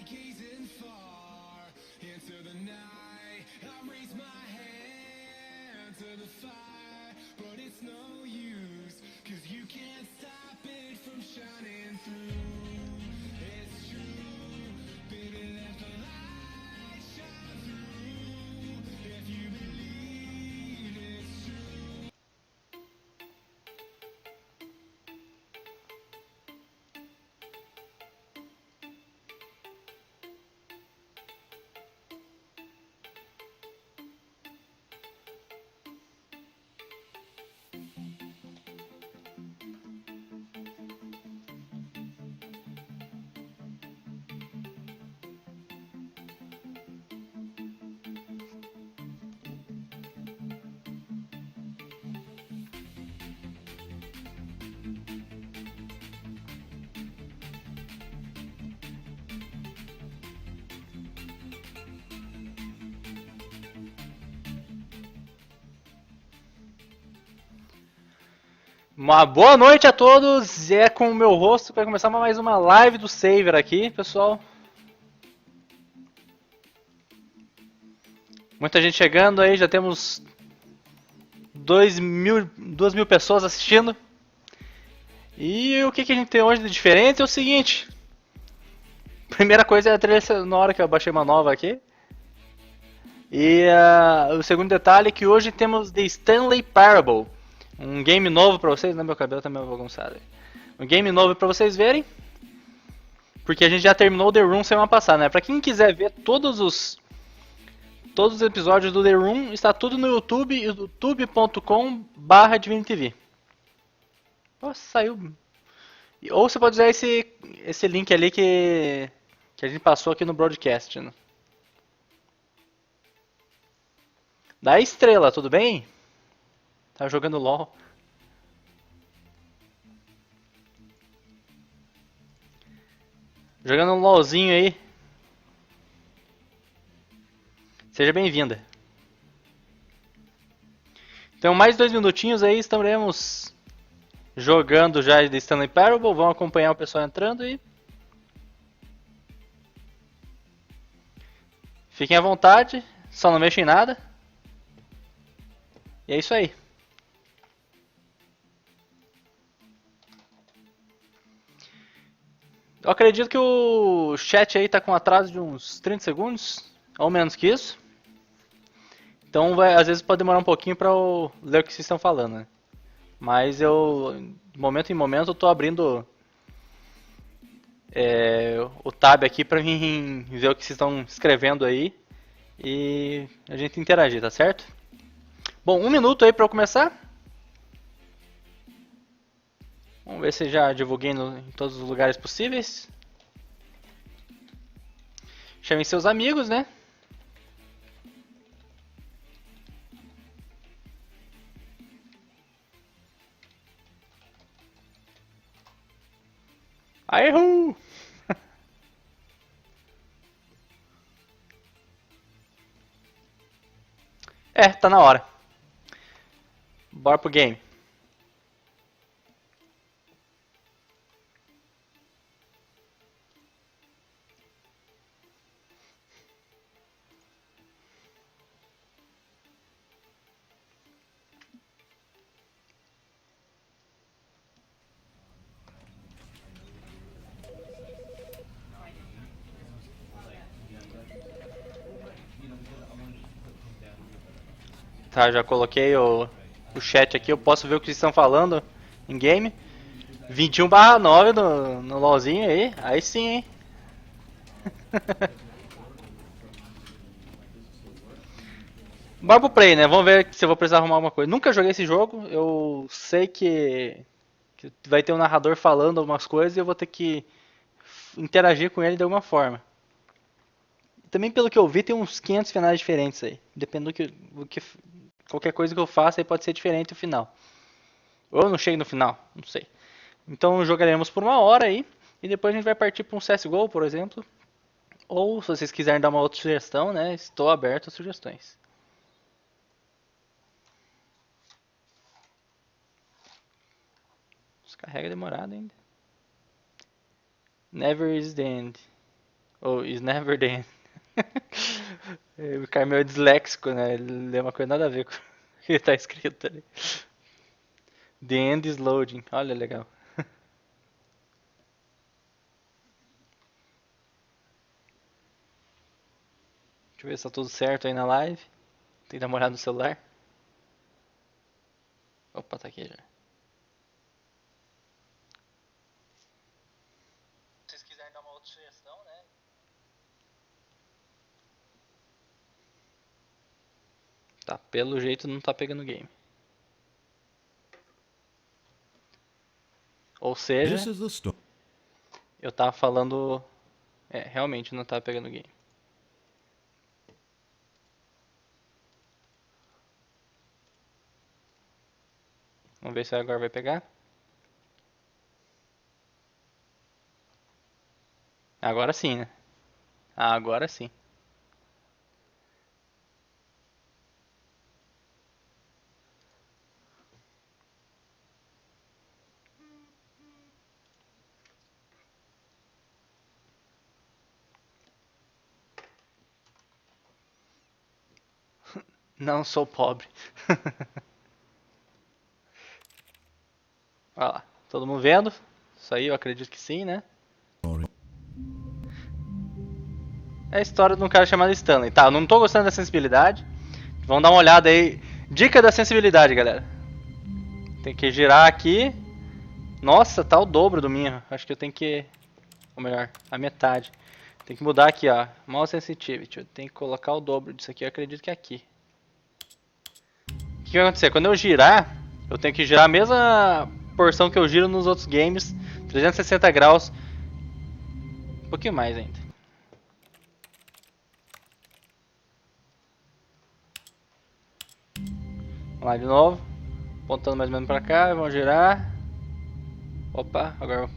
gazing far into the night. I raise my hand to the fire, but it's no use, 'cause you can't stop it from shining through. It's true, baby, let the light shine through. If you believe it's true. Uma boa noite a todos, é com o meu rosto para começar mais uma live do SAVER aqui, pessoal. Muita gente chegando aí, já temos 2.000 pessoas assistindo. E o que a gente tem hoje de diferente é o seguinte. Primeira coisa é a trilha sonora, que eu baixei uma nova aqui. E o segundo detalhe é que hoje temos The Stanley Parable. Um game novo pra vocês, né? Meu cabelo tá meio bagunçado. Um game novo pra vocês verem. Porque a gente já terminou o The Room semana passada, né? Pra quem quiser ver todos os episódios do The Room, está tudo no YouTube, youtube.com/DiviniTV. Nossa, saiu. Ou você pode usar esse link ali que a gente passou aqui no broadcast, né? Da Estrela, tudo bem? Tá jogando LOL. Jogando um LOLzinho aí. Seja bem-vinda. Então, mais 2 minutinhos aí, estaremos jogando já de Stanley Parable. Vamos acompanhar o pessoal entrando aí. Fiquem à vontade, só não mexam em nada. E é isso aí. Eu acredito que o chat aí tá com atraso de uns 30 segundos, ou menos que isso. Então às vezes pode demorar um pouquinho para eu ler o que vocês estão falando, né? Mas eu, de momento em momento, eu tô abrindo o tab aqui para mim ver o que vocês estão escrevendo aí e a gente interagir, tá certo? Bom, 1 minuto aí para eu começar. Vamos ver se já divulguei em todos os lugares possíveis. Chamem seus amigos, né? Aihuu! Tá na hora. Bora pro game. Tá, já coloquei o chat aqui, eu posso ver o que vocês estão falando em game. 21/9 no LOLzinho aí sim, hein? Bora pro play, né? Vamos ver se eu vou precisar arrumar alguma coisa. Nunca joguei esse jogo, eu sei que vai ter um narrador falando algumas coisas e eu vou ter que interagir com ele de alguma forma. Também pelo que eu vi tem uns 500 finais diferentes aí. Dependendo do que qualquer coisa que eu faça aí pode ser diferente o final. Ou eu não chego no final, não sei. Então jogaremos por 1 hora aí e depois a gente vai partir para um CSGO, por exemplo. Ou se vocês quiserem dar uma outra sugestão, né? Estou aberto a sugestões. Carrega demorado ainda. Never is the end. Oh, is never the end. O cara é meio disléxico, né? Ele lê uma coisa nada a ver com o que tá escrito ali. The end is loading. Olha, legal. Deixa eu ver se tá tudo certo aí na live. Tem que dar uma olhada no celular. Opa, tá aqui já. Se vocês quiserem dar uma outra sugestão, né? Tá, pelo jeito não tá pegando game. Ou seja, This is the story. eu tava falando. É, realmente não tá pegando game. Vamos ver se agora vai pegar. Agora sim, né? Agora sim. Não sou pobre. Olha lá, todo mundo vendo? Isso aí eu acredito que sim, né? É a história de um cara chamado Stanley. Tá, eu não tô gostando da sensibilidade. Vamos dar uma olhada aí. Dica da sensibilidade, galera. Tem que girar aqui. Nossa, tá o dobro do minha. Acho que eu tenho que... Ou melhor, a metade. Tem que mudar aqui, ó. Mouse sensitivity. Eu tenho que colocar o dobro disso aqui. Eu acredito que é aqui. O que vai acontecer? Quando eu girar, eu tenho que girar a mesma porção que eu giro nos outros games. 360 graus. Um pouquinho mais ainda. Vamos lá de novo. Apontando mais ou menos pra cá. Vamos girar. Opa, agora...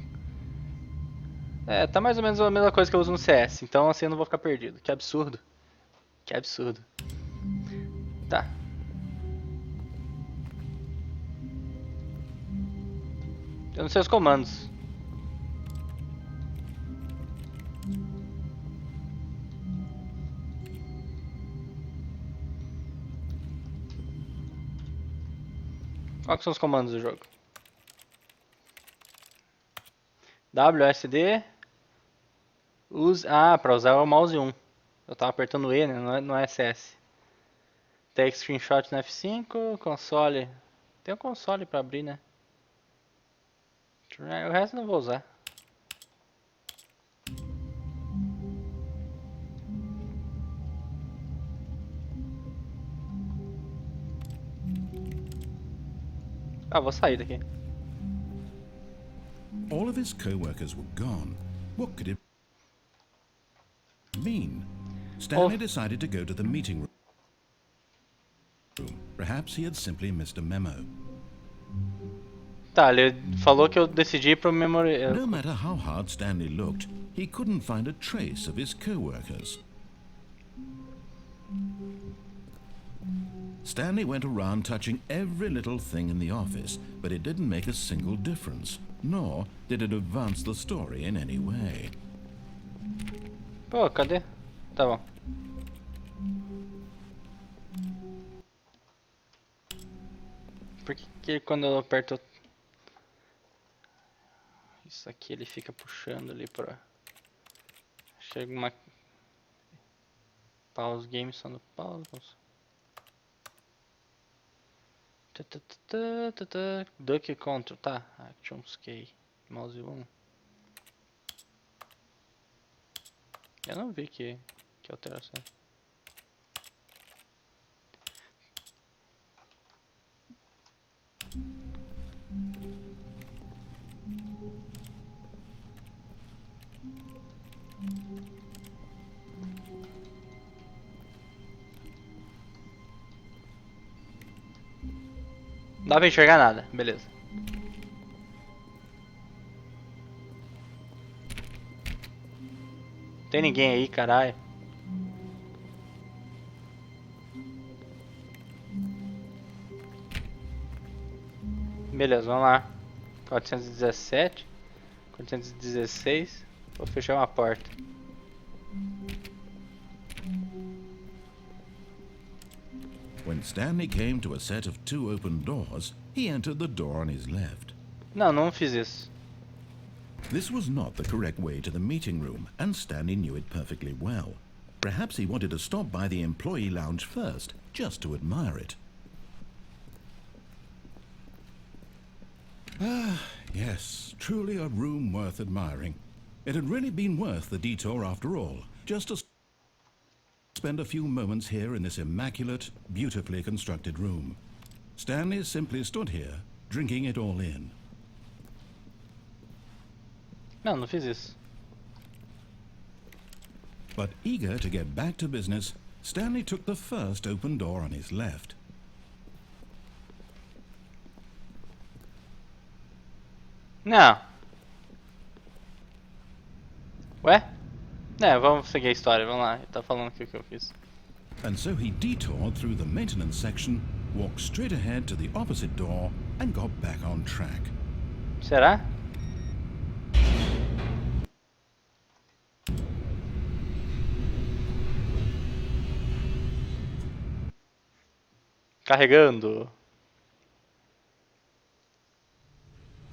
É, tá mais ou menos a mesma coisa que eu uso no CS. Então assim eu não vou ficar perdido. Que absurdo. Que absurdo. Tá. Eu não sei os comandos. Quais são os comandos do jogo? WSD. Use. Ah, pra usar o mouse 1. Eu tava apertando E, né? Não é SS. Take screenshot no F5. Console. Tem um console pra abrir, né? O resto eu não vou usar. Ah, vou sair daqui. All of his co-workers were gone. What could it mean? Stanley decided to go to the meeting room. Perhaps he had simply missed a memo. Tá, ele falou que eu decidi ir pro memory. No matter how hard Stanley looked, he couldn't find a trace of his co-workers. Stanley went around touching every little thing in the office, but it didn't make a single difference, nor did it advance the story in any way. Pô, cadê? Tá bom. Por que quando eu aperto isso aqui ele fica puxando ali pra... Chega uma... Pause game, só no pause. Duck control, tá. Actions key. Mouse 1. Eu não vi que alteração. Não dá pra enxergar nada, beleza. Tem ninguém aí, caralho. Beleza, vamos lá. 417, 416. Vou fechar uma porta. When Stanley came to a set of 2 open doors, he entered the door on his left. Não, não fiz isso. This was not the correct way to the meeting room, and Stanley knew it perfectly well. Perhaps he wanted to stop by the employee lounge first, just to admire it. Ah, yes, truly a room worth admiring. It had really been worth the detour after all, just to spend a few moments here in this immaculate, beautifully constructed room. Stanley simply stood here, drinking it all in. Não, não fiz isso. But eager to get back to business, Stanley took the first open door on his left. Não. Ué? É, vamos seguir a história, vamos lá. Ele tá falando aqui o que eu fiz. And so he detoured through the maintenance section, walked straight ahead to the opposite door, and got back on track. Será? Carregando.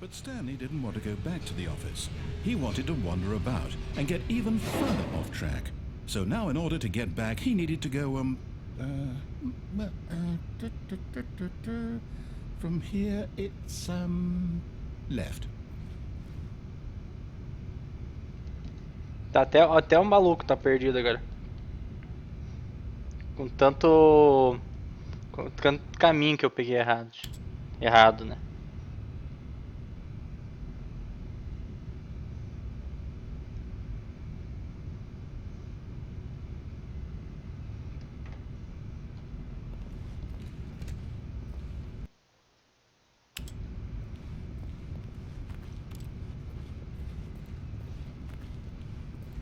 But Stanley didn't want to go back to the office. He wanted to wander about and get even further off track. So now in order to get back, he needed to go, from here it's, left. Tá até o maluco tá perdido agora. Com tanto caminho que eu peguei errado. Errado, né?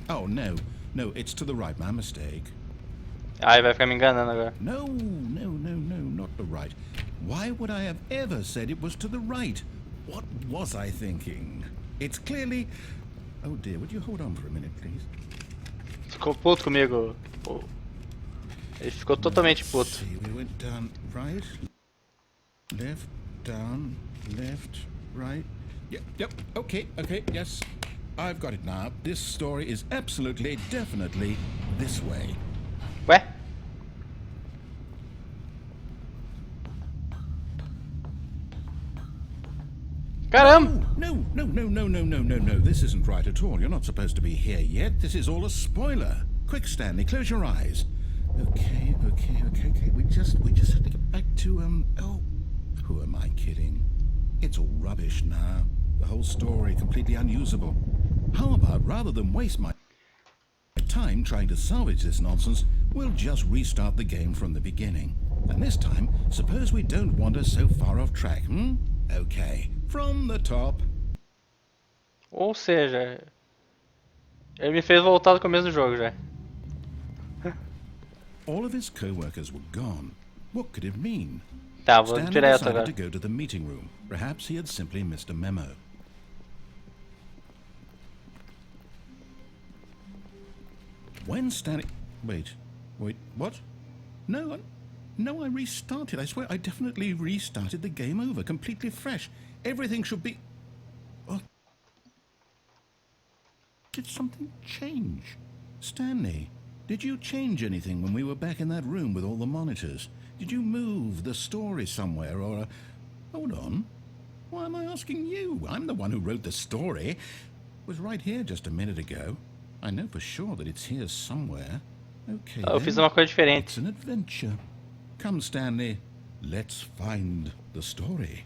Oh, no, it's to the right, my mistake. Ai, vai ficar me enganando agora. No, not the right. Why would I have ever said it was to the right? What was I thinking? It's clearly... Oh dear, would you hold on for a minute, please? Ficou puto comigo. Pô. Ele ficou totalmente puto. See, we went down right, left, down, left, right. Yep, okay, yes. I've got it now. This story is absolutely, definitely this way. Ué? Caramba! No. This isn't right at all. You're not supposed to be here yet. This is all a spoiler. Quick, Stanley, close your eyes. Okay. We just have to get back to, oh, who am I kidding? It's all rubbish now. The whole story completely unusable. How about, rather than waste my time trying to salvage this nonsense, we'll just restart the game from the beginning. And this time, suppose we don't wander so far off track, Okay, from the top. Ou seja, ele me fez voltar do começo do jogo já. All of his co-workers were gone. What could it mean? Tá, vou Stanley direto decided agora. to go to the meeting room. Perhaps he had simply missed a memo. When Stanley... Wait, what? No, I restarted. I swear, I definitely restarted the game over, completely fresh. Everything should be... Oh. Did something change? Stanley, did you change anything when we were back in that room with all the monitors? Did you move the story somewhere, or... Hold on. Why am I asking you? I'm the one who wrote the story. It was right here just a minute ago. I know for sure that it's here somewhere. Okay, Eu fiz uma coisa diferente. it's an adventure. Come, Stanley, let's find the story.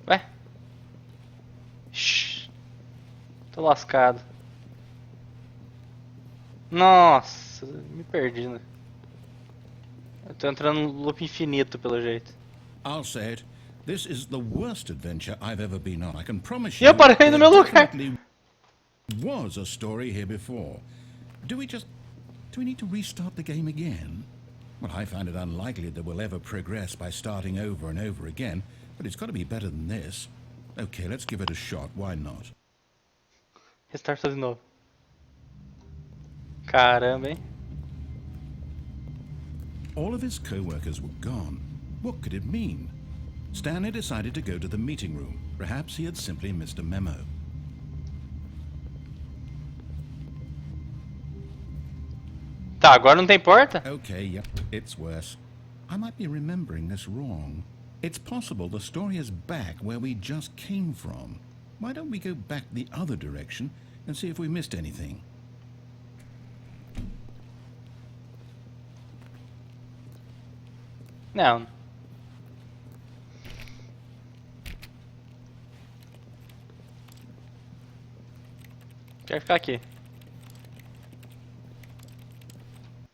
Ué? Shhh. Tô lascado. Nossa, me perdi, né? Eu tô entrando no loop infinito, pelo jeito. I'll say it. This is the worst adventure I've ever been on. I can promise E you eu parei no meu there lugar. definitely was a story here before. Do we just... Do we need to restart the game again? Well, I find it unlikely that we'll ever progress by starting over and over again, but it's got to be better than this. Okay, let's give it a shot. Why not? Restart de novo. Caramba, hein? All of his co-workers were gone. What could it mean? Stanley decided to go to the meeting room. Perhaps he had simply missed a memo. Tá, agora não tem porta? Okay, yep, it's worse. I might be remembering this wrong. It's possible the story is back where we just came from. Why don't we go back the other direction and see if we missed anything? Não. Quero ficar aqui.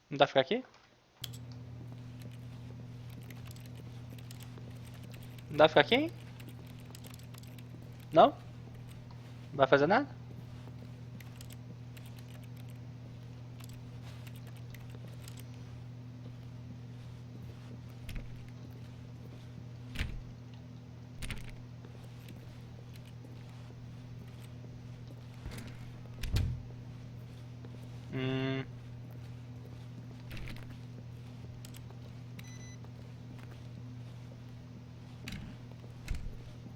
Não dá pra ficar aqui? Não dá pra ficar aqui, hein? Não? Não vai fazer nada?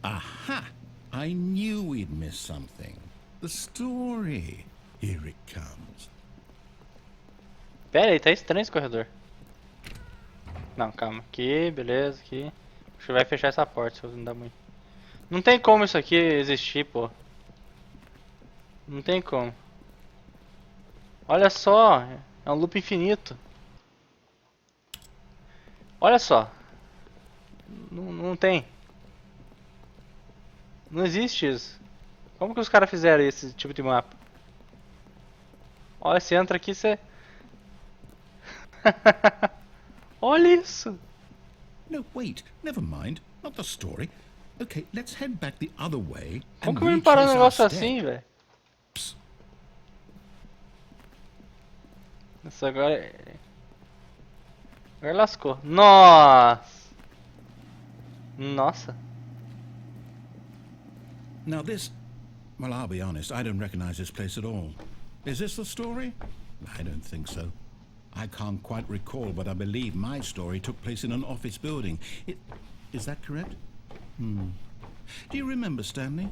Aha! I knew we'd miss something. The story. Here it comes. Pera aí, tá estranho esse corredor. Não, calma. Aqui, beleza, aqui. Acho que vai fechar essa porta, se não dá muito. Não tem como isso aqui existir, pô. Não tem como. Olha só, é um loop infinito. Olha só. Não tem. Não existe isso. Como que os caras fizeram esse tipo de mapa? Olha, você entra aqui, você... Olha isso. No, wait. Never mind. Not the story. Okay, let's head back the other way Como and que eu me parar um retrace our negócio step. assim, velho? Isso agora... Agora lascou. Nossa! Nossa. Now this... Well, I'll be honest, I don't recognize this place at all. Is this the story? I don't think so. I can't quite recall, but I believe my story took place in an office building. Is that correct? Do you remember, Stanley?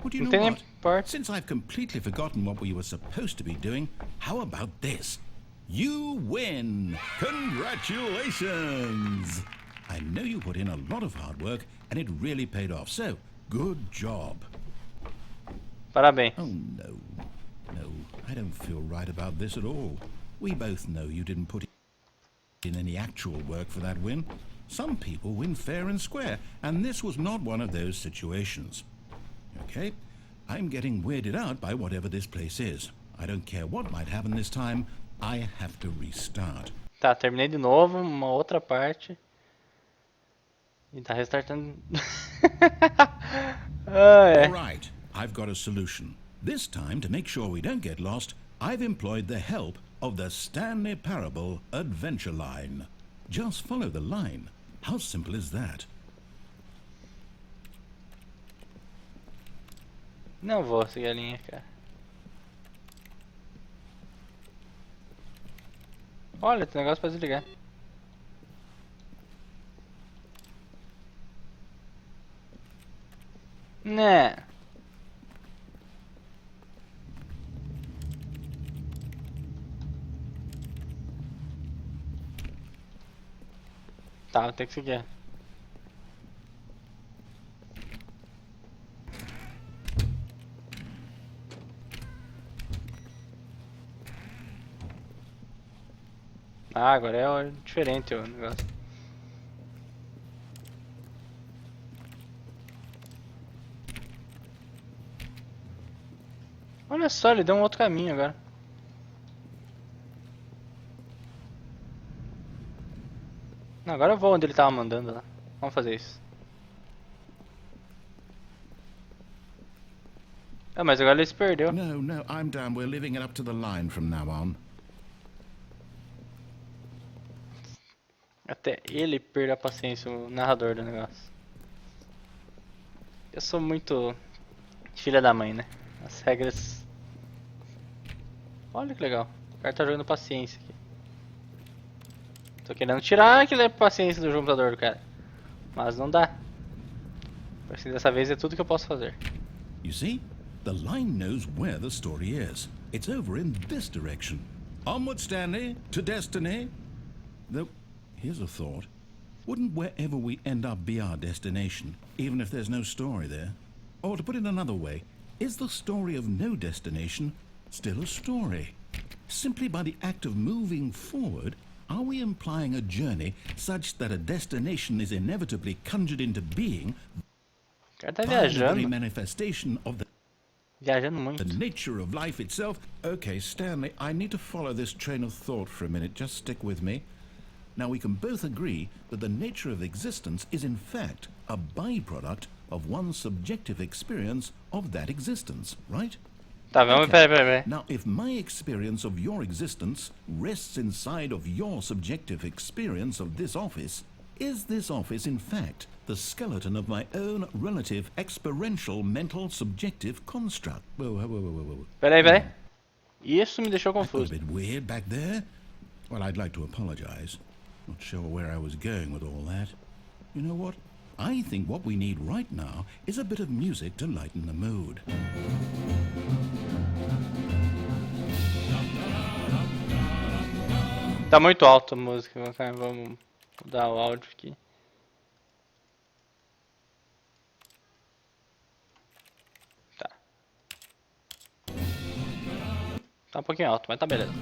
Well, do you Não know tem nem what? porta. Since I've completely forgotten what we were supposed to be doing, how about this? You win! Congratulations! I know you put in a lot of hard work, and it really paid off, so good job. Parabéns. Oh, no. No, I don't feel right about this at all. We both know you didn't put in any actual work for that win. Some people win fair and square, and this was not one of those situations. Okay? I'm getting weirded out by whatever this place is. I don't care what might happen this time. I have to restart. Tá, terminei de novo, uma outra parte. E tá restartando. All right, I've got a solution. This time, to make sure we don't get lost, I've employed the help of the Stanley Parable Adventure Line. Just follow the line. How simple is that? Não vou seguir a linha, cara. Olha, tem negócio pra desligar. Né. Tá, vou ter que seguir. Ah, agora é diferente o negócio. Olha só, ele deu um outro caminho agora. Não, agora eu vou onde ele tava mandando lá. Vamos fazer isso. Ah, mas agora ele se perdeu. No, I'm down. We're leaving it up to the line from now on. Até ele perde a paciência, o narrador do negócio. Eu sou muito filha da mãe, né? As regras... Olha que legal. O cara tá jogando paciência aqui. Tô querendo tirar aquela paciência do computador do cara. Mas não dá. Parece que dessa vez é tudo que eu posso fazer. You see? The line knows where the story is. It's over in this direction. Onward, Stanley, to destiny. Though, here's a thought. Wouldn't wherever we end up be our destination, even if there's no story there? Or to put it another way, is the story of no destination still a story? Simply by the act of moving forward, are we implying a journey such that a destination is inevitably conjured into being O cara tá by the very viajando. manifestation of the Viajando muito. nature of life itself? Okay, Stanley, I need to follow this train of thought for a minute. Just stick with me. Now, we can both agree that the nature of existence is in fact a byproduct of one's subjective experience of that existence, right? Tá, vamos, peraí. Now, if my experience of your existence rests inside of your subjective experience of this office, is this office in fact the skeleton of my own relative experiential mental subjective construct? Whoa. Peraí. Isso me deixou That got a confuso. bit weird back there. Well, I'd like to apologize. Not sure where I was going with all that. You know what? I think what we need right now is a bit of music to lighten the mood. Tá muito alto a música, vamos mudar o áudio aqui. Tá. Tá um pouquinho alto, mas tá beleza.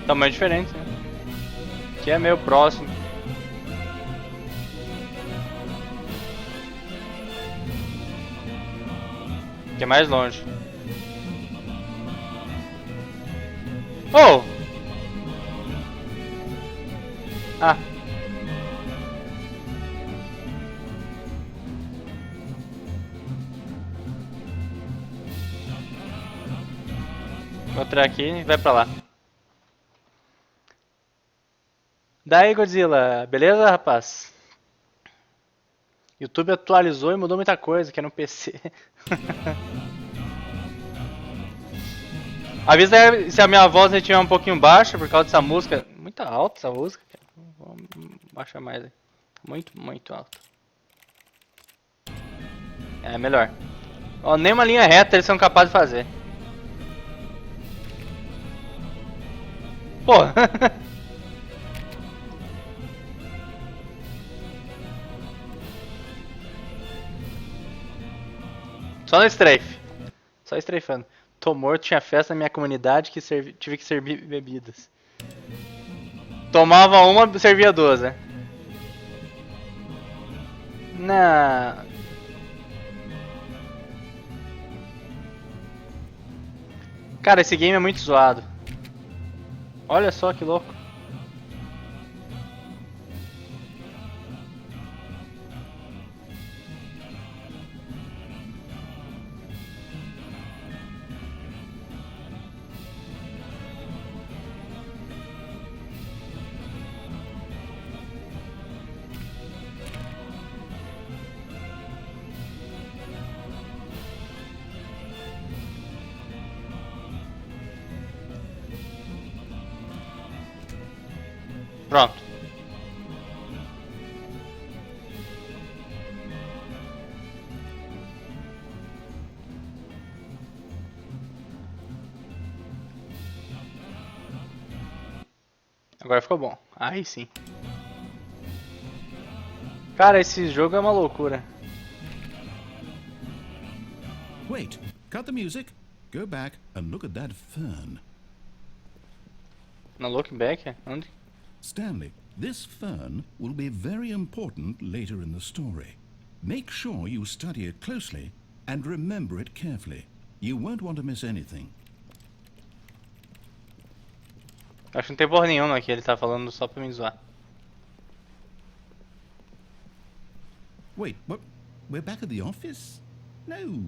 Tamanho diferente, né? Aqui é meio próximo. Aqui é mais longe. Oh! Ah. Vou entrar aqui e vai pra lá. Daí, Godzilla, beleza, rapaz? YouTube atualizou e mudou muita coisa, que é no PC. Avisa aí se a minha voz estiver um pouquinho baixa por causa dessa música. Muito alta essa música. Vamos baixar mais aí. Muito alta. É melhor. Ó, nem uma linha reta eles são capazes de fazer. Pô. Só no strafe. Só strafando. Tô morto, tinha festa na minha comunidade que tive que servir bebidas. Tomava uma, servia duas, né? Não. Cara, esse game é muito zoado. Olha só que louco. Pronto. Agora ficou bom. Aí sim. Cara, esse jogo é uma loucura. Wait, cut the music, go back and look at that fern. No looking back? Onde? Stanley, this fern will be very important later in the story. Make sure you study it closely and remember it carefully. You won't want to miss anything. Acho que não tem porra nenhuma aqui, ele tá falando só pra me zoar. Wait, what? We're back at the office? No.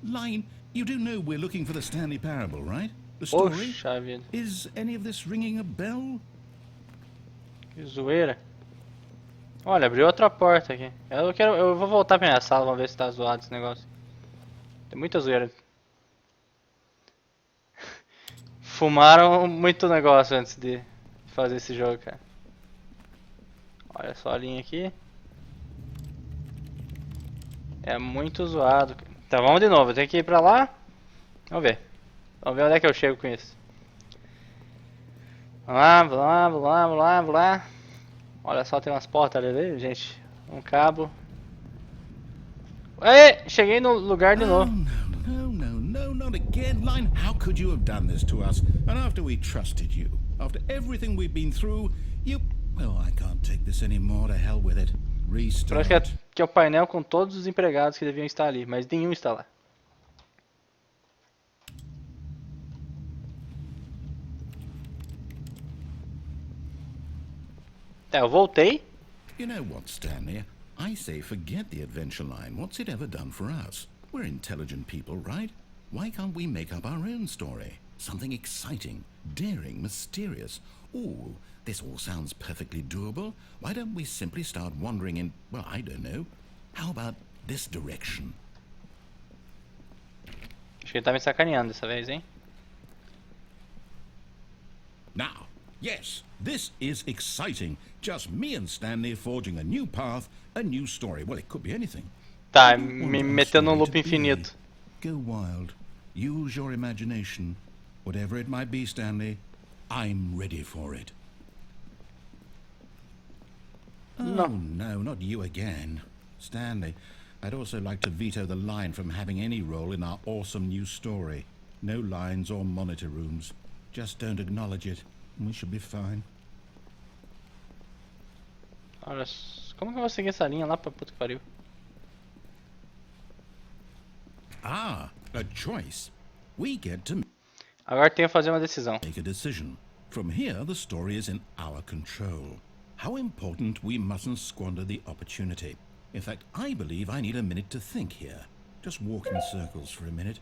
Line, you do know we're looking for the Stanley Parable, right? The story? Poxa vida. Is any of this ringing a bell? Que zoeira. Olha, abriu outra porta aqui. Eu vou voltar pra minha sala, vamos ver se tá zoado esse negócio. Tem muita zoeira. Fumaram muito negócio antes de fazer esse jogo, cara. Olha só a linha aqui. É muito zoado. Então vamos de novo, eu tenho que ir pra lá. Vamos ver. Vamos ver onde é que eu chego com isso. Vamos lá. Olha só, tem umas portas ali, gente. Um cabo. Ei, cheguei no lugar de novo. No, not again. Line, how could you have done this to us? And after we trusted you, after everything we've been through, you... Well, I can't take this anymore, to hell with it. Restart. Parece que é o painel com todos os empregados que deviam estar ali, mas nenhum está lá. Tá, eu voltei. You know what, Stanley? I say forget the adventure line. What's it ever done for us? We're intelligent people, right? Why can't we make up our own story? Something exciting, daring, mysterious. Ooh, this all sounds perfectly doable. Why don't we simply start wandering in, well, I don't know. How about this direction? Acho que ele tá me sacaneando dessa vez, hein? Now, yes, this is exciting. Just me and Stanley forging a new path, a new story. Well, it could be anything. Tá, me meteu num loop infinito. Go wild. Use your imagination. Whatever it might be, Stanley, I'm ready for it. No. Oh, no, not you again. Stanley, I'd also like to veto the line from having any role in our awesome new story. No lines or monitor rooms. Just don't acknowledge it, and we should be fine. Olha, como que eu vou seguir essa linha lá pra puta que pariu? Ah, a choice. We get to Agora tenho que fazer uma decisão. make a decision. From here, the story is in our control. How important we mustn't squander the opportunity. In fact, I believe I need a minute to think here. Just walk in circles for a minute.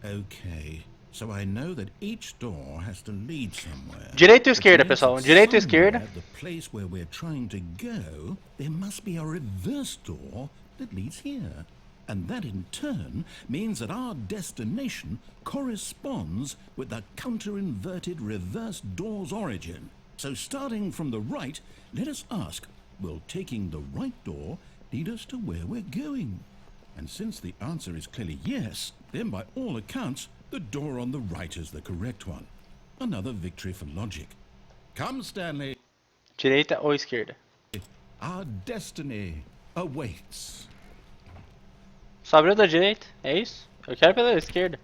Okay, so I know that each door has to lead somewhere. Direita ou Which esquerda, means pessoal? that Direita ou esquerda? somewhere, the place where we're trying to go, there must be a reverse door that leads here. And that in turn means that our destination corresponds with the counter-inverted reverse door's origin. So starting from the right, let us ask, will taking the right door lead us to where we're going? And since the answer is clearly yes, then by all accounts, the door on the right is the correct one. Another victory for logic. Come, Stanley. Direita ou esquerda? Our destiny awaits. Só abriu da direita, é isso? Eu quero pela esquerda.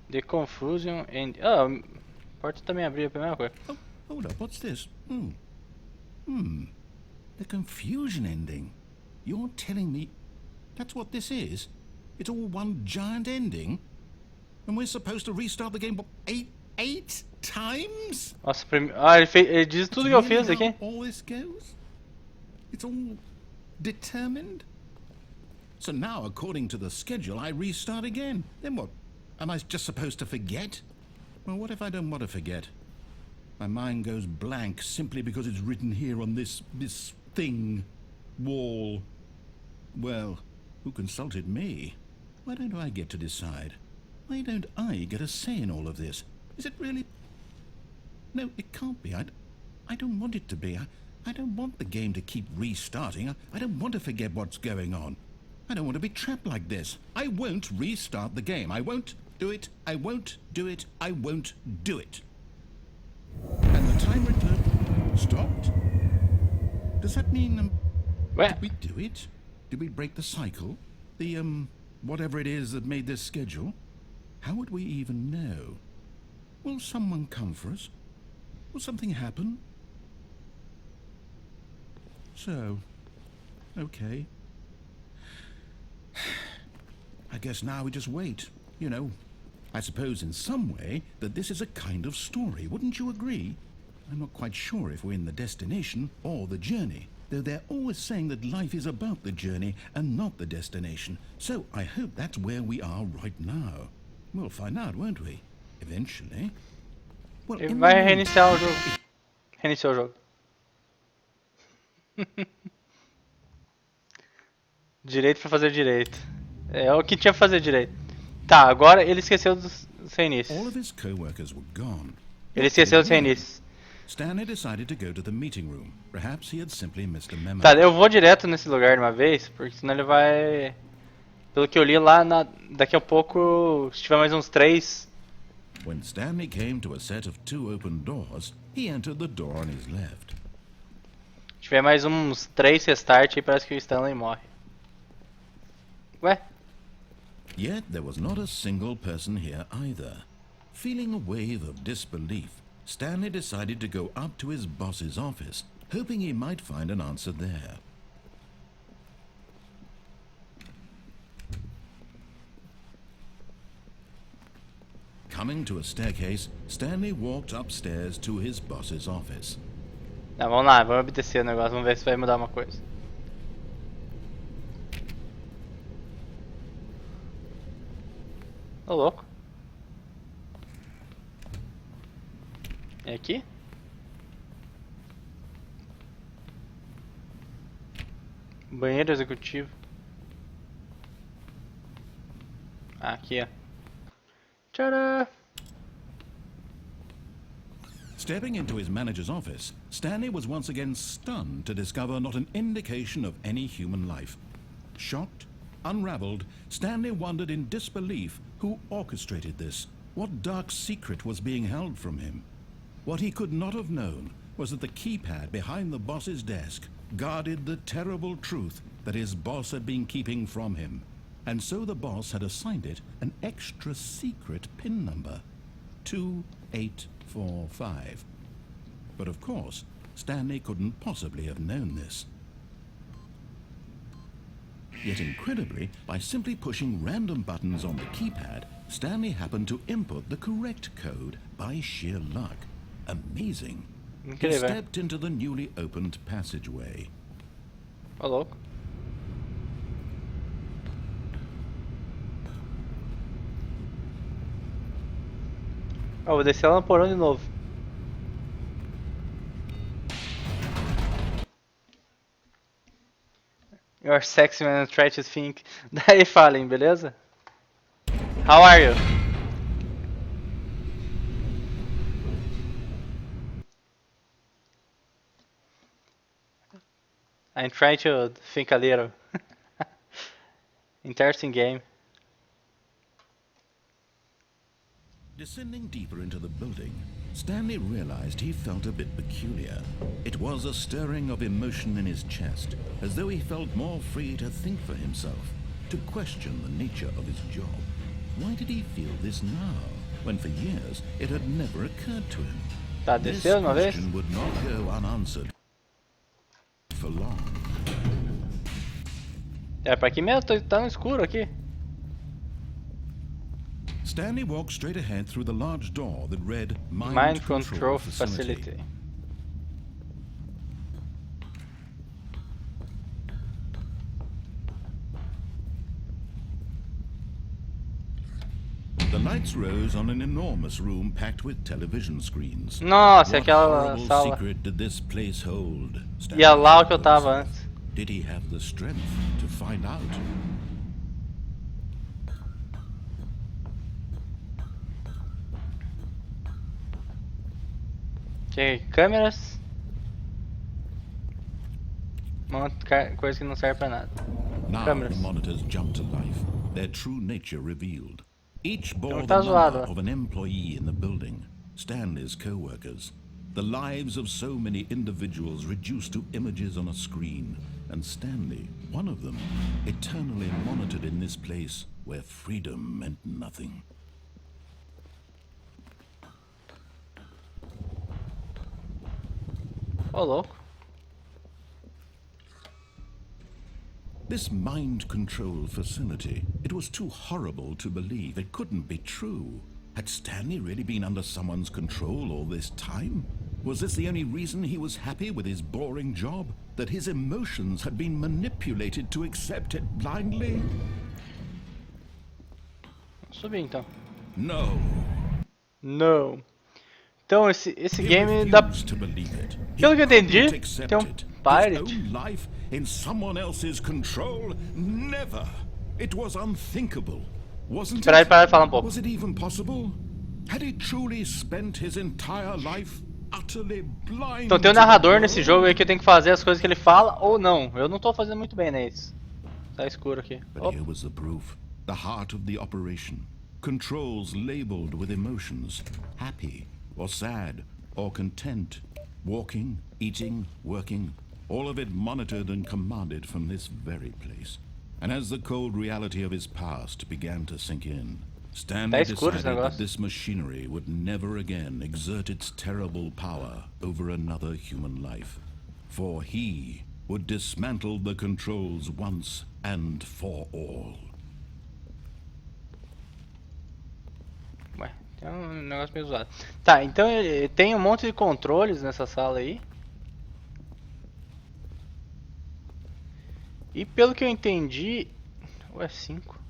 The confusion and... Ah, a porta também abriu, a primeira coisa. Oh, hold up, what's this? The confusion ending. You're telling me that's what this is? It's all one giant ending? And we're supposed to restart the game, what, eight times? Nossa, ele diz tudo que eu fiz aqui. All this goes? It's all determined? So now, according to the schedule, I restart again. Then what? Am I just supposed to forget? Well, what if I don't want to forget? My mind goes blank simply because it's written here on this thing, wall. Well, who consulted me? Why don't I get to decide? Why don't I get a say in all of this? Is it really... No, it can't be. I don't want it to be. I don't want the game to keep restarting. I don't want to forget what's going on. I don't want to be trapped like this. I won't restart the game. I won't do it. I won't do it. I won't do it. And the time return stopped? Does that mean, did we do it? Did we break the cycle? The, whatever it is that made this schedule? How would we even know? Will someone come for us? Will something happen? So, okay. I guess now we just wait, you know. I suppose in some way that this is a kind of story, wouldn't you agree? I'm not quite sure if we're in the destination or the journey, though they're always saying that life is about the journey and not the destination. So I hope that's where we are right now. We'll find out, won't we? Eventually. Well, Ele in vai the reiniciar o meantime- jogo. Reiniciou o jogo. Direito pra fazer direito. É o que tinha pra fazer direito. Tá, agora ele esqueceu dos reinícios. All of his co-workers were gone. Ele What did esqueceu he dos do? reinícios. Stanley decided to go to the meeting room. Perhaps he had simply missed a memo. Tá, eu vou direto nesse lugar de uma vez, porque senão ele vai... Pelo que eu li lá, daqui a pouco, se tiver mais uns 3... When Stanley came to a set of 2 open doors, he entered the door on his left. Se tiver mais uns 3 restart aí, parece que o Stanley morre. Ué? Yet there was not a single person here either. Feeling a wave of disbelief, Stanley decided to go up to his boss's office, hoping he might find an answer there. Coming to a staircase, Stanley walked upstairs to his boss's office. Não, vamos lá, vamos obedecer o negócio, vamos ver se vai mudar uma coisa. Ô louco. É aqui? Banheiro executivo. Ah, aqui, ó. Tcharam! Stepping into his manager's office, Stanley was once again stunned to discover not an indication of any human life. Shocked, unraveled, Stanley wondered in disbelief who orchestrated this, what dark secret was being held from him. What he could not have known was that the keypad behind the boss's desk guarded the terrible truth that his boss had been keeping from him. And so the boss had assigned it an extra secret PIN number, 2845. But of course, Stanley couldn't possibly have known this. Yet incredibly, by simply pushing random buttons on the keypad, Stanley happened to input the correct code by sheer luck. Amazing. He Incrível. stepped into the newly opened passageway. Ô louco. Ó, vou descer lá no porão de novo. You're sexy when I try to think. Daí falem, beleza? How are you? I'm trying to think a little. Interesting game. Descending deeper into the building, Stanley realized he felt a bit peculiar. It was a stirring of emotion in his chest, as though he felt more free to think for himself, to question the nature of his job. Why did he feel this now, when for years it had never occurred to him? Tá, This desceu uma vez? question would not go unanswered for long. É pra aqui mesmo? Tá no escuro aqui. Stanley walked straight ahead through the large door that read Mind Control Facility. The lights rose on an enormous room packed with television screens. Nossa, é What aquela horrible sala. secret did this place hold? E é lá que eu tava antes. Did he have the strength to find out? Ok, câmeras. Coisa que não serve pra nada. Now Câmeras. the monitors jumped to life, their true nature revealed. Each bore Então the tá zoado, number of an employee in the building, Stanley's co-workers. The lives of so many individuals reduced to images on a screen, and Stanley, one of them, eternally monitored in this place where freedom meant nothing. Ô louco. This mind control facility, it was too horrible to believe. It couldn't be true. Had Stanley really been under someone's control all this time? Was this the only reason he was happy with his boring job? That his emotions had been manipulated to accept it blindly? Vamos subir então. No. Não. Então esse He game dá... refused to believe it. He Pelo que eu entendi, couldn't accept tem it. pirate. His own life in someone else's control? Never. It was unthinkable. Wasn't Esperar ele it? parar de falar um pouco. Was it even possible? Had he truly spent his entire life utterly blind? Então tem um to the narrador nesse world? jogo aí que eu tenho que fazer as coisas que ele fala ou não. Eu não tô fazendo muito bem, né? Isso. Tá escuro aqui. But Opa. here was the proof. The heart of the operation. Controls labeled with emotions. Happy or sad or content. Walking, eating, working. All of it monitored and commanded from this very place. And as the cold reality of his past began to sink in, Stanley escuro esse decided that negócio. this machinery would never again exert its terrible power over another human life. For he would dismantle the controls once and for all. Ué, tem um negócio meio zoado. Tá, então ele tem um monte de controles nessa sala aí. E pelo que eu entendi... Ué, 5.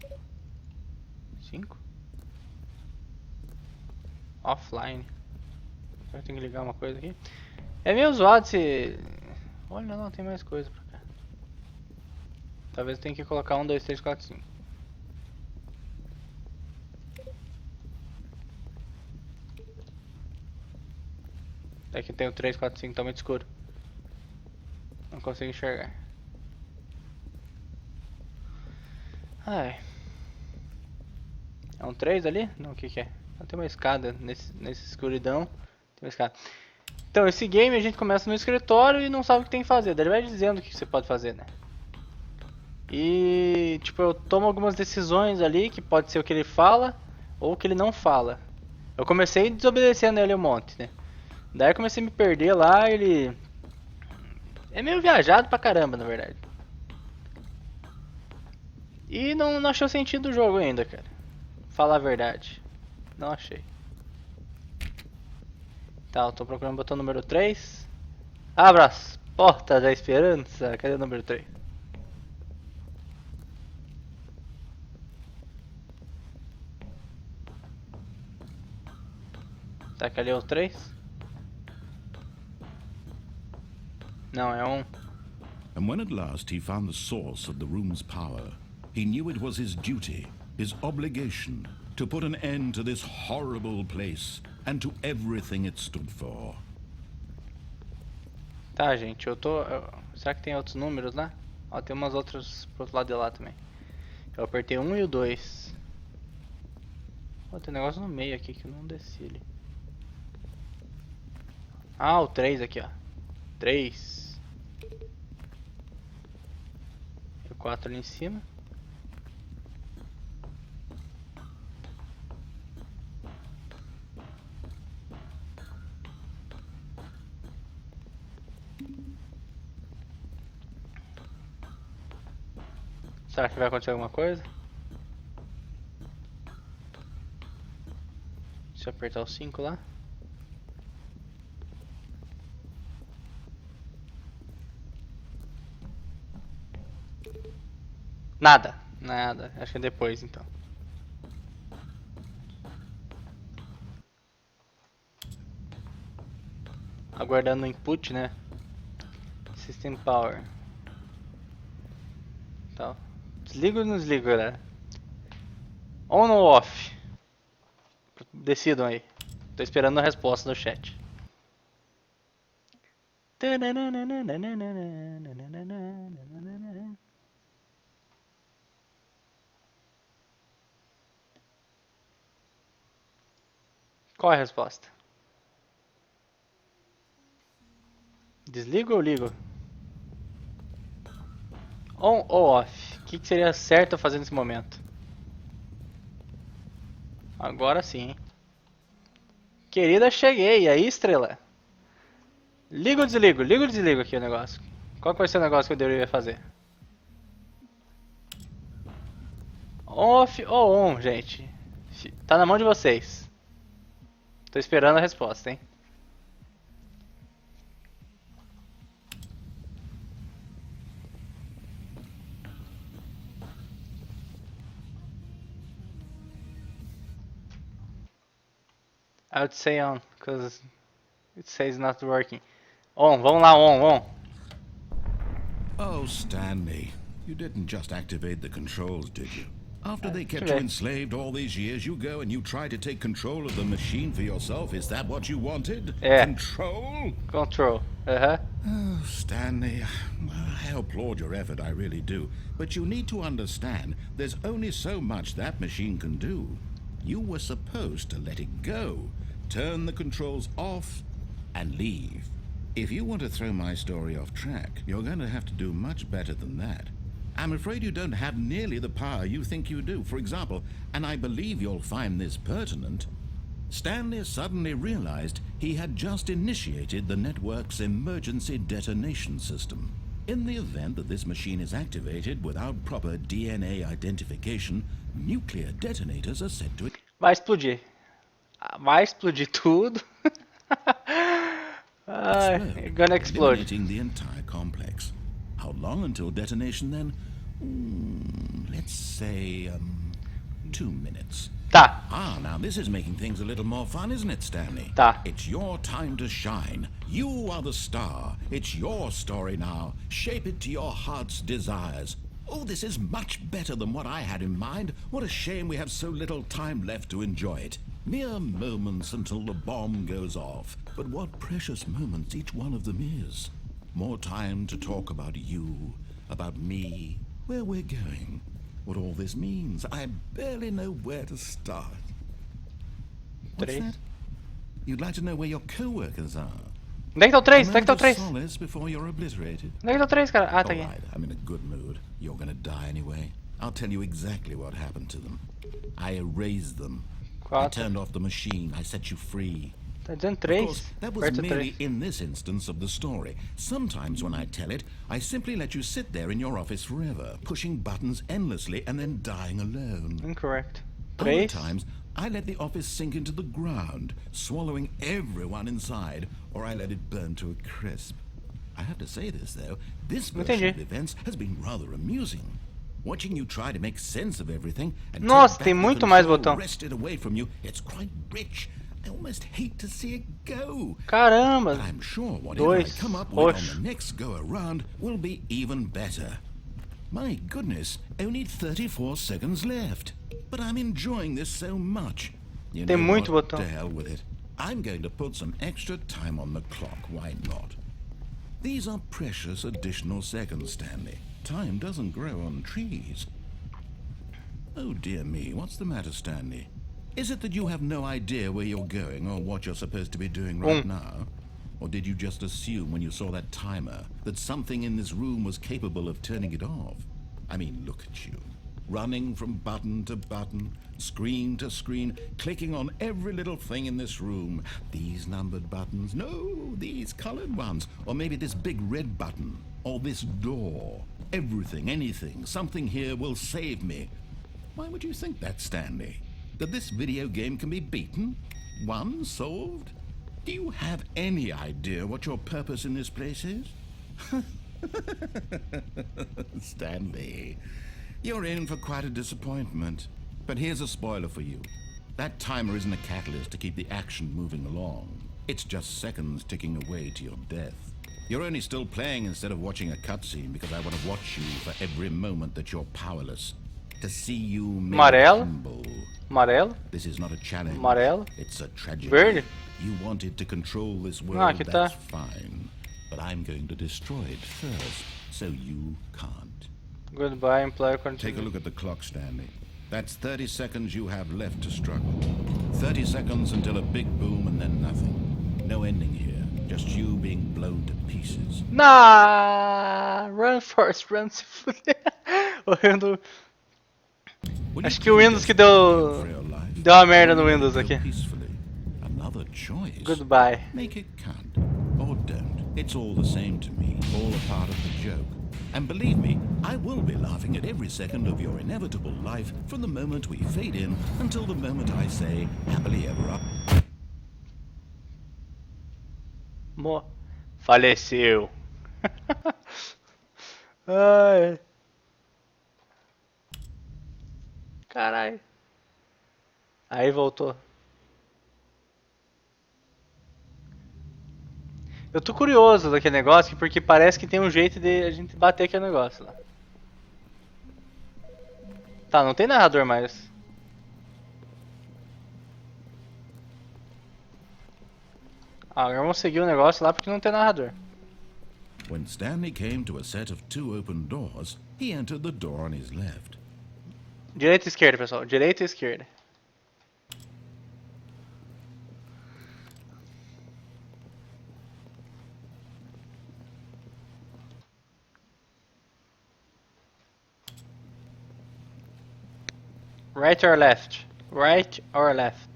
5? Offline. Eu tenho que ligar uma coisa aqui. É meio zoado se... Olha, não, tem mais coisa pra cá. Talvez eu tenha que colocar 1, 2, 3, 4, 5. Aqui tem o 3, 4, 5, tá muito escuro. Não consigo enxergar. Ai. É um 3 ali? Não, o que que é? Tem uma escada nessa escuridão. Tem uma escada. Então, esse game a gente começa no escritório e não sabe o que tem que fazer. Daí ele vai dizendo o que você pode fazer, né? E, tipo, eu tomo algumas decisões ali, que pode ser o que ele fala ou o que ele não fala. Eu comecei desobedecendo ele um monte, né? Daí eu comecei a me perder lá, ele... É meio viajado pra caramba, na verdade. E não achei o sentido do jogo ainda, cara. Falar a verdade. Não achei. Tá, eu tô procurando o botão número 3. Abra as portas da esperança. Cadê o número 3? Será que ali é o 3? Não, é um. And when at last he found the source of the room's power, he knew it was his duty, his obligation, to put an end to this horrible place and to everything it stood for. Tá, gente, será que tem outros números lá? Ó, tem umas outras pro outro lado de lá também. Eu apertei 1 e o 2. Ó, tem um negócio no meio aqui que eu não desci ali. Ah, o 3 aqui, ó. 3. E o 4 ali em cima. Será que vai acontecer alguma coisa? Deixa eu apertar o 5 lá. Nada, nada. Acho que é depois então. Aguardando o input, né? System Power. Tá. Desliga ou não desliga, galera? On ou off? Decidam aí. Tô esperando a resposta no chat. Qual é a resposta? Desligo ou ligo? On ou off? O que seria certo eu fazer nesse momento? Agora sim, hein? Querida, cheguei. E aí, estrela? Ligo ou desligo? Ligo ou desligo aqui o negócio? Qual que vai ser o negócio que eu deveria fazer? Off ou on, gente? Tá na mão de vocês. Tô esperando a resposta, hein? I would say on, because it says not working. On, vamos lá, on. Oh, Stanley, you didn't just activate the controls, did you? After they kept you Okay. enslaved all these years, you go and you try to take control of the machine for yourself. Is that what you wanted? Yeah. Control? Control. Oh, Stanley, I applaud your effort, I really do. But you need to understand, there's only so much that machine can do. You were supposed to let it go, turn the controls off, and leave. If you want to throw my story off track, you're going to have to do much better than that. I'm afraid you don't have nearly the power you think you do. For example, and I believe you'll find this pertinent, Stanley suddenly realized he had just initiated the network's emergency detonation system. In the event that this machine is activated without proper DNA identification, nuclear detonators are set to Vai explodir. Vai explodir tudo. explode, Gonna explode. eliminating the entire complex. How long until detonation then? Let's say, 2 minutes. Tá. Ah, now this is making things a little more fun, isn't it, Stanley? Tá. It's your time to shine. You are the star. It's your story now. Shape it to your heart's desires. Oh, this is much better than what I had in mind. What a shame we have so little time left to enjoy it. Mere moments until the bomb goes off. But what precious moments each one of them is. More time to talk about you, about me, where we're going, what all this means. I barely know where to start. What's Três. that? You'd like to know where your co-workers are? Onde é que tá o 3? Onde é que tá o Moment 3? of solace before you're obliterated. Onde é que tá o 3, cara? Ah, tá All aqui. right, I'm in a good mood. You're gonna die anyway. I'll tell you exactly what happened to them. I erased them. I 4. turned off the machine. I set you free. Tá dizendo Of 3? course, that was Perto merely 3. in this instance of the story. Sometimes when I tell it, I simply let you sit there in your office forever, pushing buttons endlessly and then dying alone. Incorrect. Other 3. times, I let the office sink into the ground, swallowing everyone inside, or I let it burn to a crisp. I have to say this, though, this version Entendi. of events has been rather amusing. Watching you try to make sense of everything and Nossa, take tem back the muito mais control botão. wrested away from you, it's quite rich. I almost hate to see it go. Caramba. But I'm sure whatever I Dois. come up with Oxe. on the next go around will be even better. My goodness, only 34 seconds left. But I'm enjoying this so much. You Tem know muito what? botão. To hell with it. I'm going to put some extra time on the clock. Why not? These are precious additional seconds, Stanley. Time doesn't grow on trees. Oh dear me, what's the matter, Stanley? Is it that you have no idea where you're going or what you're supposed to be doing right now? Or did you just assume when you saw that timer that something in this room was capable of turning it off? I mean, look at you. Running from button to button, screen to screen, clicking on every little thing in this room. These numbered buttons, no, these colored ones. Or maybe this big red button, or this door. Everything, anything, something here will save me. Why would you think that, Stanley? That this video game can be beaten? Won? Solved? Do you have any idea what your purpose in this place is? Stanley, you're in for quite a disappointment. But here's a spoiler for you. That timer isn't a catalyst to keep the action moving along. It's just seconds ticking away to your death. You're only still playing instead of watching a cutscene because I want to watch you for every moment that you're powerless. To see you made Amarelo. humble. Amarelo. This is not a challenge. Amarelo. It's a tragedy. Verde. You wanted to control this world, aqui tá. that's fine. But I'm going to destroy it first, so you can't. Goodbye, employer Take a continue. look at the clock, Stanley. That's 30 seconds you have left to struggle. 30 seconds until a big boom and then nothing. No ending here. Just you being blown to pieces. Nah, run first, run se fuder. Olhando. Will Acho you que o please Windows que just thank deu- you for your life? deu uma merda Or no will you Windows go aqui. peacefully? Another choice. Goodbye. Make it count. Or don't. It's all the same to me. All a part of the joke. And believe me, I will be laughing at every second of your inevitable life from the moment we fade in until the moment I say happily ever up. Mo... Faleceu. Ai. Caralho. Aí voltou. Eu tô curioso daquele negócio porque parece que tem um jeito de a gente bater aquele negócio lá. Tá, não tem narrador mais. Ah, vamos seguir o negócio lá porque não tem narrador. When Stanley came to a set of 2 open doors, he entered the door on his left. Direita e esquerda, pessoal. Direita e esquerda. Right or left? Right or left?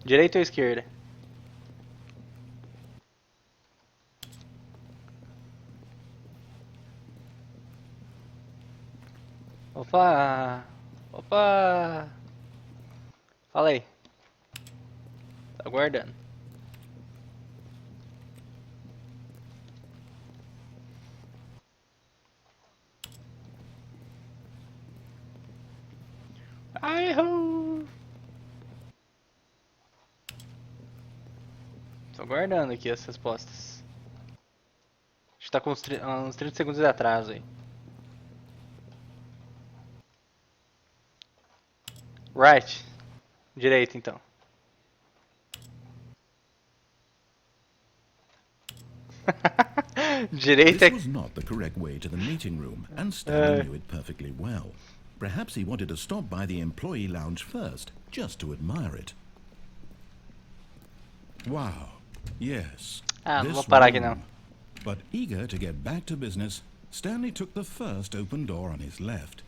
Direita ou esquerda? Opa! Opa! Fala aí. Tá aguardando. Ai-ho! Tô aguardando aqui as respostas. A gente tá com uns 30 segundos de atraso aí. Right. Direita, então. Direita This é... was not the correct way to the meeting room, and Stanley knew it perfectly well. Perhaps he wanted to stop by the employee lounge first, just to admire it. Wow. Yes. Ah, não this vou parar aqui não. room. But eager to get back to business, Stanley took the first open door on his left.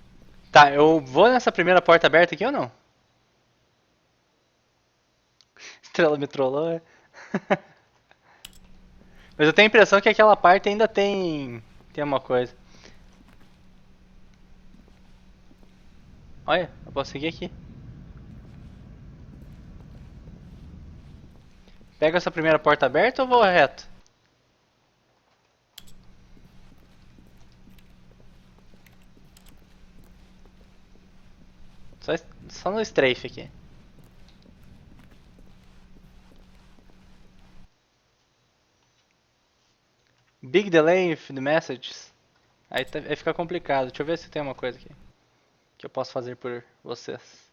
Tá, eu vou nessa primeira porta aberta aqui ou não? Estrela me trollou, é? Mas eu tenho a impressão que aquela parte ainda tem uma coisa. Olha, eu posso seguir aqui. Pega essa primeira porta aberta ou vou reto? Só no strafe aqui. Big delay in the messages. Aí fica complicado. Deixa eu ver se tem uma coisa aqui que eu posso fazer por vocês.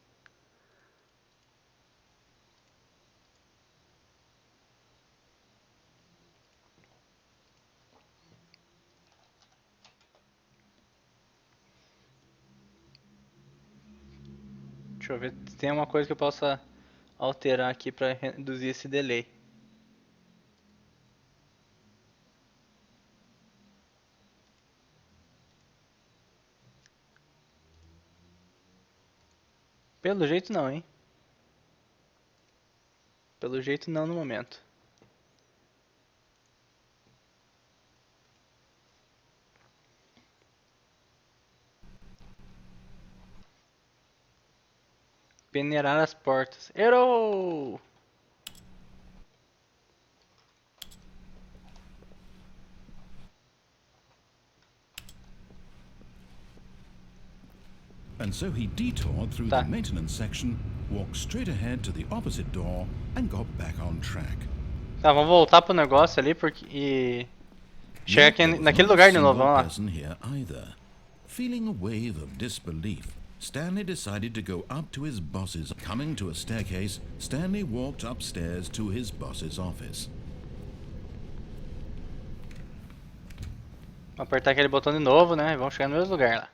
Deixa eu ver se tem uma coisa que eu possa alterar aqui para reduzir esse delay. Pelo jeito não, hein? Pelo jeito não no momento. Peneirar as portas. Errou! And so he detoured through Tá. the maintenance section, walked straight ahead to the opposite door, and got back on track. Tá, vamos voltar pro negócio ali porque chega Yet aqui there was naquele not a lugar de novo, single vamos lá. person here either. Feeling a wave of disbelief, Stanley decided to go up to his boss's. Coming to a staircase, Stanley walked upstairs to his boss's office. Vou apertar aquele botão de novo, né? Vamos chegar no mesmo lugar lá.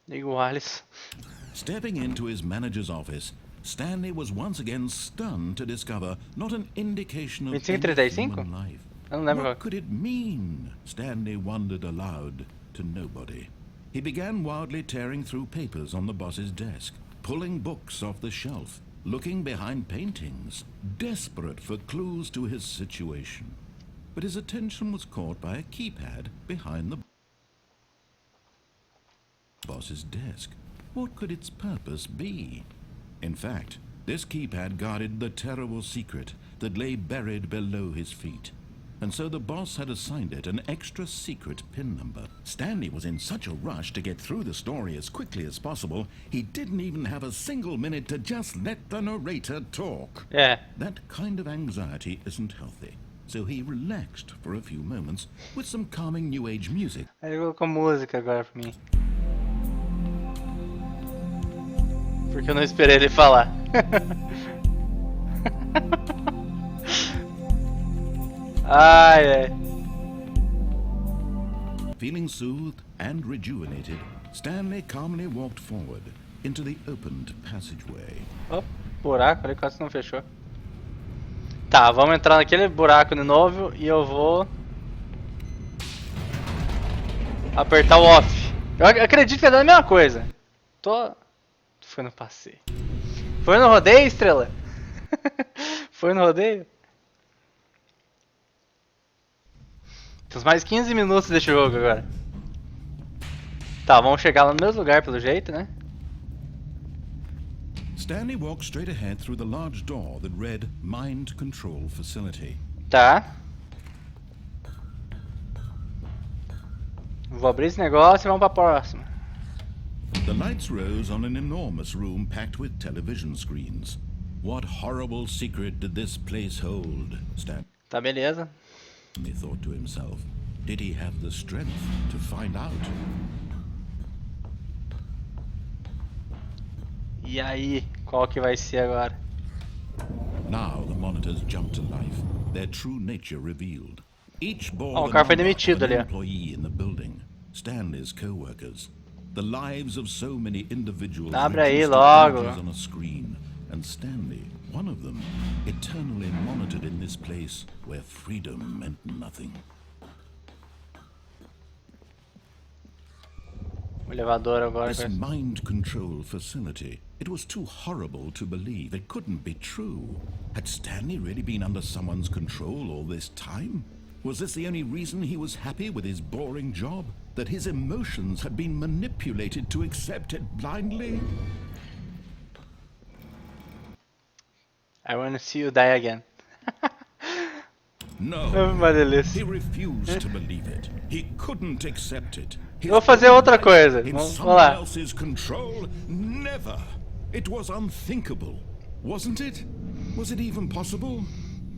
Liga o wireless. Stepping into his manager's office, Stanley was once again stunned to discover not an indication of any 2535? human life. Eu não lembro What qual. could it mean? Stanley wondered aloud to nobody. He began wildly tearing through papers on the boss's desk, pulling books off the shelf, looking behind paintings, desperate for clues to his situation. But his attention was caught by a keypad behind the boss's desk. What could its purpose be? In fact, this keypad guarded the terrible secret that lay buried below his feet. And so the boss had assigned it an extra secret PIN number. Stanley was in such a rush to get through the story as quickly as possible, he didn't even have a single minute to just let the narrator talk. É. That kind of anxiety isn't healthy. So he relaxed for a few moments with some calming new age music. Aí ele colocou música agora pra mim. Porque eu não esperei ele falar. Ai, ai. Feeling soothed and rejuvenated, Stanley calmly walked forward into the opened passageway. Ó, buraco ali, quase não fechou. Tá, vamos entrar naquele buraco de novo e eu vou apertar o off. Eu acredito que é a mesma coisa. Foi no passeio. Foi no rodeio, Estrela? Foi no rodeio? Temos mais 15 minutos desse jogo agora. Tá, vamos chegar lá no mesmo lugar pelo jeito, né? Stanley walked straight ahead through the large door that read Mind Control Facility. Tá. Vou abrir esse negócio e vamos pra próxima. The lights rose on an enormous room packed with television screens. What horrible secret did this place hold? Tá, beleza. He thought to himself. Did he have the strength to find out? E aí, qual que vai ser agora? Now the monitors jumped to life, their true nature revealed. Each bore O the cara foi number demitido of an ali, ó. employee in the building, Stanley's co-workers. The lives of so many individuals Abre aí reduced to logo. images on a screen, and Stanley, one of them, eternally monitored in this place where freedom meant nothing. O elevador agora. This mind control facility, it was too horrible to believe. It couldn't be true. Had Stanley really been under someone's control all this time? Was this the only reason he was happy with his boring job? That his emotions had been manipulated to accept it blindly? I wanna see you die again. No. Uma delícia. He refused to believe it. He couldn't accept it. His Eu vou fazer outra life coisa. in Vamos someone lá. else's control? Never. It was unthinkable, wasn't it? Was it even possible?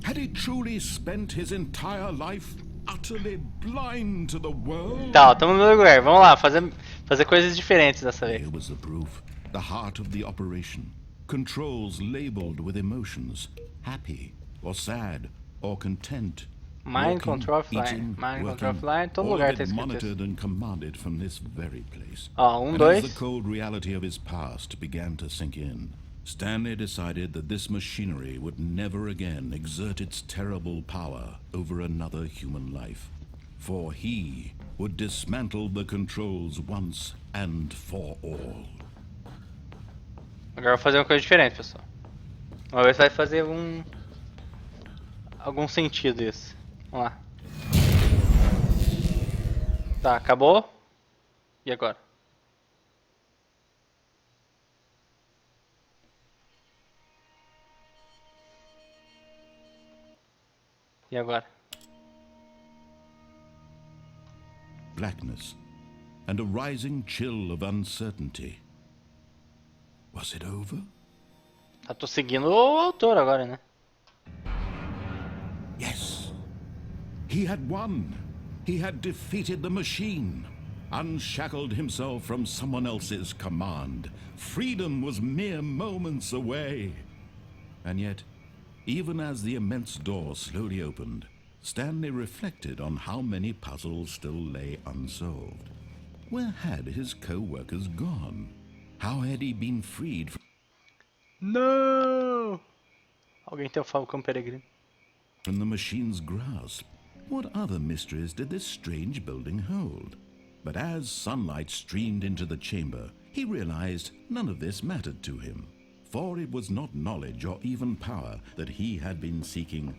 Had he truly spent his entire life utterly blind to the world? Tá, estamos no lugar. Vamos lá, fazer coisas diferentes dessa vez. Here was the proof, the heart of the operation. Controls labeled with emotions, happy or sad or content. Mind Walking, control offline. eating, Mind working, control offline. Todo all lugar of tá it escrito isso. monitored and commanded from this very place. Ó, And as dois. the cold reality of his past began to sink in, Stanley decided that this machinery would never again exert its terrible power over another human life. For he would dismantle the controls once and for all. Agora eu vou fazer uma coisa diferente, pessoal. Vamos ver se vai fazer algum sentido isso. Vamos lá. Tá, acabou. E agora? E agora? Blackness and a rising chill of uncertainty. Was it over? Tá, tô seguindo o autor agora, né? Yes. He had won. He had defeated the machine, unshackled himself from someone else's command. Freedom was mere moments away. And yet, even as the immense door slowly opened, Stanley reflected on how many puzzles still lay unsolved. Where had his co-workers gone? How had he been freed Não! Alguém tem o Falcão Peregrino. from the machine's grasp? What other mysteries did this strange building hold? But as sunlight streamed into the chamber, he realized none of this mattered to him, for it was not knowledge or even power that he had been seeking,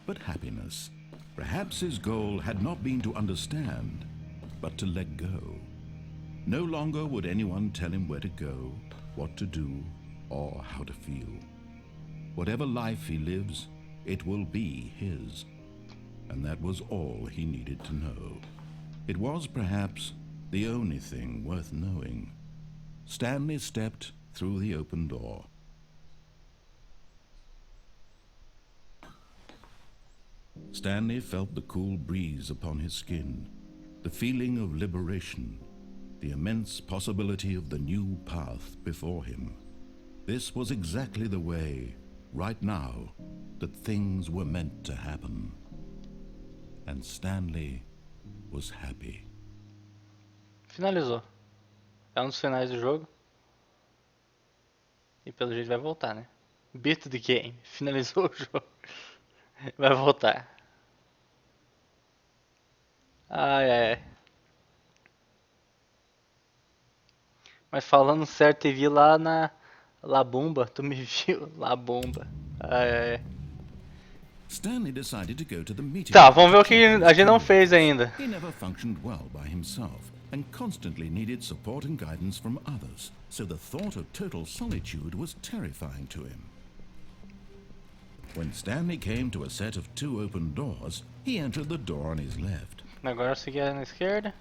but happiness. Perhaps his goal had not been to understand, but to let go. No longer would anyone tell him where to go, what to do, or how to feel. Whatever life he lives, It will be his. And that was all he needed to know. It was perhaps the only thing worth knowing. Stanley stepped through the open door. Stanley felt the cool breeze upon his skin, the feeling of liberation, the immense possibility of the new path before him. This was exactly the way, right now, that things were meant to happen. And Stanley was happy. Finalizou. É um dos finais do jogo. E pelo jeito vai voltar, né? Beat the game. Finalizou o jogo. Vai voltar. Ai, ai, ai. Mas falando certo, te vi lá na Labumba. Tu me viu? Labumba. Ai, ai, ai. Stanley decided to go to the meeting. Tá, vamos ver o que a gente não fez ainda. He never functioned well by himself and constantly needed support and guidance from others, so the thought of total solitude was terrifying to him. When Stanley came to a set of 2 open doors, he entered the door on his left. Agora eu segui na esquerda.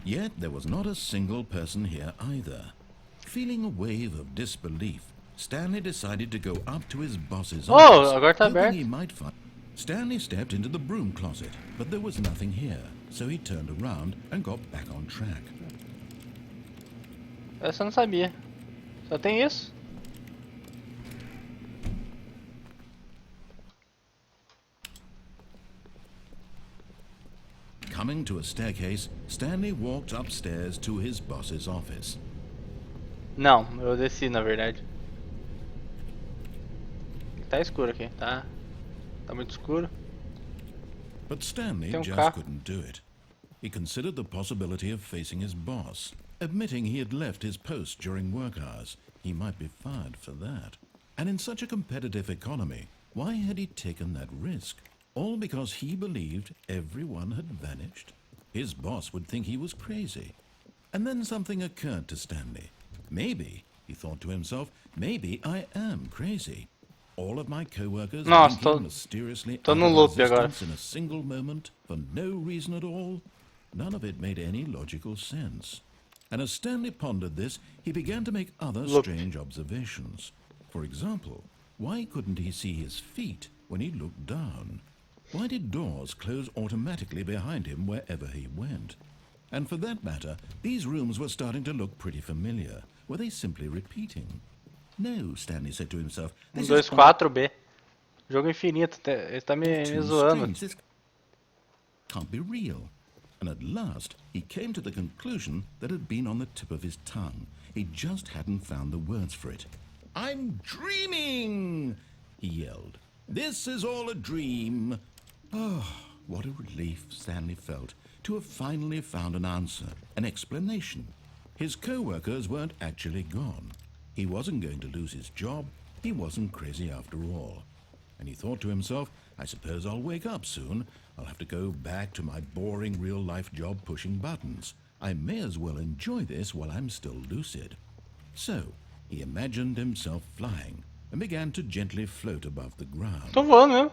Yet there was not a single person here either. Feeling a wave of disbelief, Stanley decided to go up to his boss's office, agora tá hoping aberto. he might find. Stanley stepped into the broom closet, but there was nothing here, so he turned around and got back on track. Essa eu não sabia. Só tem isso? Coming to a staircase, Stanley walked upstairs to his boss's office. Não, eu desci na verdade. Tá escuro aqui, tá muito escuro. But Stanley Tem just carro. couldn't do it. He considered the possibility of facing his boss, admitting he had left his post during work hours. He might be fired for that. And in such a competitive economy, why had he taken that risk? All because he believed everyone had vanished? His boss would think he was crazy. And then something occurred to Stanley. Maybe, he thought to himself, maybe I am crazy. All of my co-workers Nossa, blinking mysteriously tô out no of loop agora. existence in a single moment for no reason at all. None of it made any logical sense. And as Stanley pondered this, he began to make other Look. strange observations. For example, why couldn't he see his feet when he looked down? Why did doors close automatically behind him wherever he went? And for that matter, these rooms were starting to look pretty familiar. Were they simply repeating? No, Stanley said to himself. This is 124B. Jogo infinito. Ele tá me too zoando. strange. This can't be real. And at last, he came to the conclusion that had been on the tip of his tongue. He just hadn't found the words for it. I'm dreaming, he yelled. This is all a dream. Oh, what a relief Stanley felt to have finally found an answer, an explanation. His co-workers weren't actually gone. He wasn't going to lose his job. He wasn't crazy after all. And he thought to himself, I suppose I'll wake up soon. I'll have to go back to my boring real-life job pushing buttons. I may as well enjoy this while I'm still lucid. So, he imagined himself flying and began to gently float above the ground. Tô voando mesmo.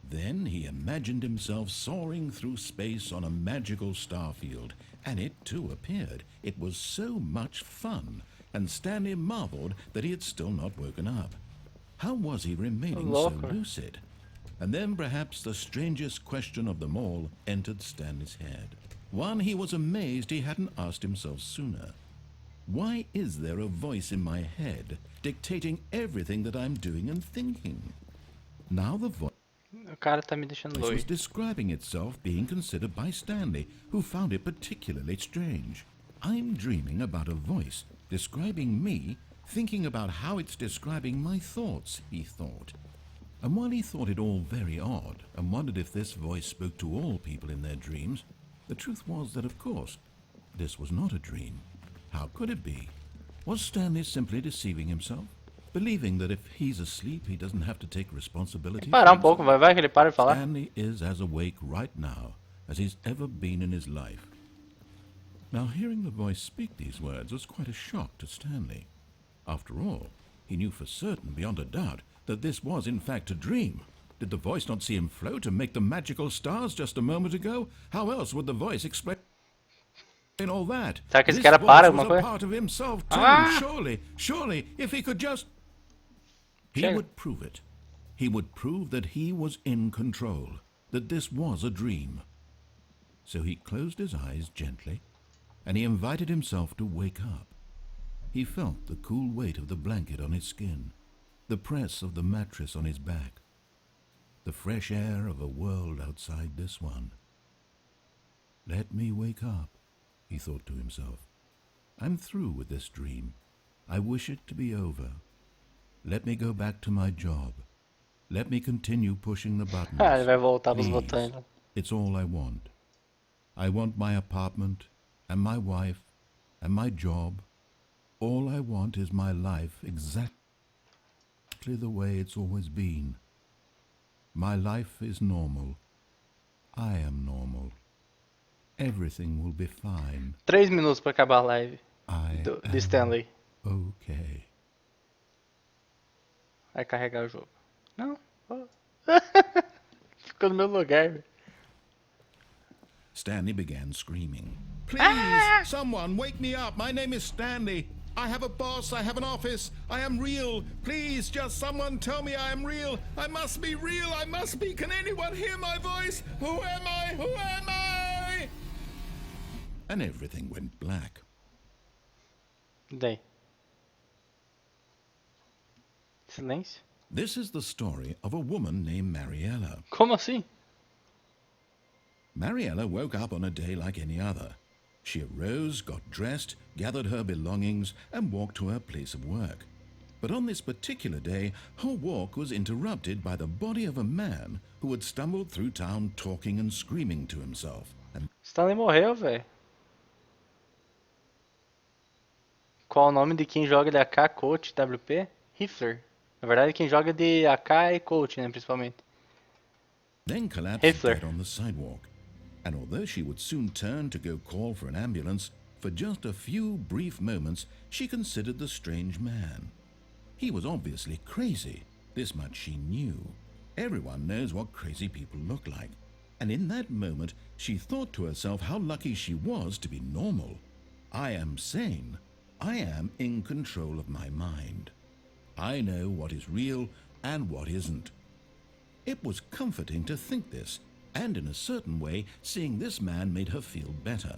Then he imagined himself soaring through space on a magical starfield, and it too appeared. It was so much fun, and Stanley marveled that he had still not woken up. How was he remaining so Louco. lucid? And then perhaps the strangest question of them all entered Stanley's head. One he was amazed he hadn't asked himself sooner. Why is there a voice in my head dictating everything that I'm doing and thinking? Now the voice O cara tá me deixando was doido. describing itself being considered by Stanley, who found it particularly strange. I'm dreaming about a voice describing me, thinking about how it's describing my thoughts, he thought. And while he thought it all very odd, and wondered if this voice spoke to all people in their dreams, the truth was that, of course, this was not a dream. How could it be? Was Stanley simply deceiving himself? Believing that if he's asleep, he doesn't have to take responsibility? Parar for pouco, vai que ele para de falar. Stanley is as awake right now as he's ever been in his life. Now, hearing the voice speak these words was quite a shock to Stanley. After all, he knew for certain, beyond a doubt, that this was in fact a dream. Did the voice not see him float and make the magical stars just a moment ago? How else would the voice explain all that? Será que esse This cara para voice alguma was a coisa? part of himself too. Ah! Surely, if he could just... He Chega. would prove it. He would prove that he was in control, that this was a dream. So he closed his eyes gently, and he invited himself to wake up. He felt the cool weight of the blanket on his skin, the press of the mattress on his back, the fresh air of a world outside this one. Let me wake up, he thought to himself. I'm through with this dream. I wish it to be over. Let me go back to my job. Let me continue pushing the buttons. Ah, ele vai voltar pros Please. botões. It's all I want. I want my apartment, and my wife, and my job. All I want is my life exactly the way it's always been. My life is normal. I am normal. Everything will be fine. 3 minutos pra acabar a live I de Stanley. am okay. Vai carregar o jogo. Não. Ficou no meu lugar, velho. Stanley began screaming. Please, someone wake me up. My name is Stanley. I have a boss. I have an office. I am real. Please, just someone tell me I am real. I must be real. I must be. Can anyone hear my voice? Who am I? Who am I? And everything went black. E daí? Silêncio? This is the story of a woman named Mariella. Como assim? Mariella woke up on a day like any other. She arose, got dressed, gathered her belongings, and walked to her place of work. But on this particular day, her walk was interrupted by the body of a man who had stumbled through town talking and screaming to himself. And Stanley morreu, velho. Qual o nome de quem joga de AK, Coach, WP? Rifler. Na verdade, quem joga de AK é Coach, né, principalmente. then collapsed Hitler. dead on the sidewalk. And although she would soon turn to go call for an ambulance, for just a few brief moments she considered the strange man. He was obviously crazy. This much she knew. Everyone knows what crazy people look like. And in that moment she thought to herself how lucky she was to be normal. I am sane. I am in control of my mind. I know what is real and what isn't. It was comforting to think this, and in a certain way, seeing this man made her feel better.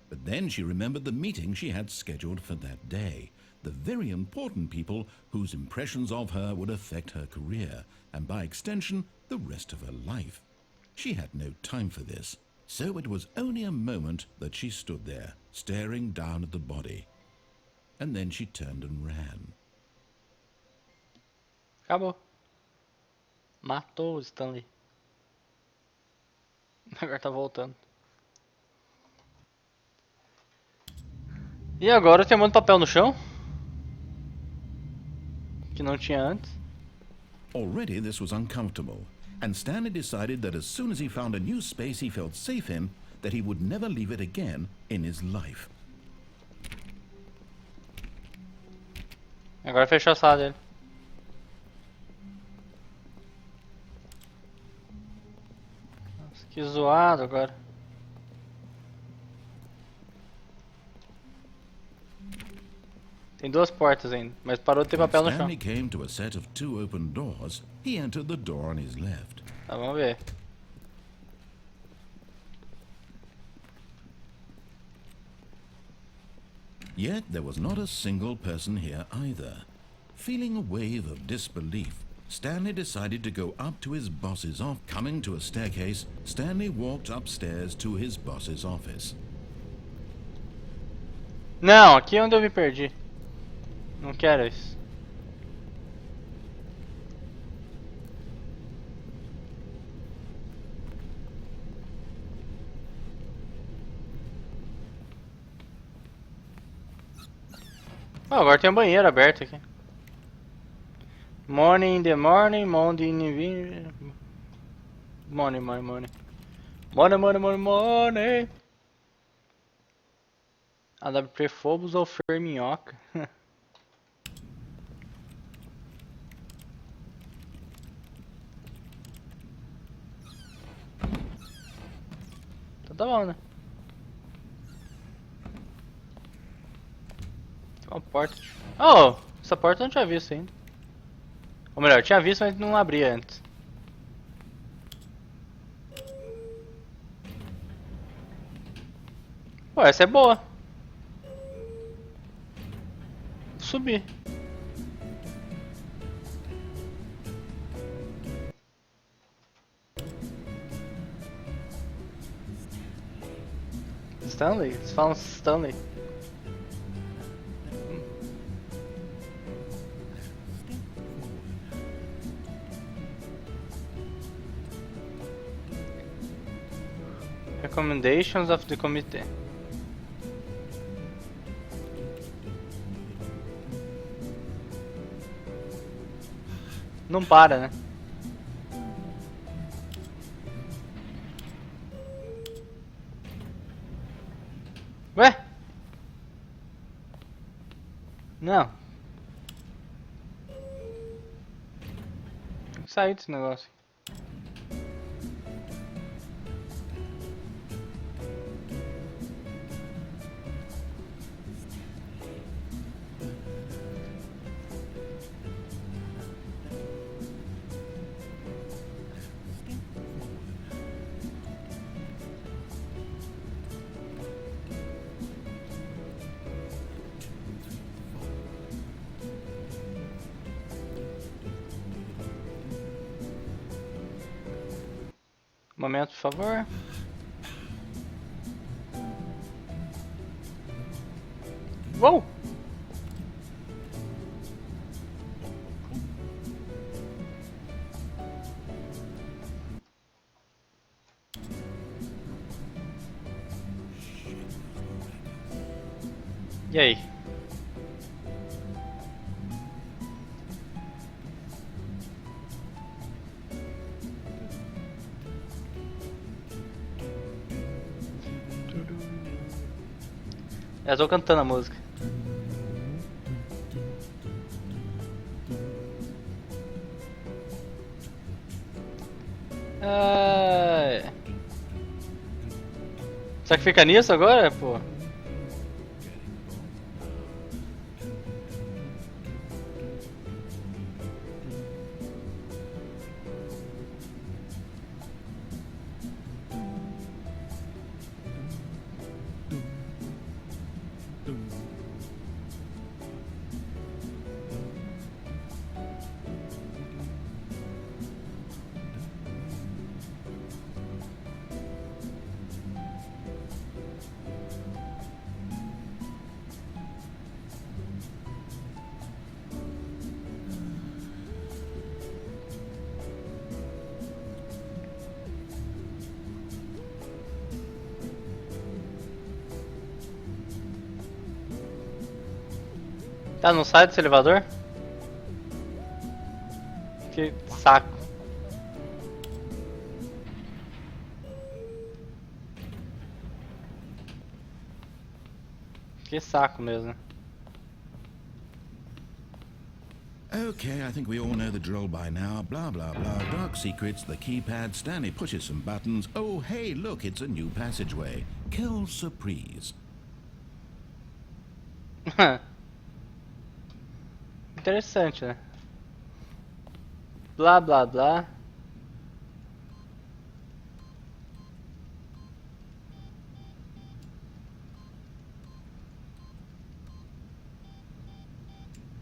But then she remembered the meeting she had scheduled for that day, the very important people whose impressions of her would affect her career, and by extension, the rest of her life. She had no time for this, so it was only a moment that she stood there, staring down at the body. And then she turned and ran. Acabou. Matou o Stanley. Agora tá voltando. E agora tem um monte de papel no chão. Que não tinha antes. Already this was uncomfortable, and Stanley decided that as soon as he found a new space he felt safe in, that he would never leave it again in his life. Agora fechou a sala dele. Nossa, que zoado agora. Tem duas portas ainda, mas parou de ter When papel no chão. Stanley came to a set of 2 open doors, he entered the door on his left. Tá, vamos ver. Yet there was not a single person here either. Feeling a wave of disbelief, Stanley decided to go up to his boss's office. Coming to a staircase, Stanley walked upstairs to his boss's office. Não, aqui é onde eu me perdi. Não quero isso. Oh, agora tem um banheiro aberto aqui. Morning in the morning, morning in the evening. Morning, morning, morning. Morning, morning, morning, morning. AWP Phobos ou Ferminhoca? tá bom, né? Tem uma porta. Oh, essa porta eu não tinha visto ainda. Ou melhor, eu tinha visto, mas não abria antes. Pô, essa é boa. Vou subir. Stanley? Eles falam Stanley. Recommendations of the committee. Não para, né? Ué? Não. Tem que sair desse negócio. Um momento, por favor. Uou! E aí? Eu tô cantando a música. Será que fica nisso agora, pô? Tá, não sai desse elevador? Que saco. Que saco mesmo. Okay, I think we all know the drill by now. Blah, blah, blah. Dark secrets, the keypad. Stanley pushes some buttons. Oh, hey, look, it's a new passageway. Quelle surprise. Interessante, né? Blá, blá, blá.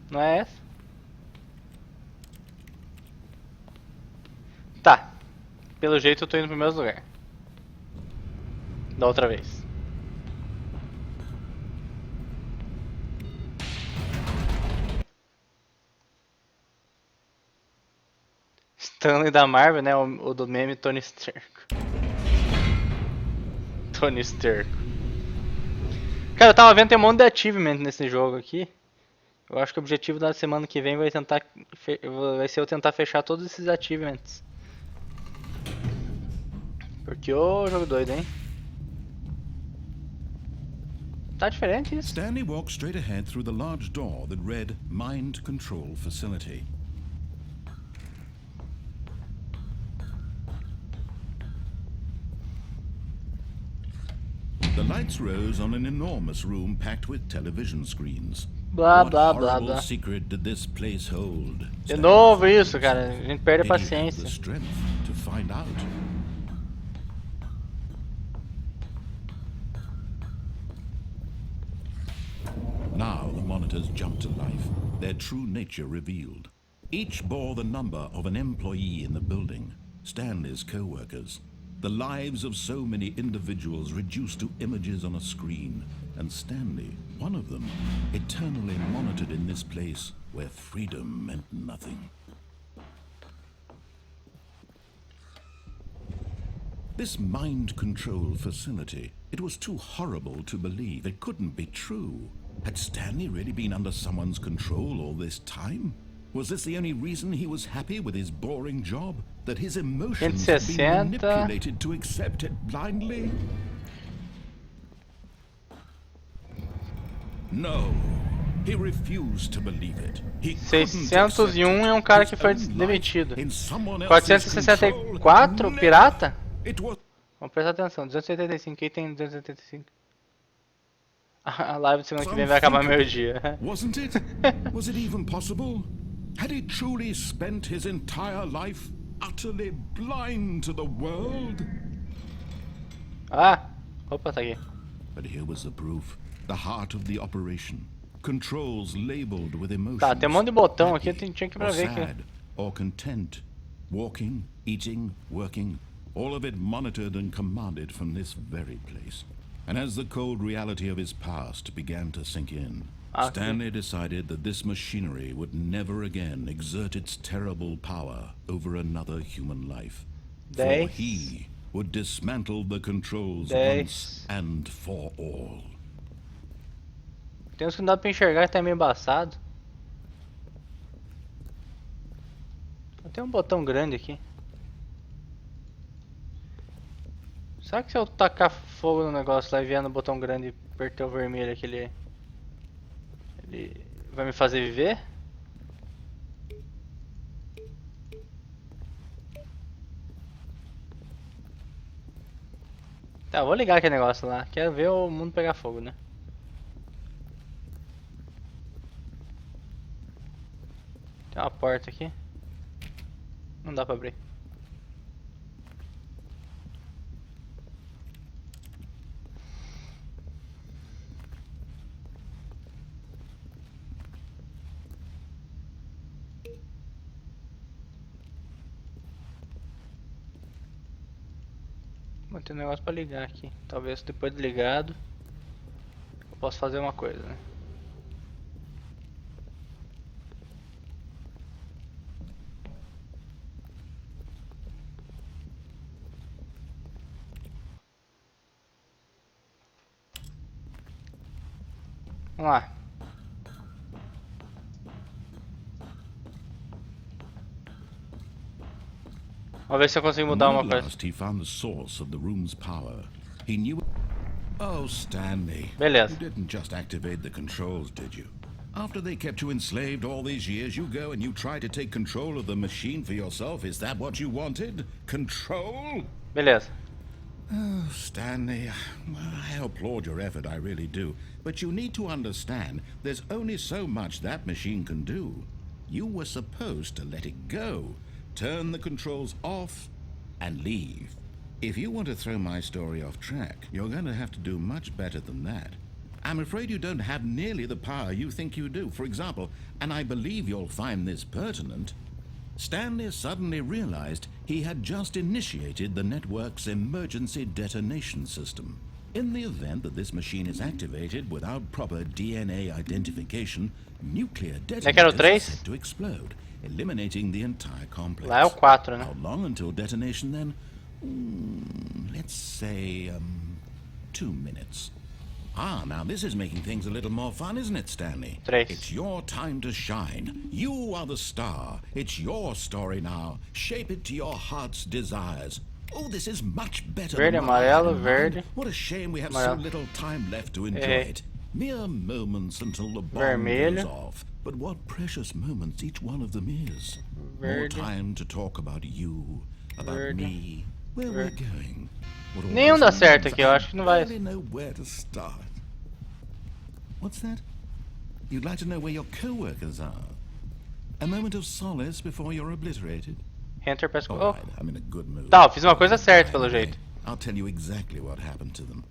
Não é essa? Tá. Pelo jeito eu tô indo pro mesmo lugar. Da outra vez. Stanley da Marvel, né? O do meme Tony Stark. Tony Stark. Cara, eu tava vendo tem um monte de achievement nesse jogo aqui. Eu acho que o objetivo da semana que vem vai ser eu tentar fechar todos esses achievements. Porque ô jogo doido, hein? Tá diferente isso. Stanley walked straight ahead through the large door that read Mind Control Facility. The lights rose on an enormous room packed with television screens. Blá, What blá, blá, horrible blá. secret did this place hold? De novo isso, cara. A gente perde a Did he have the paciência. strength to find out? Now the monitors jumped to life, their true nature revealed. Each bore the number of an employee in the building, Stanley's co-workers. The lives of so many individuals reduced to images on a screen, and Stanley, one of them, eternally monitored in this place where freedom meant nothing. This mind control facility, it was too horrible to believe. It couldn't be true. Had Stanley really been under someone's control all this time? Was this the only reason he was happy with his boring job? That his emotions had been 160. manipulated to accept it blindly? No. He refused to believe it. He couldn't accept 601 é um cara que foi his own demitido. life in someone else's 464 control. pirata? It was Vamos prestar atenção. 285. Quem tem 285? A live de semana que vem vai acabar meio-dia. Wasn't it? Was it even possible? Had he truly spent his entire life utterly blind to the world? Ah! Opa, tá aqui. But here was the proof. The heart of the operation. Controls labeled with emotions. Tá, tem um monte de botão aqui, happy tinha que or ver aqui. sad or content. Walking, eating, working. All of it monitored and commanded from this very place. And as the cold reality of his past began to sink in, Stanley decided that this machinery would never again exert its terrible power over another human life. For he would dismantle the controls once and for all. Tem uns que não dá pra enxergar que tá meio embaçado. Tem um botão grande aqui. Será que se eu tacar fogo no negócio lá e vier no botão grande e apertar o vermelho aqui, ele vai me fazer viver? Tá, vou ligar aquele negócio lá. Quero ver o mundo pegar fogo, né? Tem uma porta aqui. Não dá pra abrir. Tem um negócio pra ligar aqui. Talvez depois de ligado eu possa fazer uma coisa, né? Vamos lá. Vamos ver se eu consigo mudar uma coisa. He found the source of the room's power. He knew. Oh, Stanley. Beleza. You didn't just activate the controls, did you? After they kept you enslaved all these years, you go and you try to take control of the machine for yourself. Is that what you wanted? Control? Beleza. Oh, Stanley, well, I applaud your effort, I really do. But you need to understand, there's only so much that machine can do. You were supposed to let it go. Turn the controls off and leave. If you want to throw my story off track, you're going to have to do much better than that. I'm afraid you don't have nearly the power you think you do. For example, and I believe you'll find this pertinent, Stanley suddenly realized he had just initiated the network's emergency detonation system. In the event that this machine is activated without proper DNA identification, nuclear detonators are set to explode, eliminating the entire complex. Lá é o 4, né? How long until detonation then? Let's say, 2 minutes. Ah, now this is making things a little more fun, isn't it, Stanley? 3. It's your time to shine. You are the star. It's your story now. Shape it to your heart's desires. Oh, this is much better Verde, than what I had amarelo, in verde. mind. What a shame we have Amarelo. so little time left to enjoy it. Mere moments until the bomb Vermelho. goes off. But what precious moments each one of them is. More Verde. time to talk about you, about Verde. me, where Verde. we're going. what all Nenhum this dá certo means. aqui, eu acho que não vai. I barely know where to start. What's that? You'd like to know where your co-workers are? A moment of solace before you're obliterated? Enter, press... All Oh, right, I'm in a good mood. tá, eu fiz uma coisa certa pelo jeito. I'll tell you exactly what happened to them.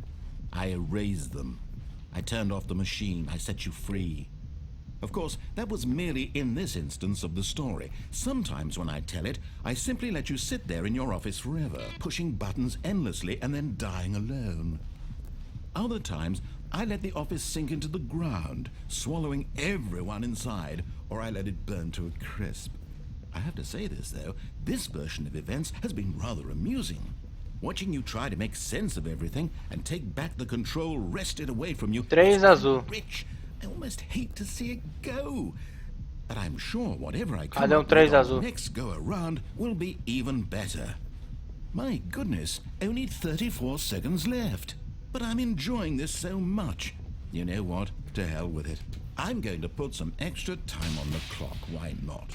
I erased them. I turned off the machine. I set you free. Of course, that was merely in this instance of the story. Sometimes when I tell it, I simply let you sit there in your office forever, pushing buttons endlessly and then dying alone. Other times, I let the office sink into the ground, swallowing everyone inside, or I let it burn to a crisp. I have to say this, though, this version of events has been rather amusing. Watching you try to make sense of everything and take back the control wrested away from you. 3 azul. Rich. I almost hate to see it go. But I'm sure whatever I come Cadê up 3 with on azul? the next go around will be even better. My goodness, only 34 seconds left. But I'm enjoying this so much. You know what? To hell with it. I'm going to put some extra time on the clock. Why not?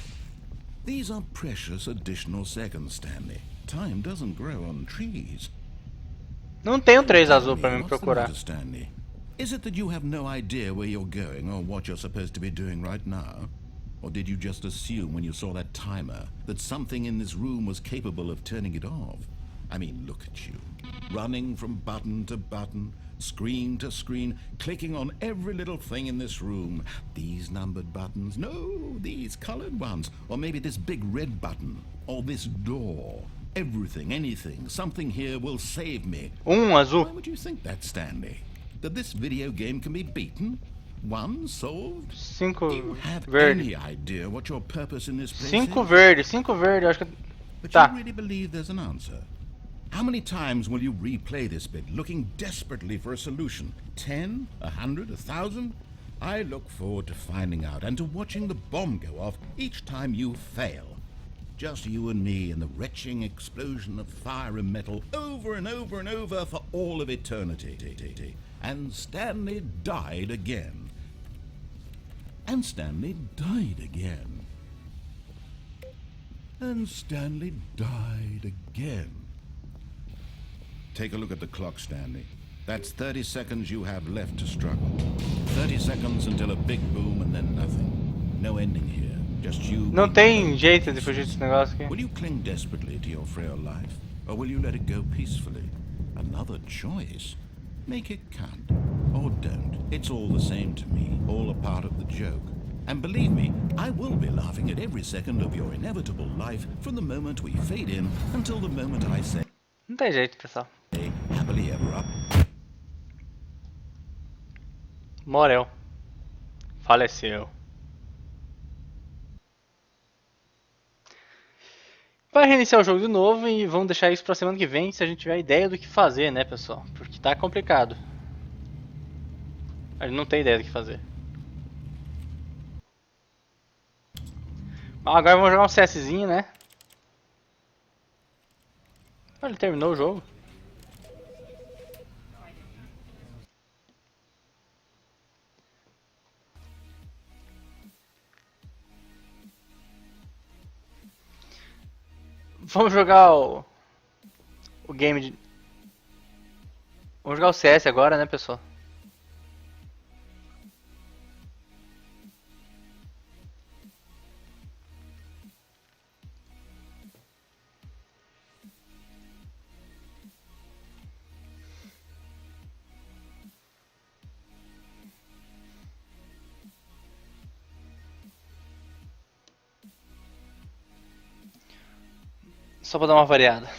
These are precious additional seconds, Stanley. Time doesn't grow on trees. Não tem 3 Tell azul pra mim what's the procurar. matter, Stanley? Is it that you have no idea where you're going or what you're supposed to be doing right now? Or did you just assume when you saw that timer that something in this room was capable of turning it off? I mean, look at you. Running from button to button, screen to screen, clicking on every little thing in this room. These numbered buttons, no, these colored ones. Or maybe this big red button, or this door. Everything, anything, something here will save me. Azul. Why would you think that, Stanley? That this video game can be beaten? Won? Solved? 5 Do you have verde. any idea what your purpose in this place 5 is? verde, 5 verde, acho que... But Tá. you really believe there's an answer? How many times will you replay this bit, looking desperately for a solution? 10? 100? 1,000? I look forward to finding out and to watching the bomb go off each time you fail. Just you and me and the retching explosion of fire and metal over and over and over for all of eternity. And Stanley died again. And Stanley died again. And Stanley died again. Take a look at the clock, Stanley. That's 30 seconds you have left to struggle. 30 seconds until a big boom and then nothing. No ending here. Just you. Não tem jeito de fugir desse negócio aqui. Will you cling desperately to your frail life? Or will you let it go peacefully? Another choice. Make it count. Or don't. It's all the same to me. All a part of the joke. And believe me, I will be laughing at every second of your inevitable life from the moment we fade in until the moment I say Não tem jeito, pessoal. happily ever after. Morreu. Faleceu. Vai reiniciar o jogo de novo e vamos deixar isso pra semana que vem, se a gente tiver ideia do que fazer, né, pessoal? Porque tá complicado. A gente não tem ideia do que fazer. Agora vamos jogar um CSzinho, né? Ele terminou o jogo. Vamos jogar o game de... Vamos jogar o CS agora, né, pessoal? Só pra dar uma variada.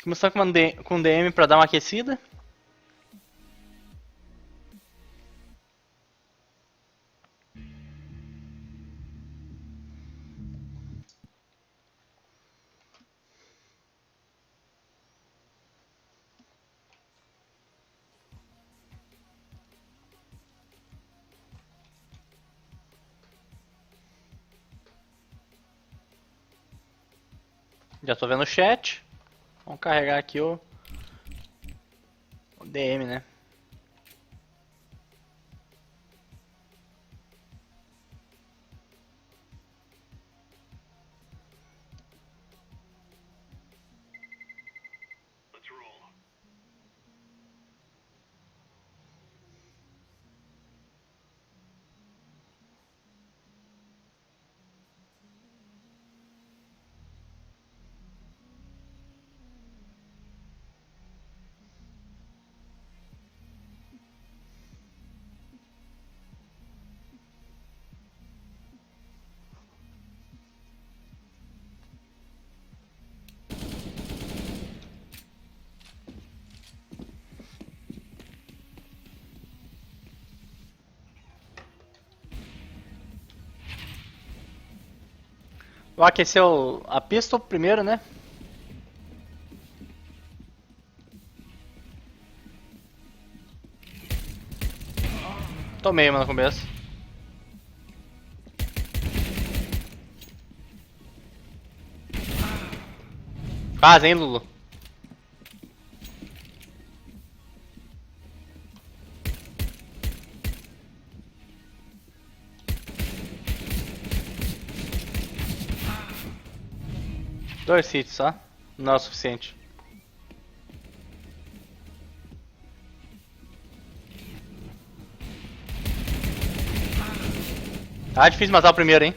Começar com DM pra dar uma aquecida. Já tô vendo o chat. Vamos carregar aqui o DM, né? Vou aquecer a pistol primeiro, né? Tomei uma no começo. Quase, hein, Lulu? Dois hits só? Não é o suficiente. Tá difícil matar o primeiro, hein?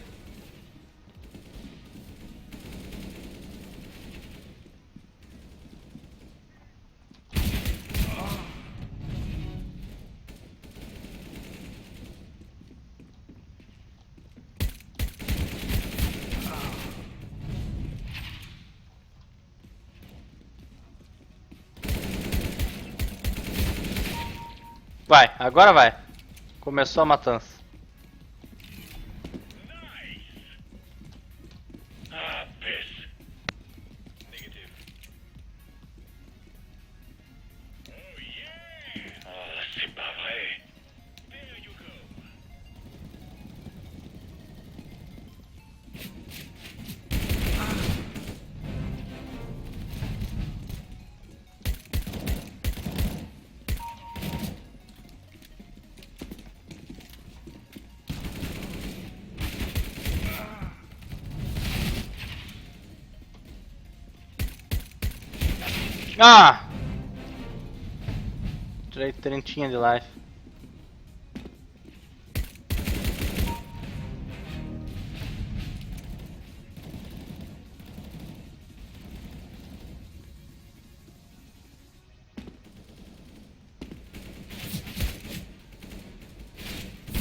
Vai, agora vai. Começou a matança. Ah, piss. Negative. Oh yeah! Ah, c'est pas vrai. There you go. Ah! Tirei 30 de life.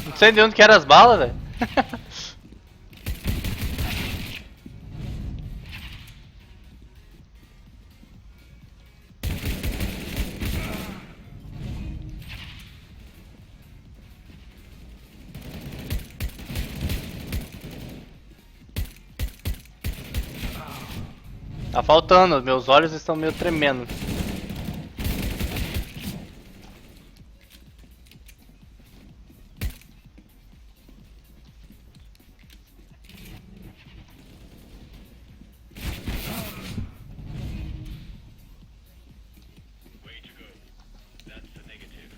Não sei de onde que eram as balas, velho. Tá faltando, meus olhos estão meio tremendo. Way to go. That's the negative.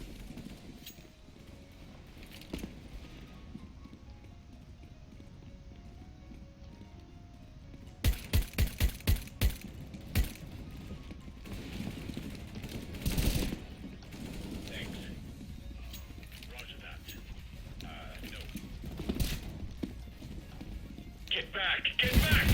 Thanks. Roger that. No. Get back! Get back!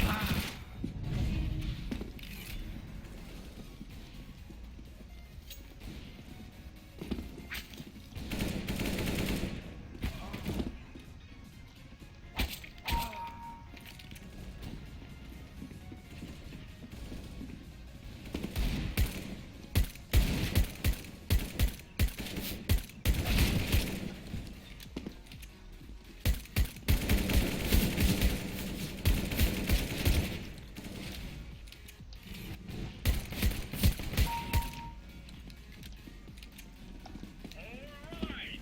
Alright!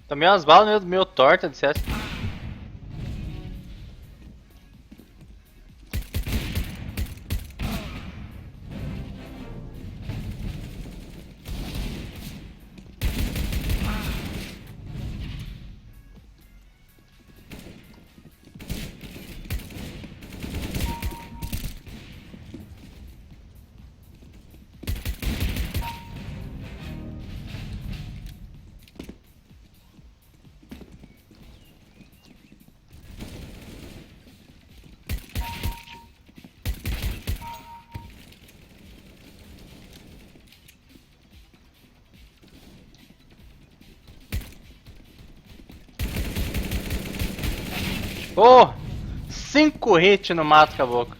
Também umas balas meio tortas de CS. Oh! 5 hits no mato, caboclo.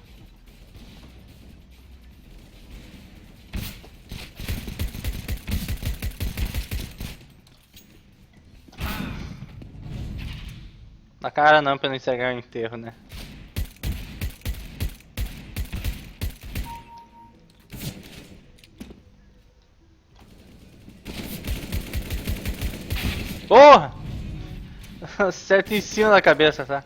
Na cara não, pra não estragar o enterro, né? Porra! Certo em cima da cabeça, tá?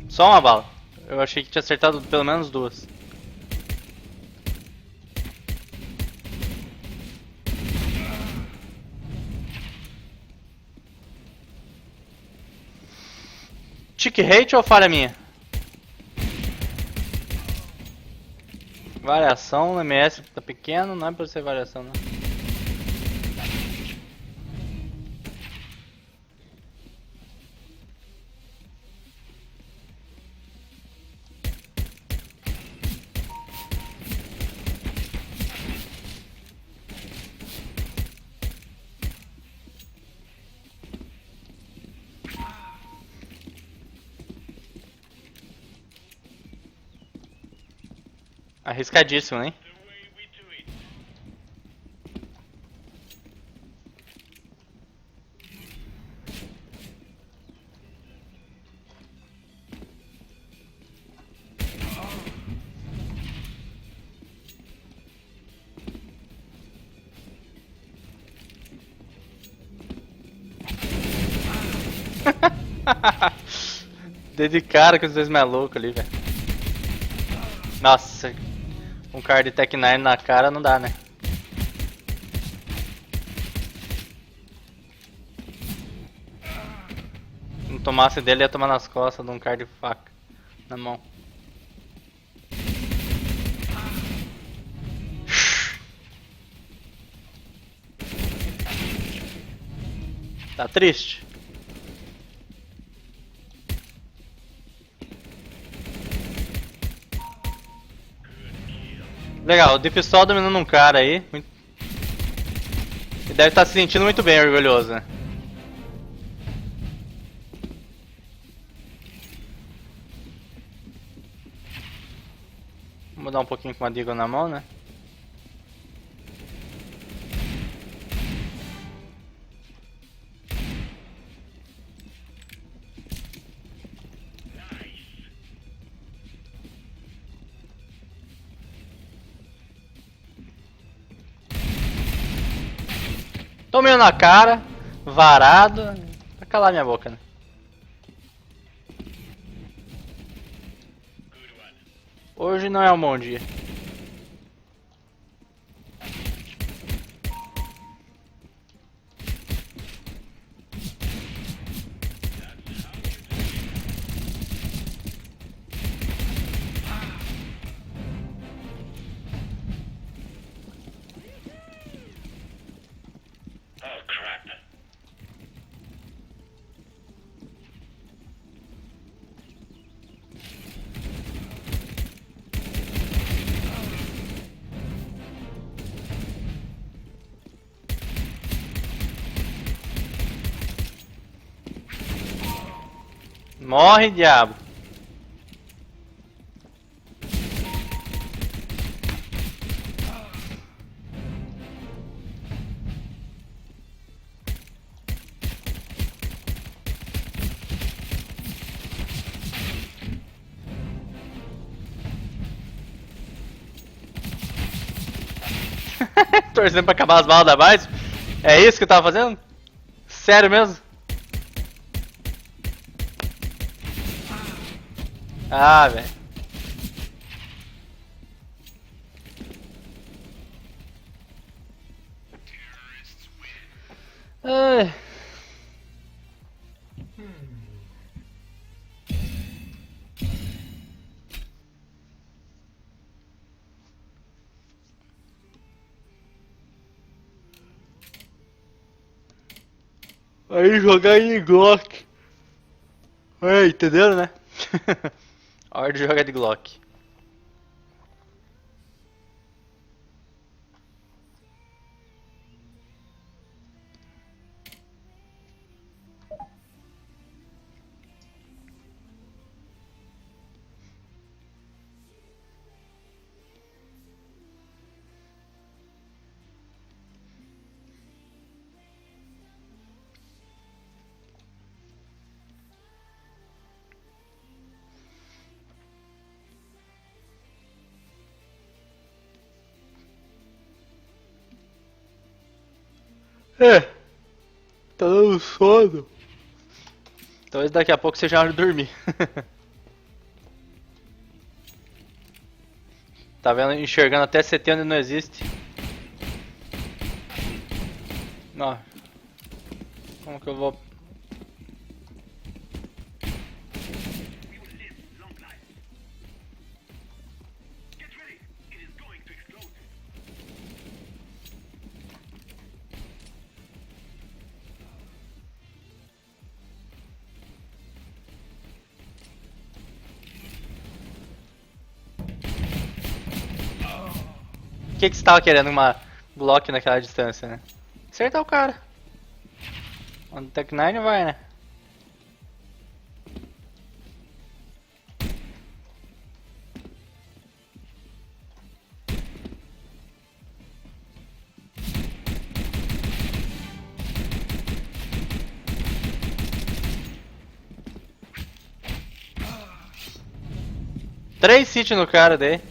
Só uma bala. Eu achei que tinha acertado pelo menos duas. Tick rate ou falha minha? Variação, o MS tá pequeno, não é pra ser variação não. Arriscadíssimo, hein? The way we do it. Dei de cara com os dois malucos ali, velho. Nossa, um card de Tech 9 na cara não dá, né? Se não tomasse dele, ia tomar nas costas de um card de faca na mão. Tá triste? Legal, o de pistola dominando um cara aí. Ele deve estar se sentindo muito bem orgulhoso, né? Vou dar um pouquinho com a Deagle na mão, né? Tomei na cara, varado, pra calar minha boca, né? Good one. Hoje não é um bom dia. Oh crap. Morre, diabo. Torcendo pra acabar as balas da base? É isso que eu tava fazendo? Sério mesmo? Ah, velho. Ai. Aí jogar em Glock. É, entenderam, né? Hora de jogar de Glock. É, tá dando sono. Talvez daqui a pouco seja a hora de dormir. Tá vendo? Enxergando até CT onde não existe. Ó. Como que eu vou... We will live long lives. Get ready. It is going to explode. O que você tava querendo? Uma Glock naquela distância, né? Acertar o cara. On Tech 9 vai, né? Três hits no cara daí.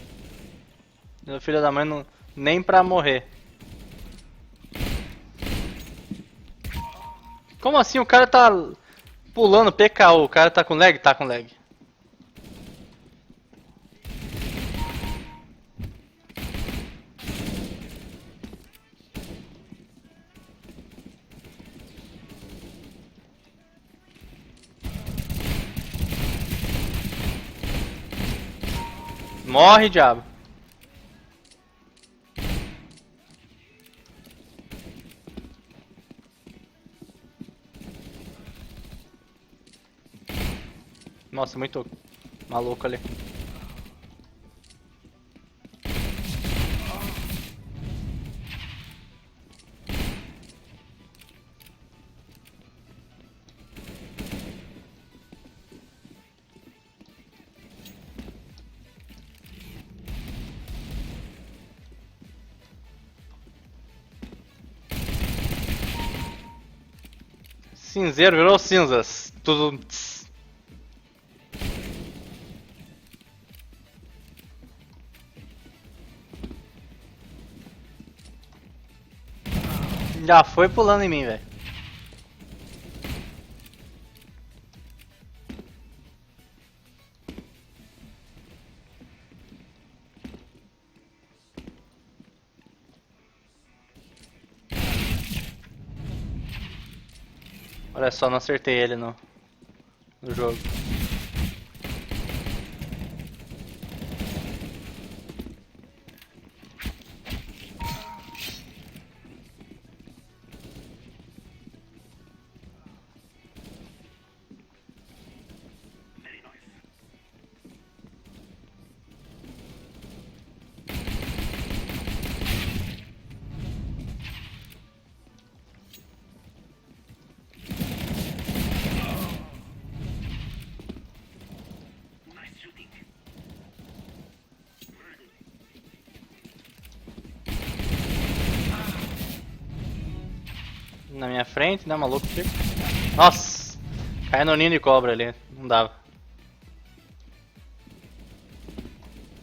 Meu filho da mãe não... nem pra morrer. Como assim? O cara tá pulando PKO. O cara tá com lag? Tá com lag. Morre, diabo. Nossa, muito maluco ali. Cinzeiro virou cinzas. Tudo. Já foi pulando em mim, velho. Olha só, não acertei ele no jogo. Very nice. Nice shooting. Very good. Na minha frente, né, maluco? Nossa! Caiu no ninho de cobra ali. Não dava.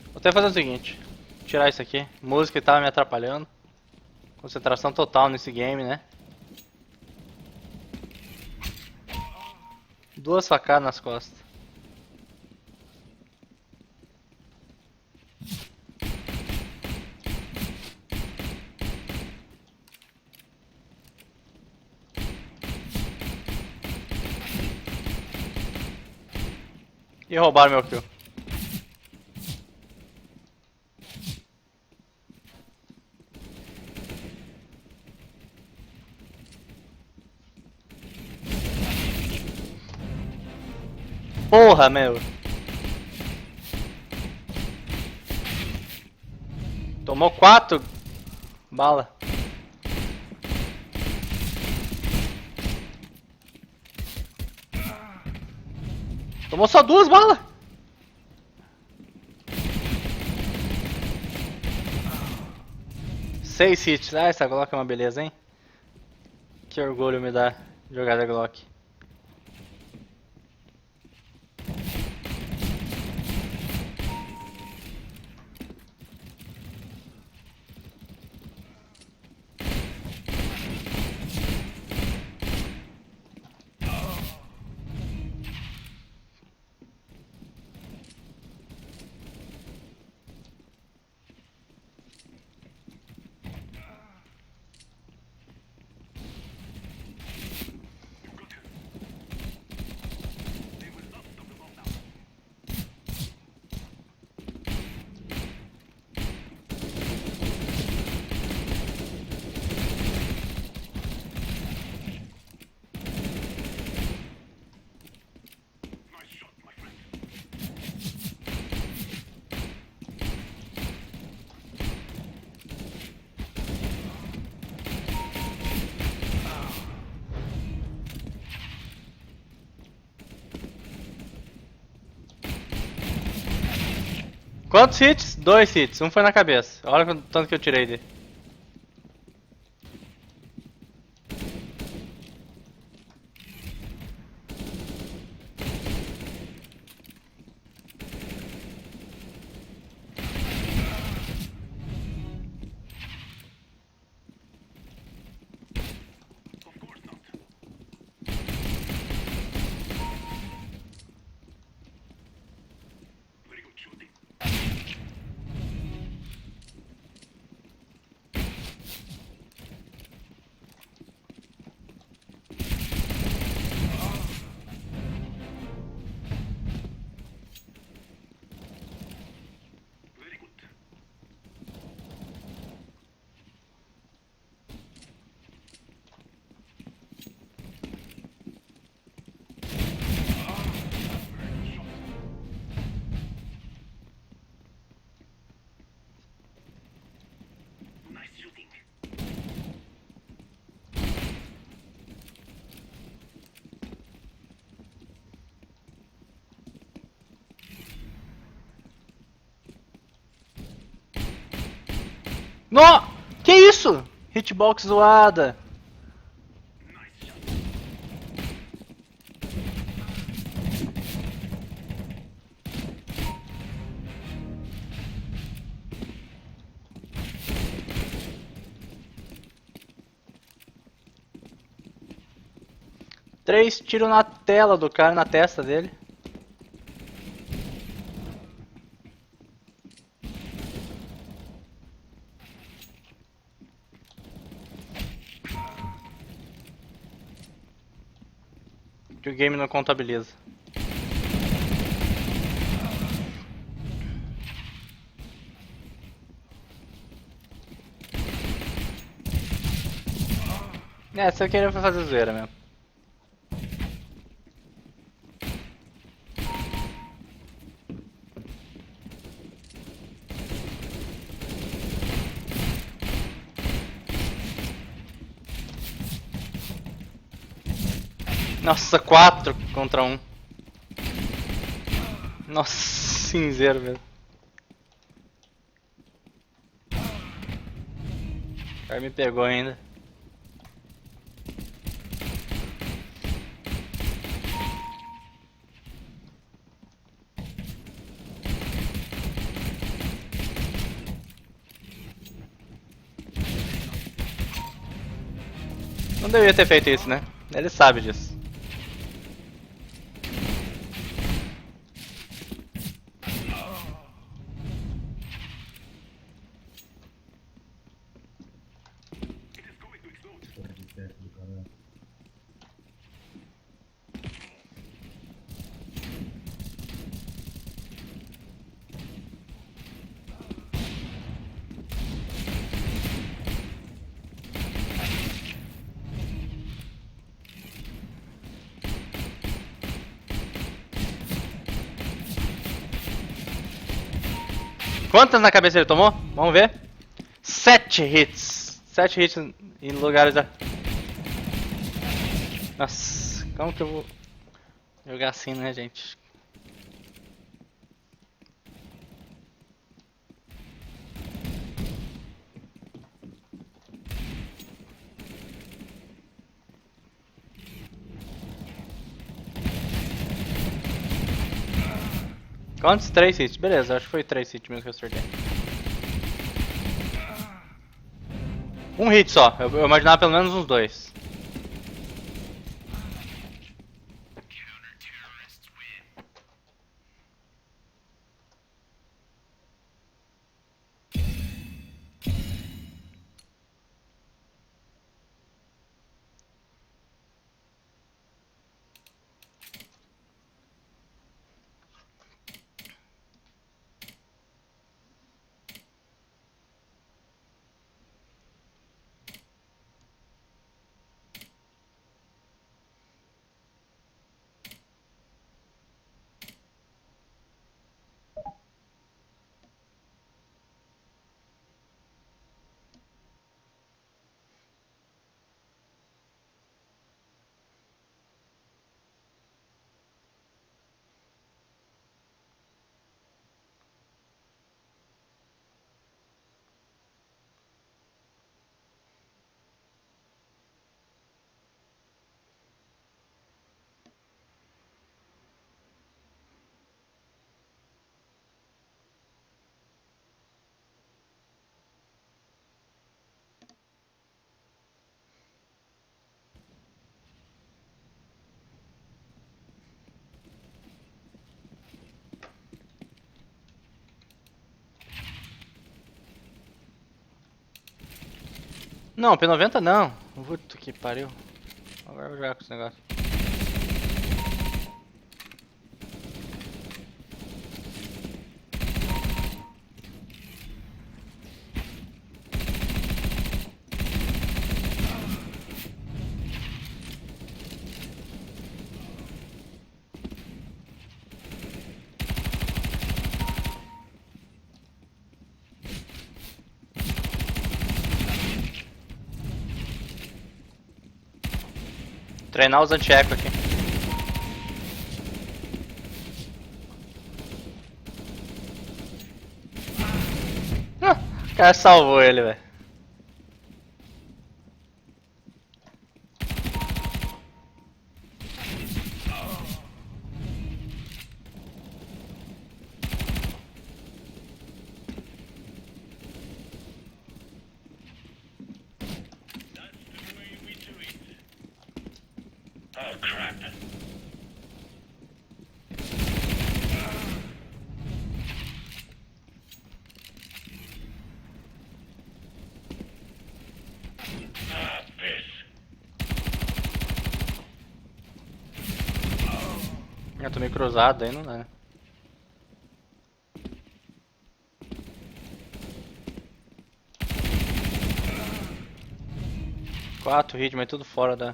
Vou até fazer o seguinte. Tirar isso aqui. Música tava me atrapalhando. Concentração total nesse game, né? Duas facadas nas costas. E roubaram meu kill. Porra, meu. Tomou 4 bala. Tomou só 2 balas. Seis hits. Ah, essa Glock é uma beleza, hein? Que orgulho me dá jogar da Glock. Quantos hits? 2 hits. Um foi na cabeça. Olha o tanto que eu tirei dele. Of course not. Very good shooting. Very good. Nice shooting. No! Que isso? Hitbox zoada. Nice shot. Três tiros na tela do cara, na testa dele. Que o game não contabiliza. É, você queria fazer zoeira mesmo. Nossa, 4 contra 1. Nossa, cinzeiro mesmo. O cara me pegou ainda. Não devia ter feito isso, né? Ele sabe disso. It is going to explode. Quantas na cabeça ele tomou? Vamos ver. 7 hits. 7 hits em lugares da... Nossa, como que eu vou jogar assim, né, gente? Quantos? 3 hits. Beleza, acho que foi 3 hits mesmo que eu acertei. Um hit só. Eu imaginava pelo menos uns 2. Não, P90 não. Puta que pariu. Agora eu vou jogar com esse negócio. Treinar os anti-eco aqui. O cara salvou ele, velho. Oh, crap. Ah, piss. Eu tô meio cruzado aí, não dá, né? Quatro hits, mas tudo fora da...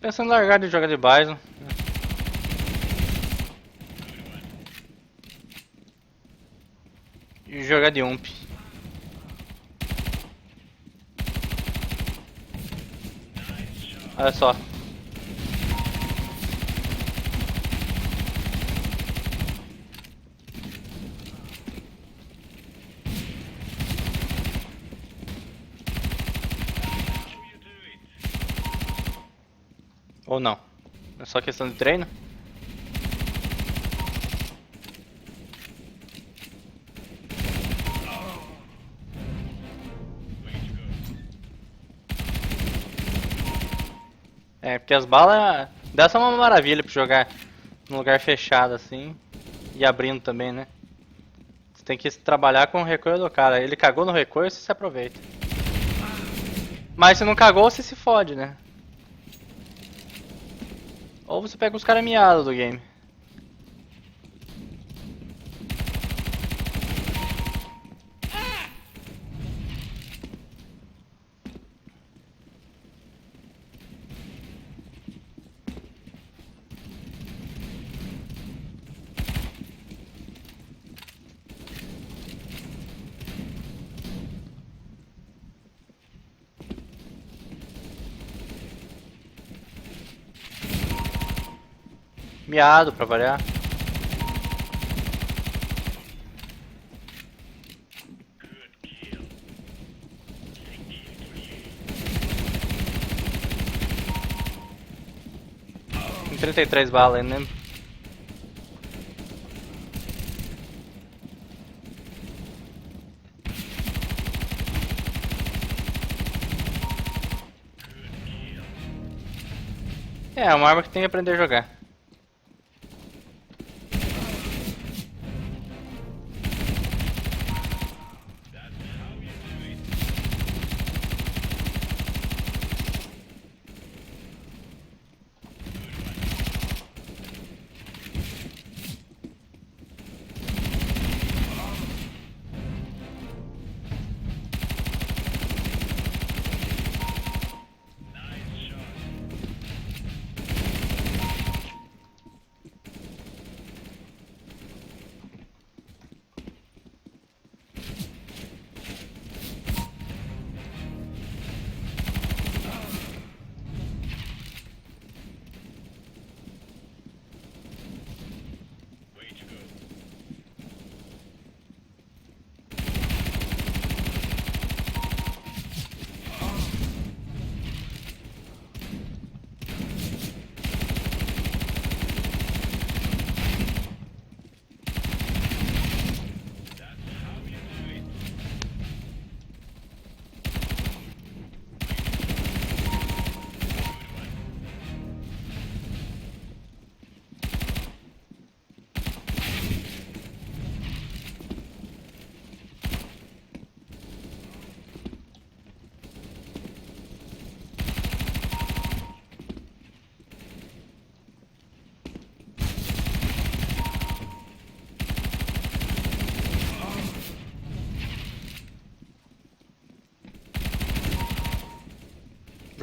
Pensando em largar de jogar de Bison. E jogar de Ump. Olha só. Ou não. É só questão de treino. É, porque as balas dessa é uma maravilha pra jogar num lugar fechado assim. E abrindo também, né? Você tem que trabalhar com o recoil do cara. Ele cagou no recoil, você se aproveita. Mas se não cagou, você se fode, né? Ou você pega os caras miados do game. Miado pra variar. Good kill. Tem 33 balas ainda, né? É uma arma que tem que aprender a jogar.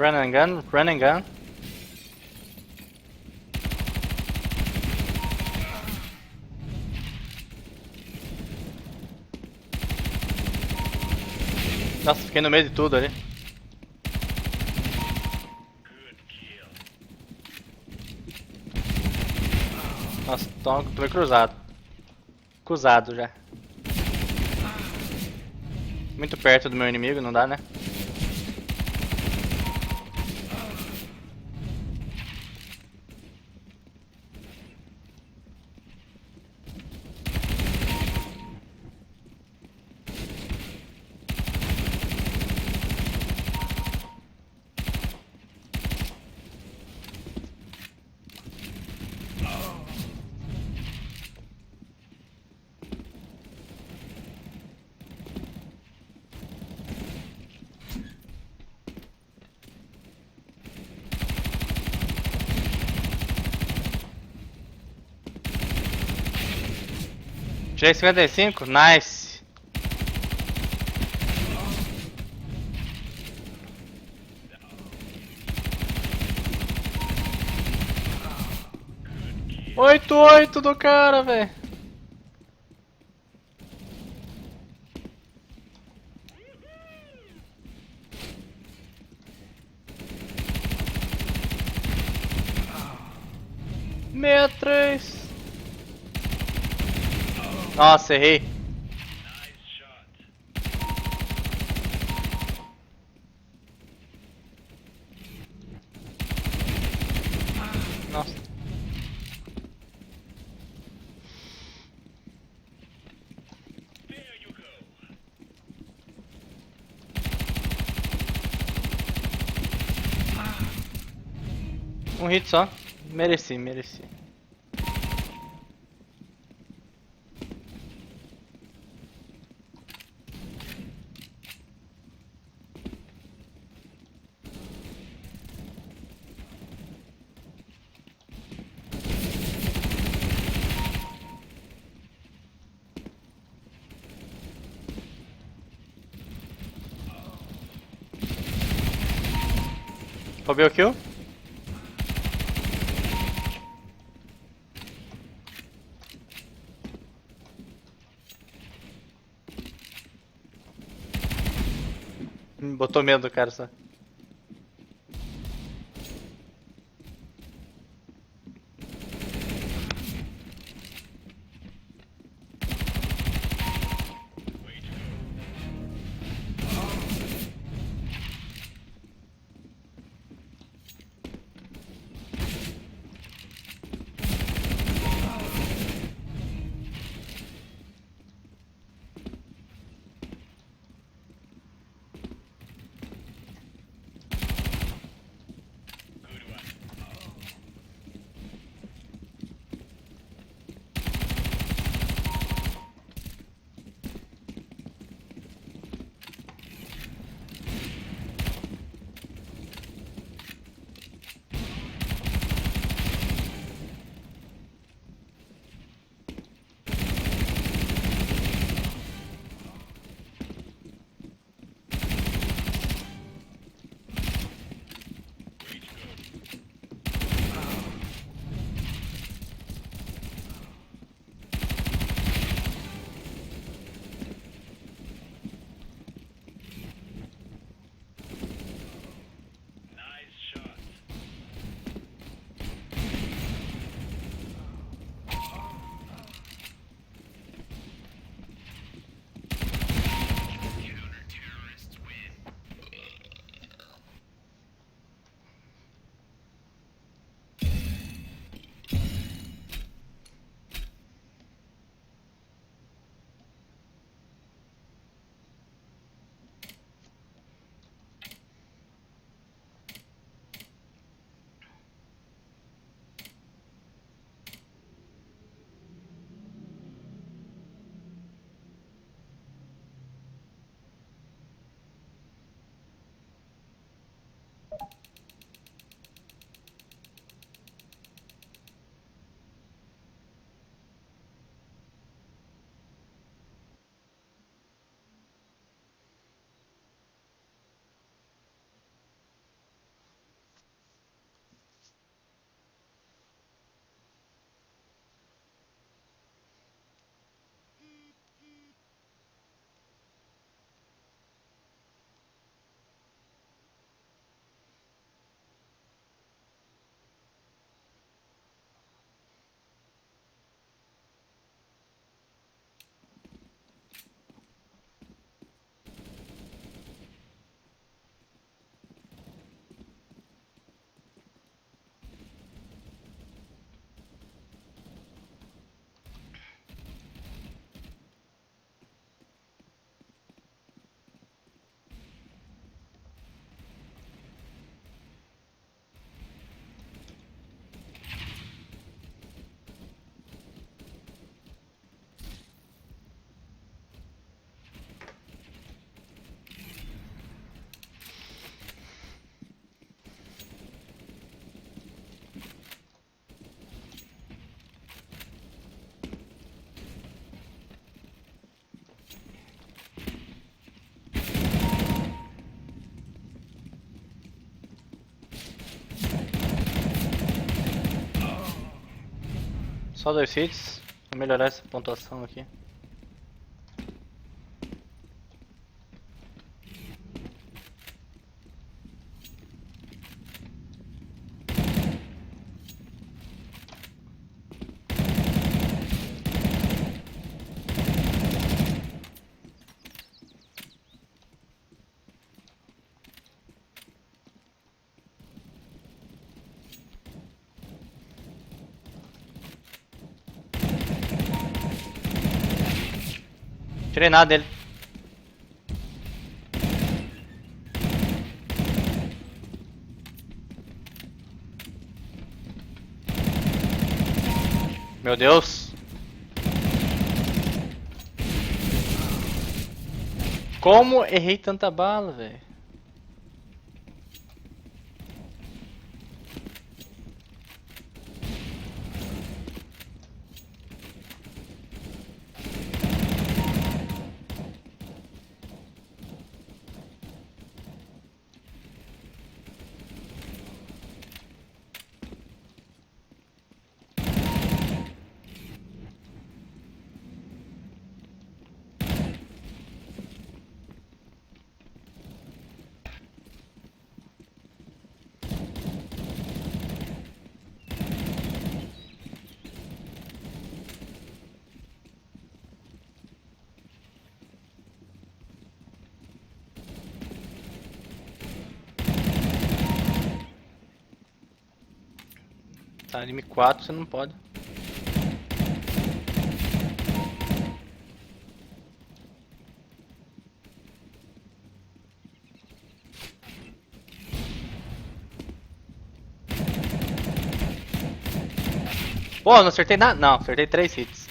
Run and gun, run and gun. Nossa, fiquei no meio de tudo ali. Good kill. Nossa, tomei cruzado. Cruzado já. Muito perto do meu inimigo, não dá, né? Tirei 55? Nice! Oito, oito do cara, velho! Meia três. Nossa, errei. Nice shot. Nossa. There you go. Um hit só. Mereci, mereci. Roubei o kill? Botou medo do cara só. Só 2 hits. Vou melhorar essa pontuação aqui. Tirei nada dele. Meu Deus. Como errei tanta bala, velho? Tá, anime 4 você não pode. Pô, não acertei nada. Não, acertei 3 hits.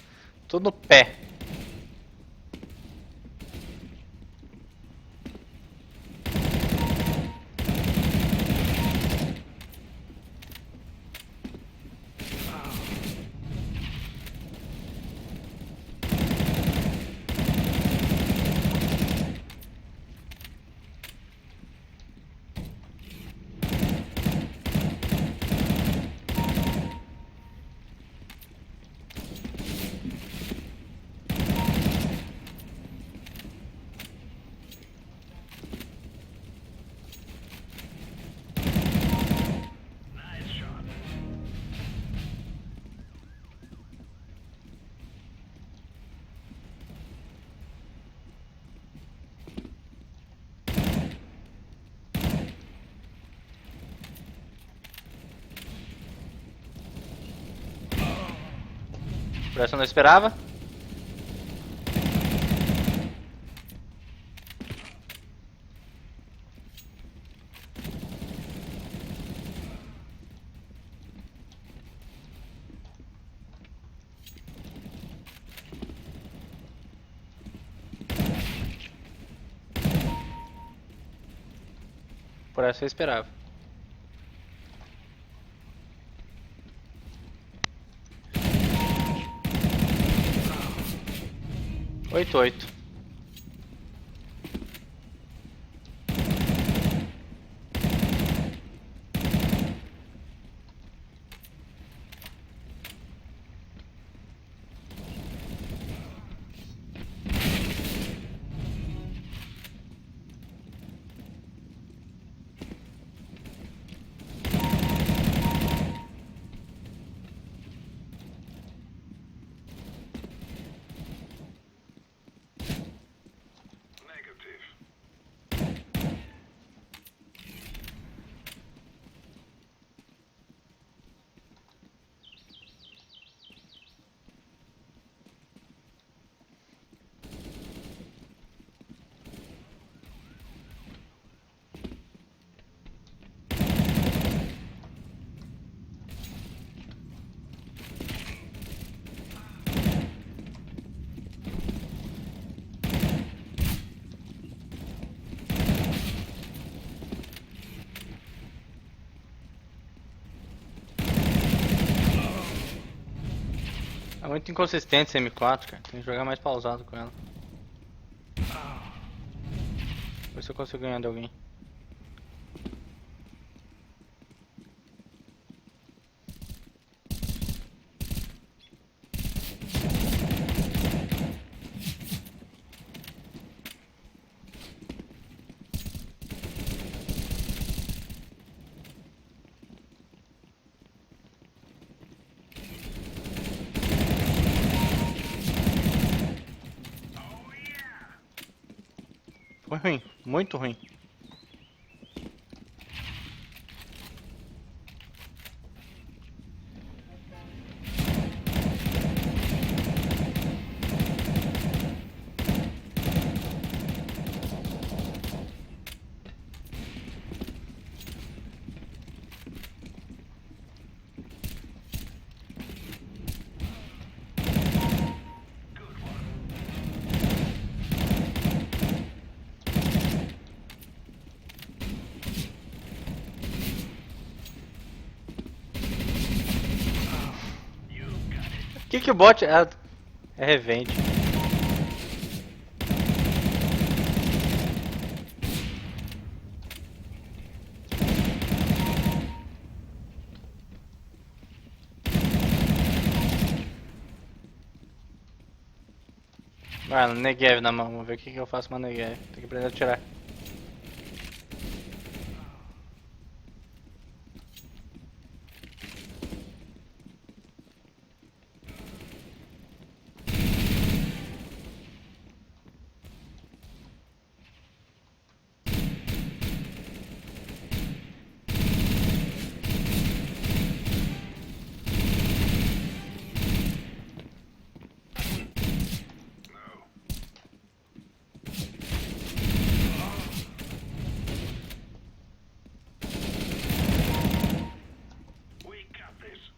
Tudo no pé. Por essa eu não esperava. Por essa eu esperava. 8-8. É muito inconsistente esse M4, cara. Tem que jogar mais pausado com ela. Ver se eu consigo ganhar de alguém. Foi ruim, muito ruim. Que o bot é revende. Mano, Negev na mão, vamos ver o que eu faço com a Negev. Tem que aprender a tirar. We got this.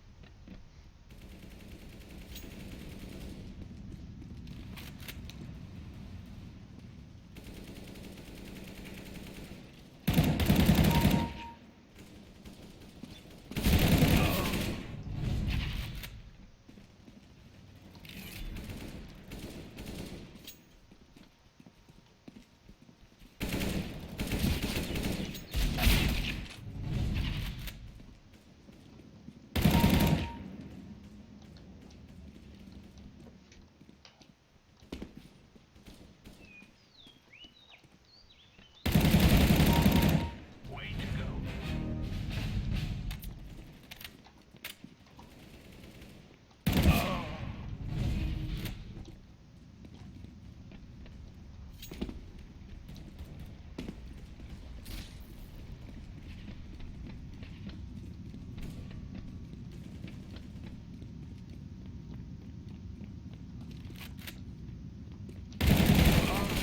Way to go.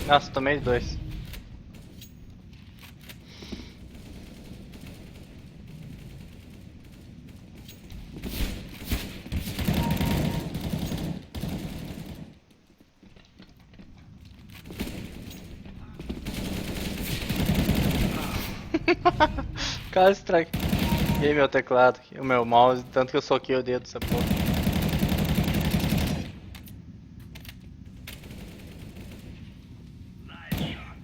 Nossa, tomei 2. Quase estraguei meu teclado, o meu mouse, tanto que eu soquei o dedo dessa porra. Nice shot.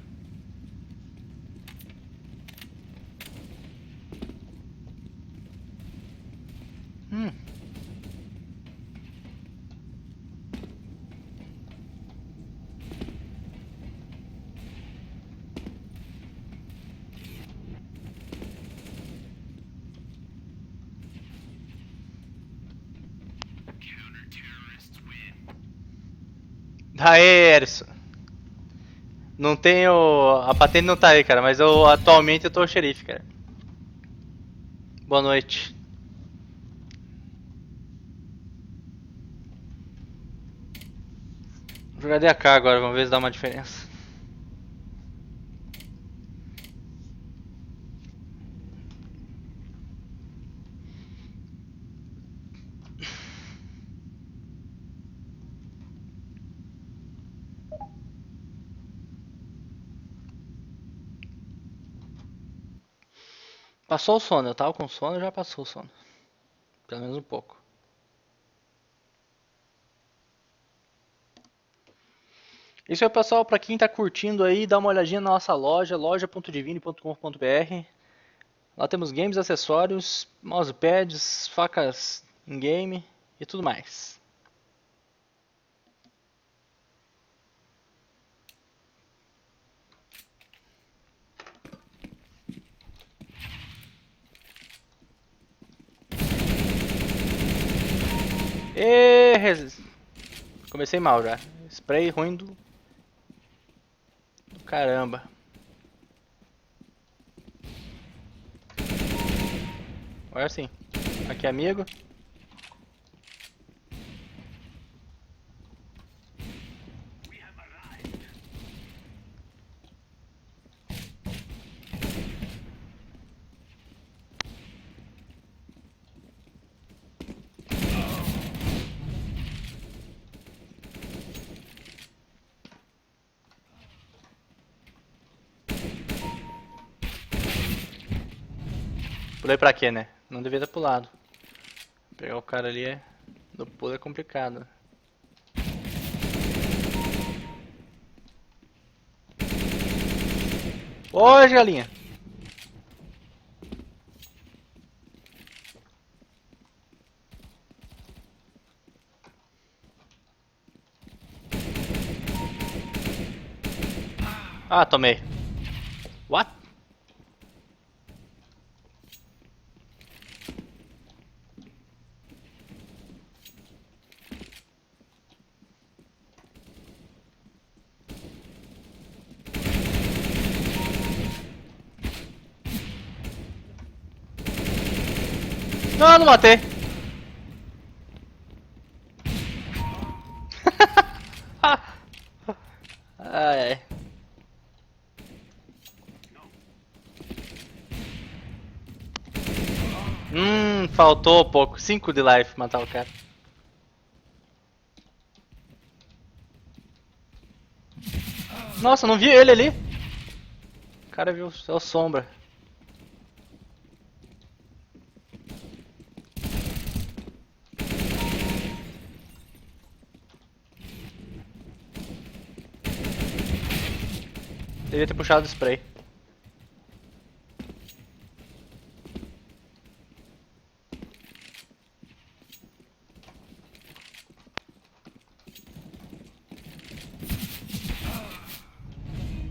Counter-terrorists win. Aê, Erison. Não tenho. A patente não tá aí, cara, mas eu atualmente eu tô o xerife, cara. Boa noite. Vou jogar DAK agora, vamos ver se dá uma diferença. Passou o sono, eu tava com sono, já passou o sono. Pelo menos um pouco. Isso aí, pessoal, pra quem tá curtindo aí, dá uma olhadinha na nossa loja, loja.divine.com.br. Lá temos games, acessórios, mousepads, facas em game e tudo mais. Comecei mal já. Spray ruim do caramba. Agora sim. Aqui, amigo. Pulei pra quê, né? Não devia ter pulado. Pegar o cara ali no pulo é complicado. Ô, galinha! Ah, tomei. What? Não, não matei. Ai, ai. Faltou pouco. 5 de life matar o cara. Nossa, não vi ele ali. O cara viu só sombra. Devia ter puxado o spray.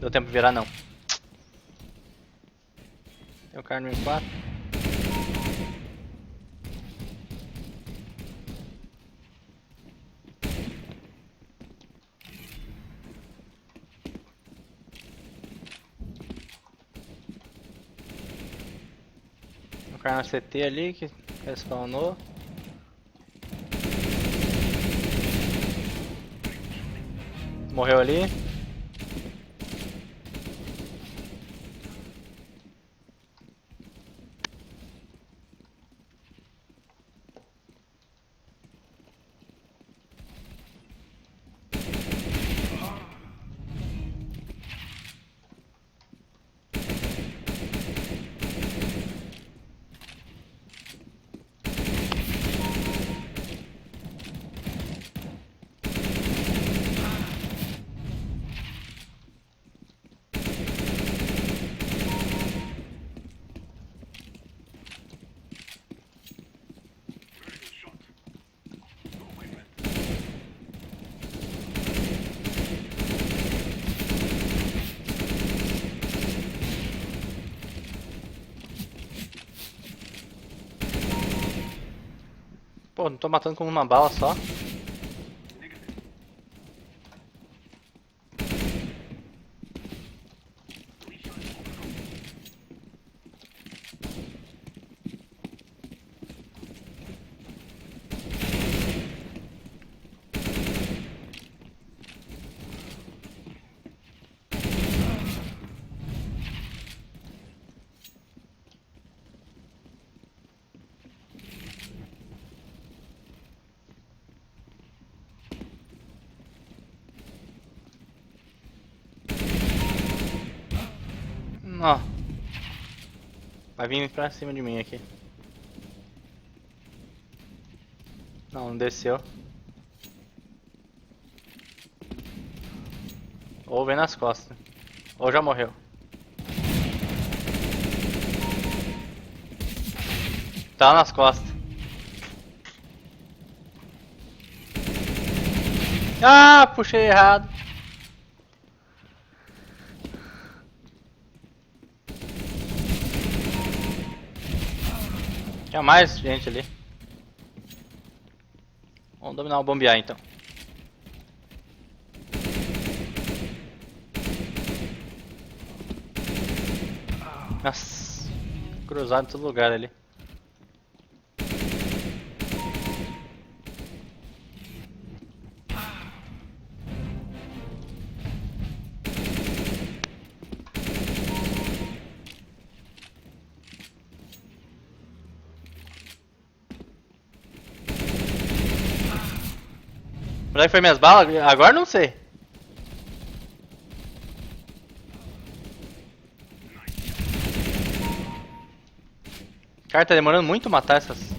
Deu tempo de virar, não. Tem o cara no M4. Tem o cara na CT ali que respawnou. Morreu ali. Pô, não tô matando com uma bala só. Ó. Vai vir pra cima de mim aqui. Não, não desceu. Ou vem nas costas. Ou já morreu. Tá nas costas. Ah, puxei errado. Tinha mais gente ali. Vamos dominar o bombear então. Nossa, cruzado em todo lugar ali. Onde é que foi minhas balas? Agora não sei. Cara, tá demorando muito matar essas.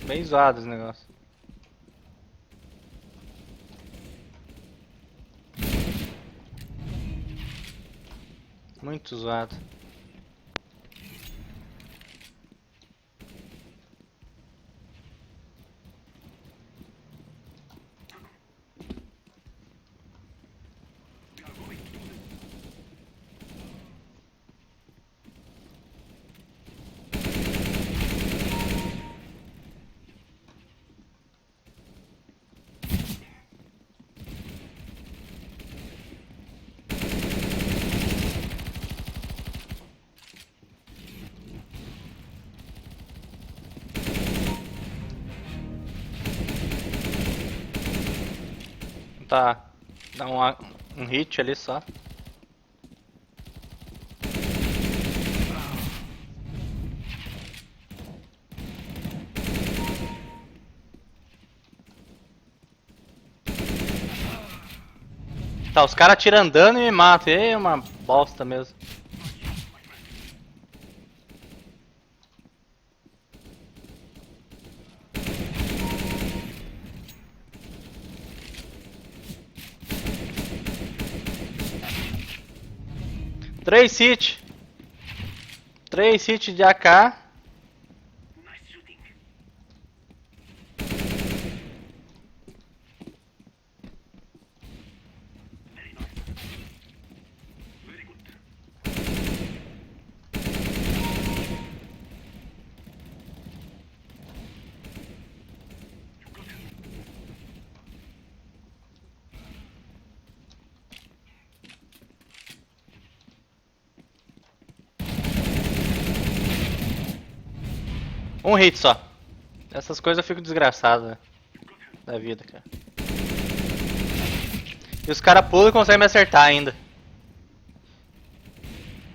Bem zoado esse negócio. Muito zoado. Tá. Dá um hit ali só. Tá, os caras tiram dano e me matam. É uma bosta mesmo. Três hits. 3 hits de AK. Um hit só. Essas coisas eu fico desgraçado, né? Da vida, cara. E os caras pulam e conseguem me acertar ainda.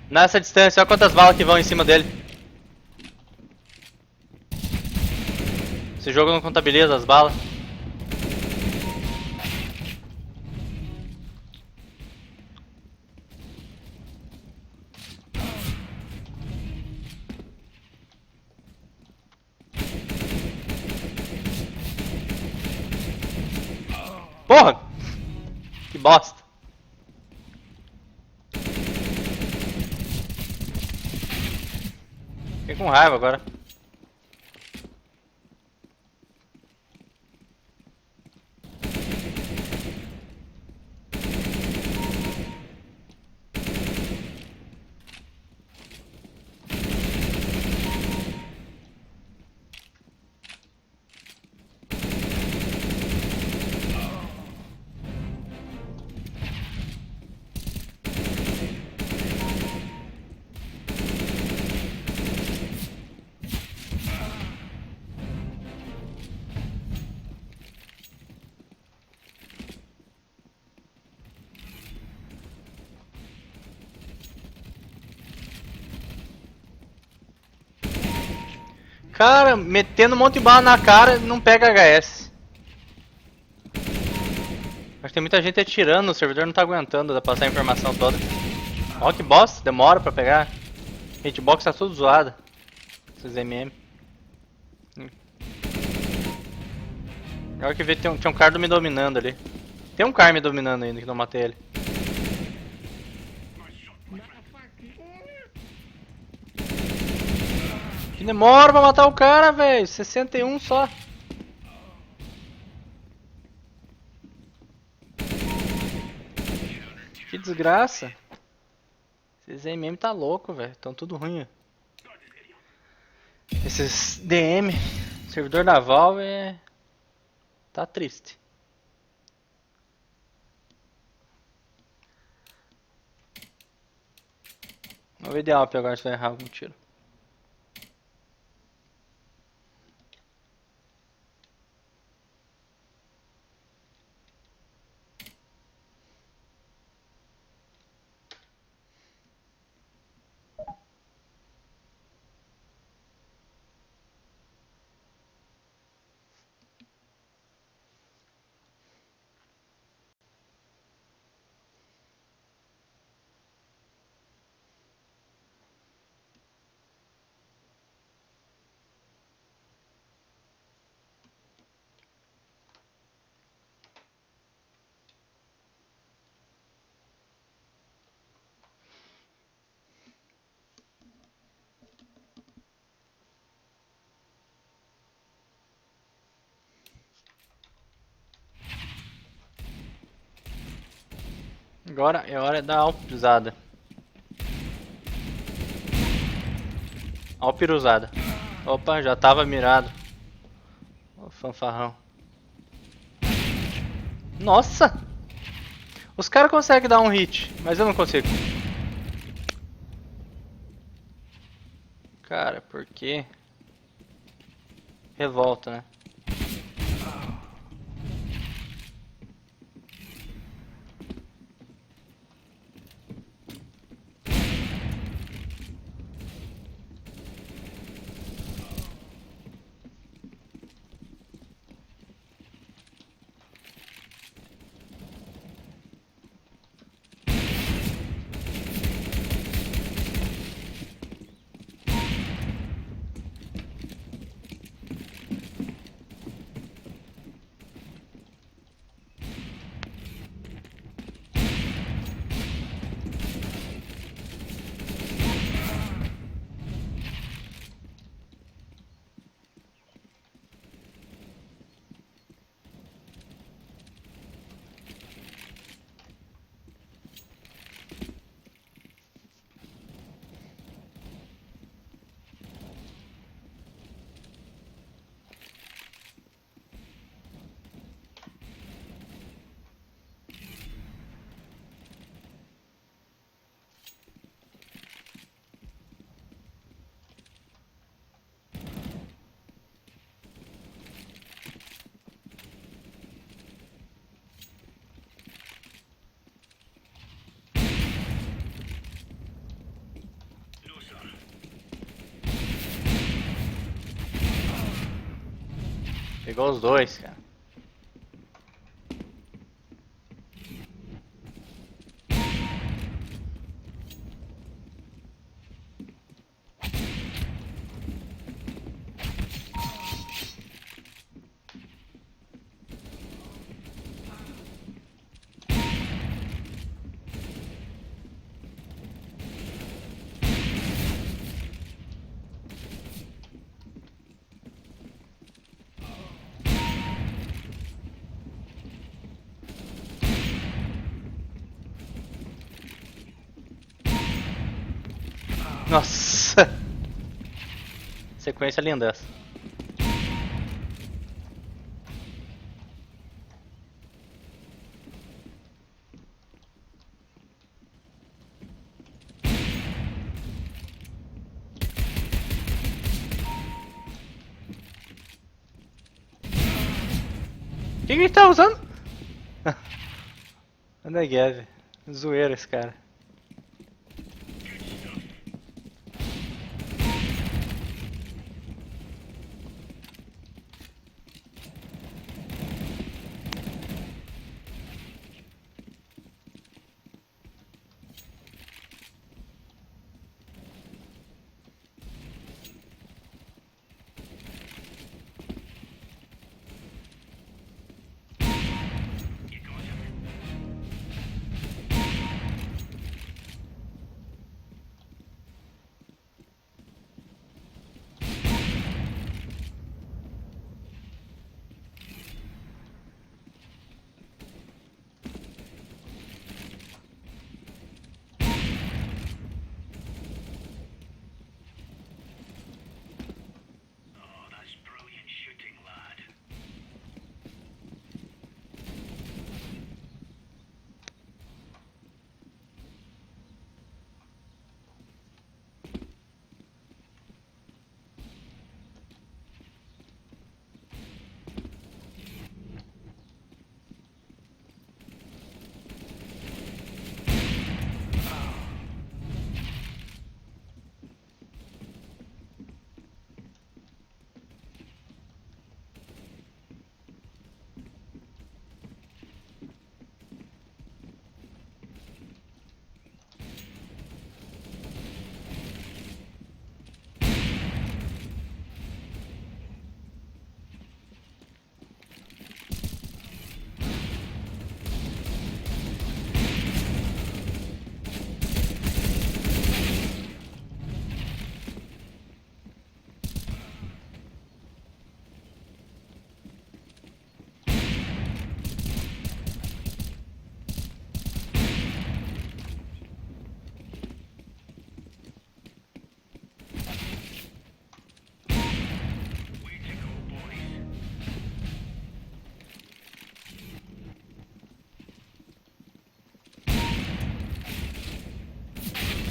Nessa distância, olha quantas balas que vão em cima dele. Esse jogo não contabiliza as balas. Porra! Que bosta. Fiquei com raiva agora. Cara, metendo um monte de bala na cara não pega HS. Acho que tem muita gente atirando, o servidor não tá aguentando de passar a informação toda. Ó que bosta, demora pra pegar. Hitbox tá tudo zoado. Esses MM. Agora que vê, tinha um cara me dominando ali. Tem um cara me dominando ainda que não matei ele. Que demora pra matar o cara, velho. 61 só. Que desgraça. Esses MM tá louco, velho. Tão tudo ruim. Esses DM, servidor da Valve, tá triste. Vamos ver de AWP agora se vai errar algum tiro. Agora é hora da alpiruzada. Alpiruzada. Opa, já tava mirado. Ô, fanfarrão. Nossa! Os caras conseguem dar um hit, mas eu não consigo. Cara, por quê? Revolta, né? Pegou os dois, cara. Nossa! Sequência linda essa. O que ele tá usando? Negev. Zoeira esse cara.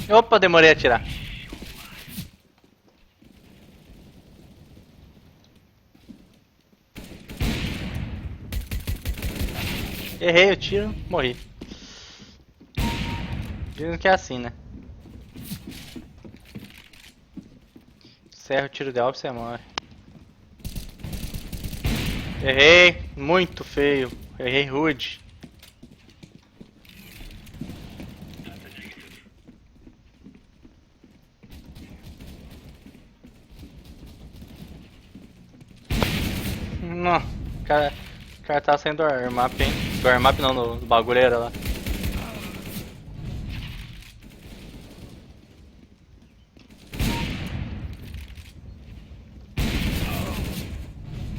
Opa, demorei a tirar. Errei o tiro, morri. Dizem que é assim, né? Se erra o tiro de alvo, você morre. Errei, muito feio. Errei rude. Não, o cara tá saindo do armap, hein? Do armap não, do bagulheira lá.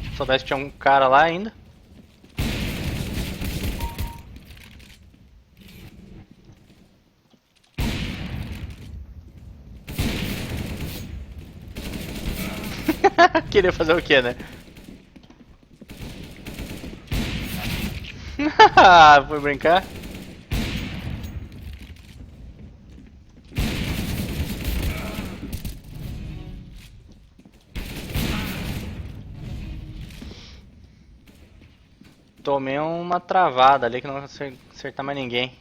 Se soubesse que tinha um cara lá ainda. Queria fazer o que, né? Foi brincar? Tomei uma travada ali que não consegui acertar mais ninguém.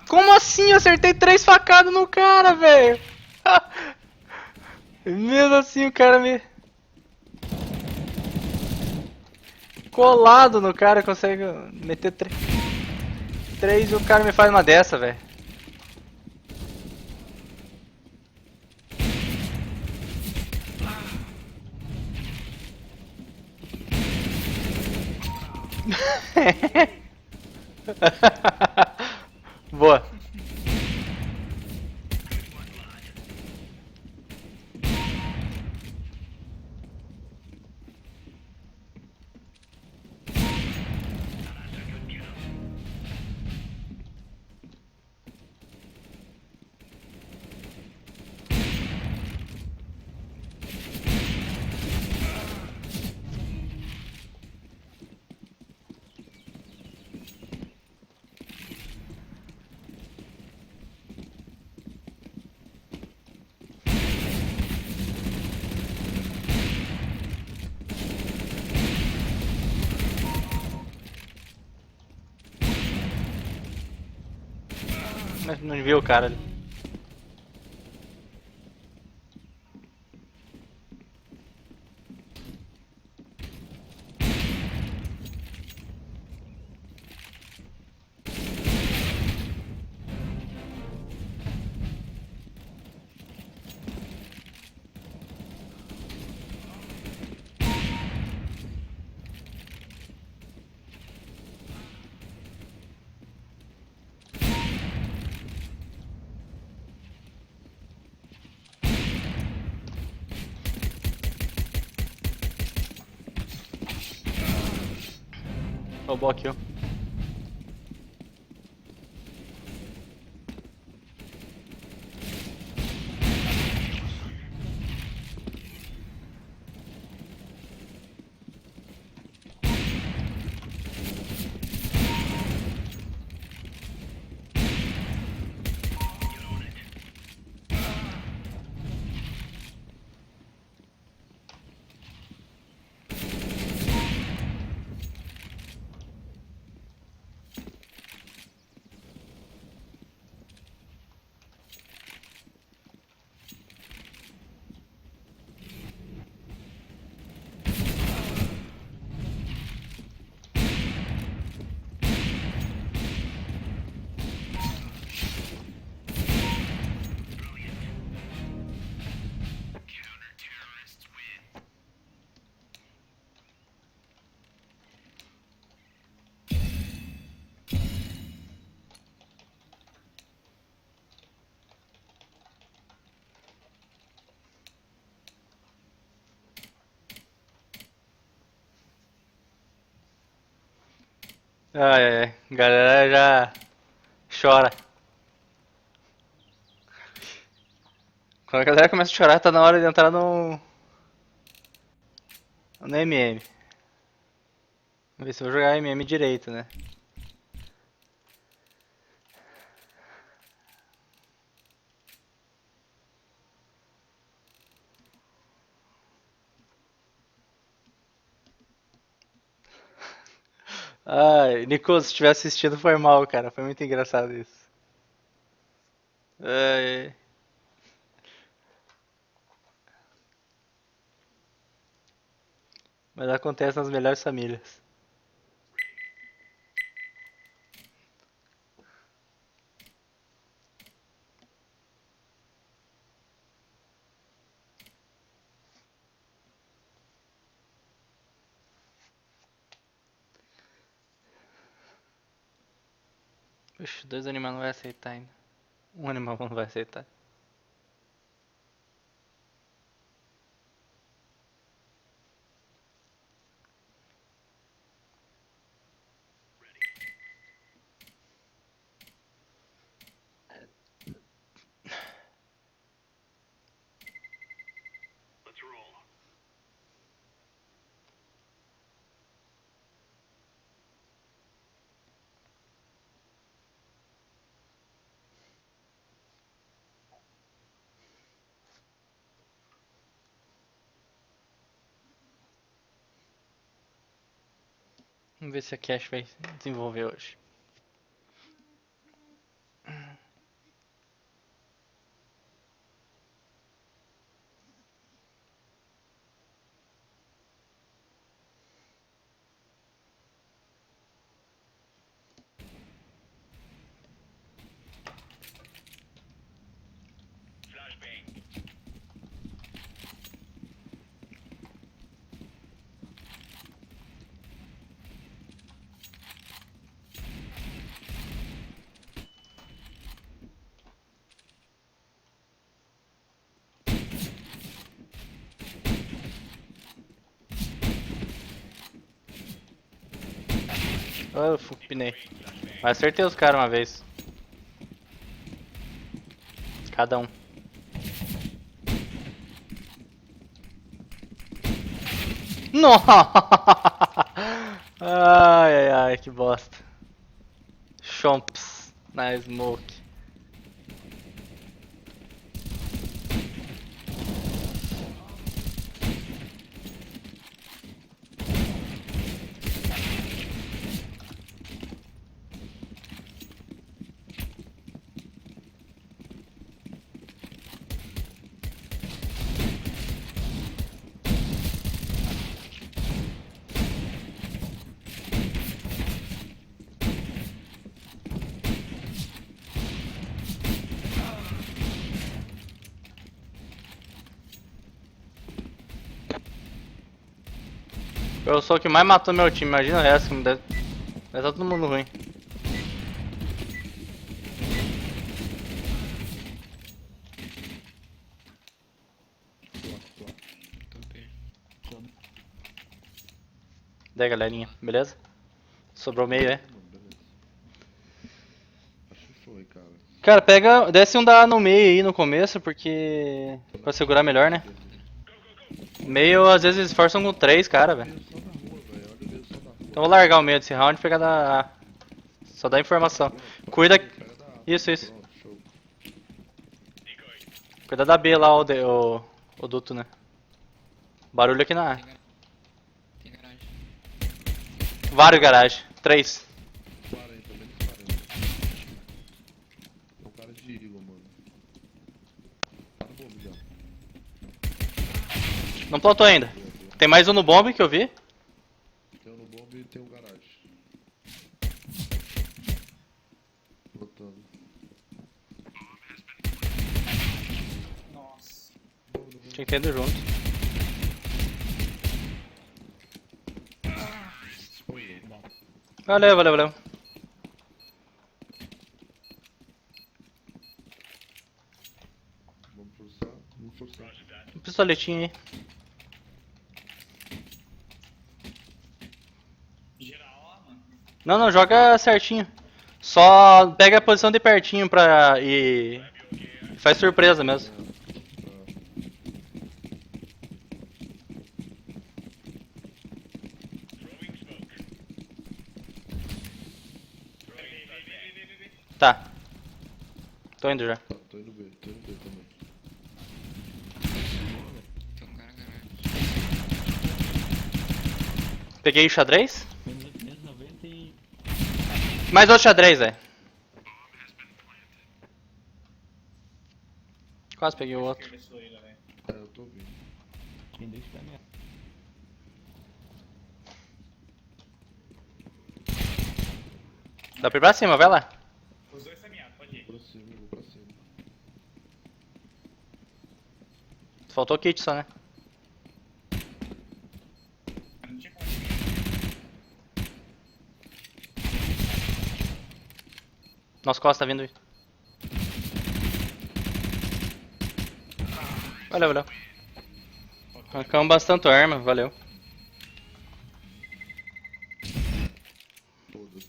Como assim? Eu acertei 3 facadas no cara, velho! Mesmo assim o cara me... Colado no cara, consegue meter 3 e o cara me faz uma dessa, velho. Boa. Mas não viu o cara ali. Roubou aqui, ó. Ai, ai, ai. Galera já chora. Quando a galera começa a chorar, tá na hora de entrar no MM. Vamos ver se eu vou jogar MM direito, né? Ai, Nico, se estiver assistindo foi mal, cara. Foi muito engraçado isso. Ai, mas acontece nas melhores famílias. Puxa, dois animais não vai aceitar ainda. Um animal não vai aceitar. Let's roll. Vamos ver se a Cash vai desenvolver hoje. Flashbang. Eu pinei. Mas acertei os caras uma vez. Cada um. Nossa! Ai, ai, ai, que bosta. Chomps na smoke. Eu sou o que mais matou meu time, imagina o resto, que deve tá todo mundo ruim. Daí galerinha, beleza? Sobrou meio, é? Acho que foi, cara. Cara, pega, desce um da A no meio aí no começo, porque... pra segurar melhor, né? Meio, às vezes, forçam com 3 cara, velho. Só na rua, velho. Olha o dedo só na rua. Então vou largar o meio desse round e pegar da A. Só dá informação. Cuida... Pega da A. Isso, isso. Pronto, show. Decoy. Cuida da B lá, o duto, né? Barulho aqui na A. Tem garagem. Vários garagem. 3. 40, menos 40. É um cara de Eagle, mano. Tá no bomb já. Não plantou ainda. Tem mais um no bomb que eu vi. Tem um no bomb e tem um garagem. Botando. Nossa. Tinha que ter ido junto. Valeu, valeu, valeu. Vamos forçar. Vamos forçar. Um pistoletinho aí. Geral lá, mano. Não, não, joga certinho. Só pega a posição de pertinho pra... e faz surpresa mesmo. Tá. Tô indo já. Tá, tô indo B também. Tem um cara na garagem. Peguei o xadrez. Menos 90 e. Mais outro xadrez, velho. Quase peguei o outro. Esquerda sua aí, galera. É, eu tô ouvindo. Tem dois pra mim. Dá pra ir pra cima, vai lá. Os dois caminhados, pode ir. Vou pra cima. Faltou o kit só, né? Não tinha como ir. Nosso Costa tá vindo aí. Valeu, valeu. Arrancamos bastante arma, valeu. Foda-se.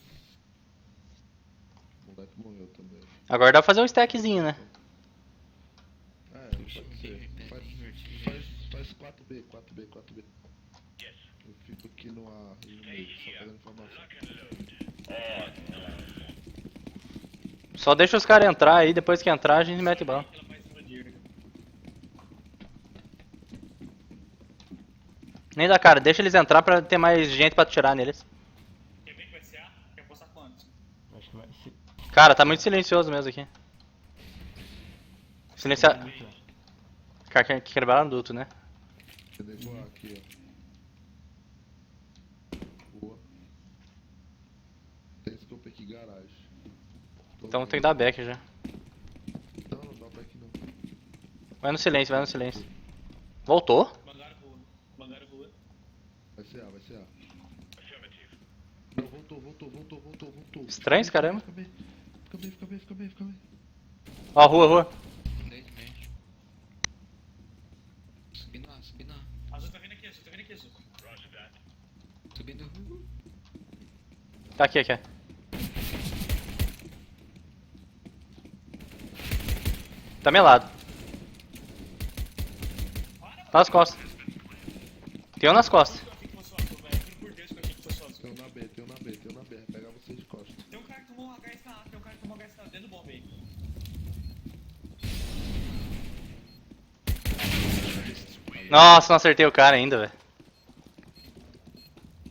O moleque morreu também. Agora dá pra fazer um stackzinho, né? É, pode ser. Faz 4B. Eu fico aqui no A e no meio, só pegando informação. Só deixa os caras entrar aí, depois que entrar a gente mete bala. Ela vai explodir. Nem dá cara, deixa eles entrar pra ter mais gente pra atirar neles. Quer ver que vai ser A? Quer postar quanto? Acho que vai ser. Cara, tá muito silencioso mesmo aqui. Silenciar. Cara, quer quebrar no duto, né? Eu devo A aqui, ó. Boa. Tem scope aqui, garagem. Então tem que dar back já. Não, não dá back não. Vai no silêncio, vai no silêncio. Voltou? Mangaram rua. Vai ser A. Não, voltou. Estranho esse caramba. Fica bem. Ó, rua. 10 metros. Subindo A. Azul tá vindo aqui, Azul. Subindo rua. Tá aqui. Tá melado. Tá nas costas. Tem um nas costas. Eu achei que fosse o Azul, velho. Juro por Deus que eu achei que fosse o Azul. Tem um na B. Vai pegar vocês de costas. Tem um cara que tomou um HS na A, dentro do bomba aí. Nossa, não acertei o cara ainda, velho.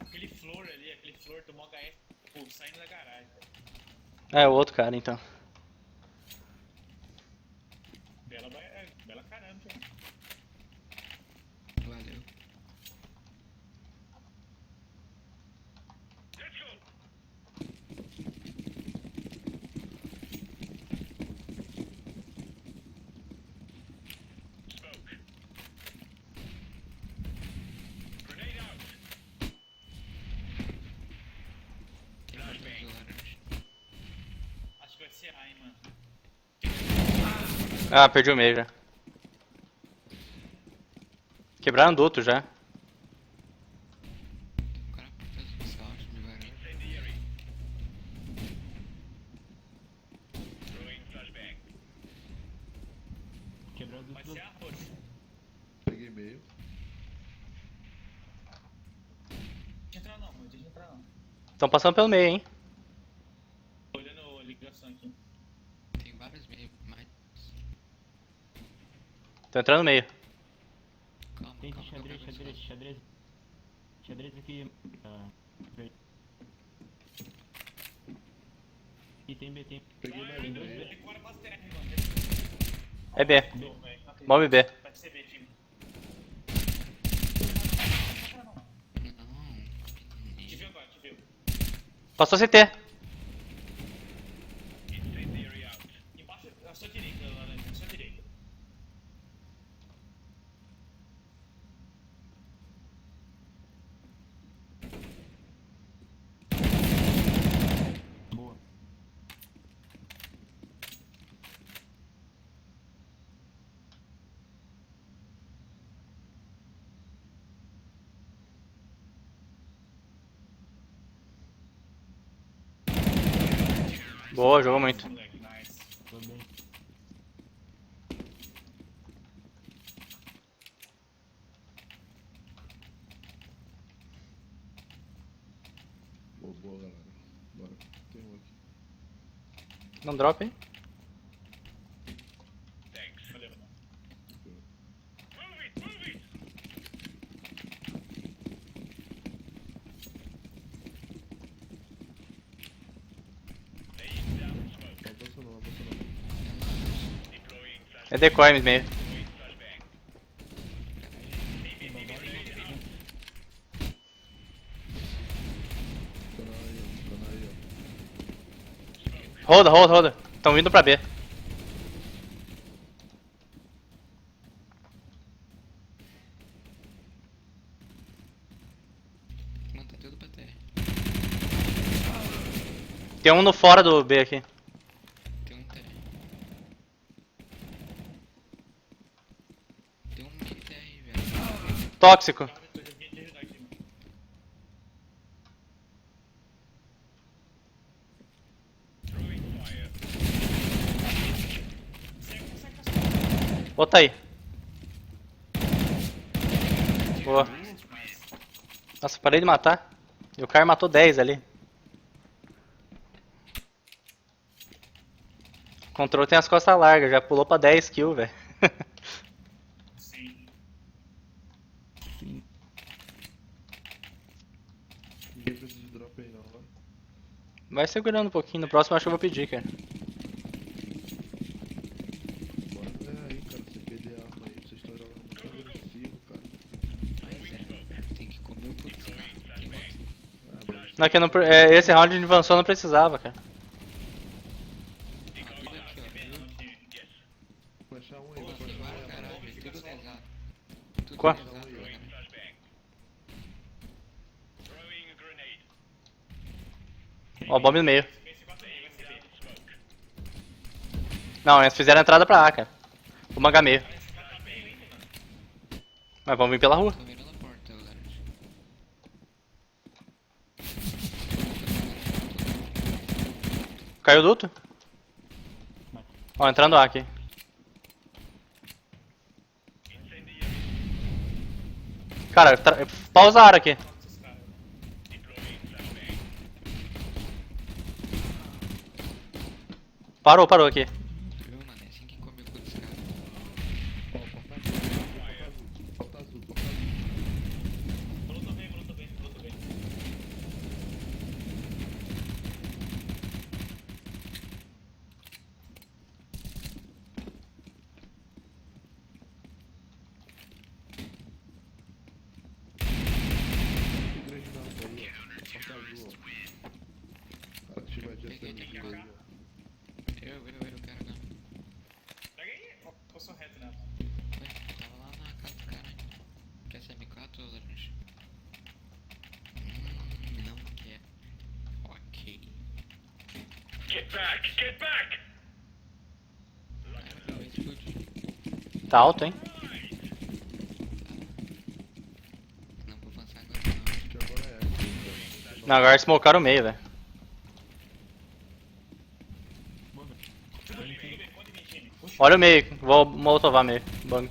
Aquele flor tomou HS, pô, saindo da garagem. É, o outro cara, então. Bela caramba, hein? Valeu. Acho que vai ser A, hein, mano. Ah, perdi o meio já. Quebraram duto já. O cara fez um salto de varanda. Quebrou do Vai ser A, roxo. Peguei meio. Deixa eu entrar não. Estão passando pelo meio, hein. Tô olhando a ligação aqui. Tem vários meios, mas... Tô entrando no meio. Calma, Tem calma. xadrez aqui. Verde. E tem B, tem. Peguei mais Tem um dois meio. B. Decora bastante, mano. É B. Não, velho. Mob B. Vai ser B, time. Não. Te viu agora, te viu. Passou CT. Embaixo, à sua direita, laranja, à sua direita. Boa. Boa, jogou muito. Moleque, nice. Tô bem. Boa, galera. Bora. Tem um aqui. Dá um drop aí. Valeu, mano. Move it, move it! Laying down smoke. Avança não, avança não. Deploying flash. É decoy meio. Deploying flashbang. Fica na aí, Roda, roda, roda. Tão vindo pra B. Mano, tá tudo pra terra. Tem um no fora do B aqui. Tem um terra. Tem um meio terra aí, velho. Tóxico. Eu joguei de ajudar aqui, mano. Throwing fire. Bota aí. Boa. Nossa, parei de matar. E o cara matou 10 ali. O controle tem as costas largas, já pulou pra 10 kills, velho. Sim. Ninguém precisa de drop aí não, vai. Vai segurando um pouquinho, no próximo acho que eu vou pedir, cara. Bora aí, cara, você perder a arma aí, vocês estão jogando muito agressivo, cara. Mas é, tem que comer o puto dos caras. Tem outro. Ah, mas Não, que eu não, esse round de avançou não precisava, cara. Tudo aqui, ó. vou achar um aí, Pô, vou achar um para, aí. caralho, velho. Tudo pesado. Tudo Qual? pesado, cara. Flashbang. Throwing a grenade. Ó, bomba no meio. Laying down smoke. Não, eles fizeram a entrada pra A, cara. Vamos H meio. Mas vamos vir pela rua. Tô mirando a porta, galera. Caiu o duto? Ó, entrando A aqui. Incendiary. Cara, pausaram aqui. Deploying flashbang. Parou aqui. Viu, mano? É assim que come o cu dos caras. Ó, porta azul, porta azul. Lutou bem, lutou bem, lutou bem. Que grande não, aí, ó. Porta azul, ó. Cara que tiver de Peguei, SMG tem que aí, ó. Eu quero não. Pega aí, passou reto, né? Ué, tava lá na casa do cara. Quer ser M4 ou laranja? Não quer. Ok. Get back! Get back! Ah, vai explodir. Tá alto, hein? Não vou avançar agora não. Acho que agora é. Não, agora smocaram o meio, velho. Olha o meio, vou molotovar meio. Bang.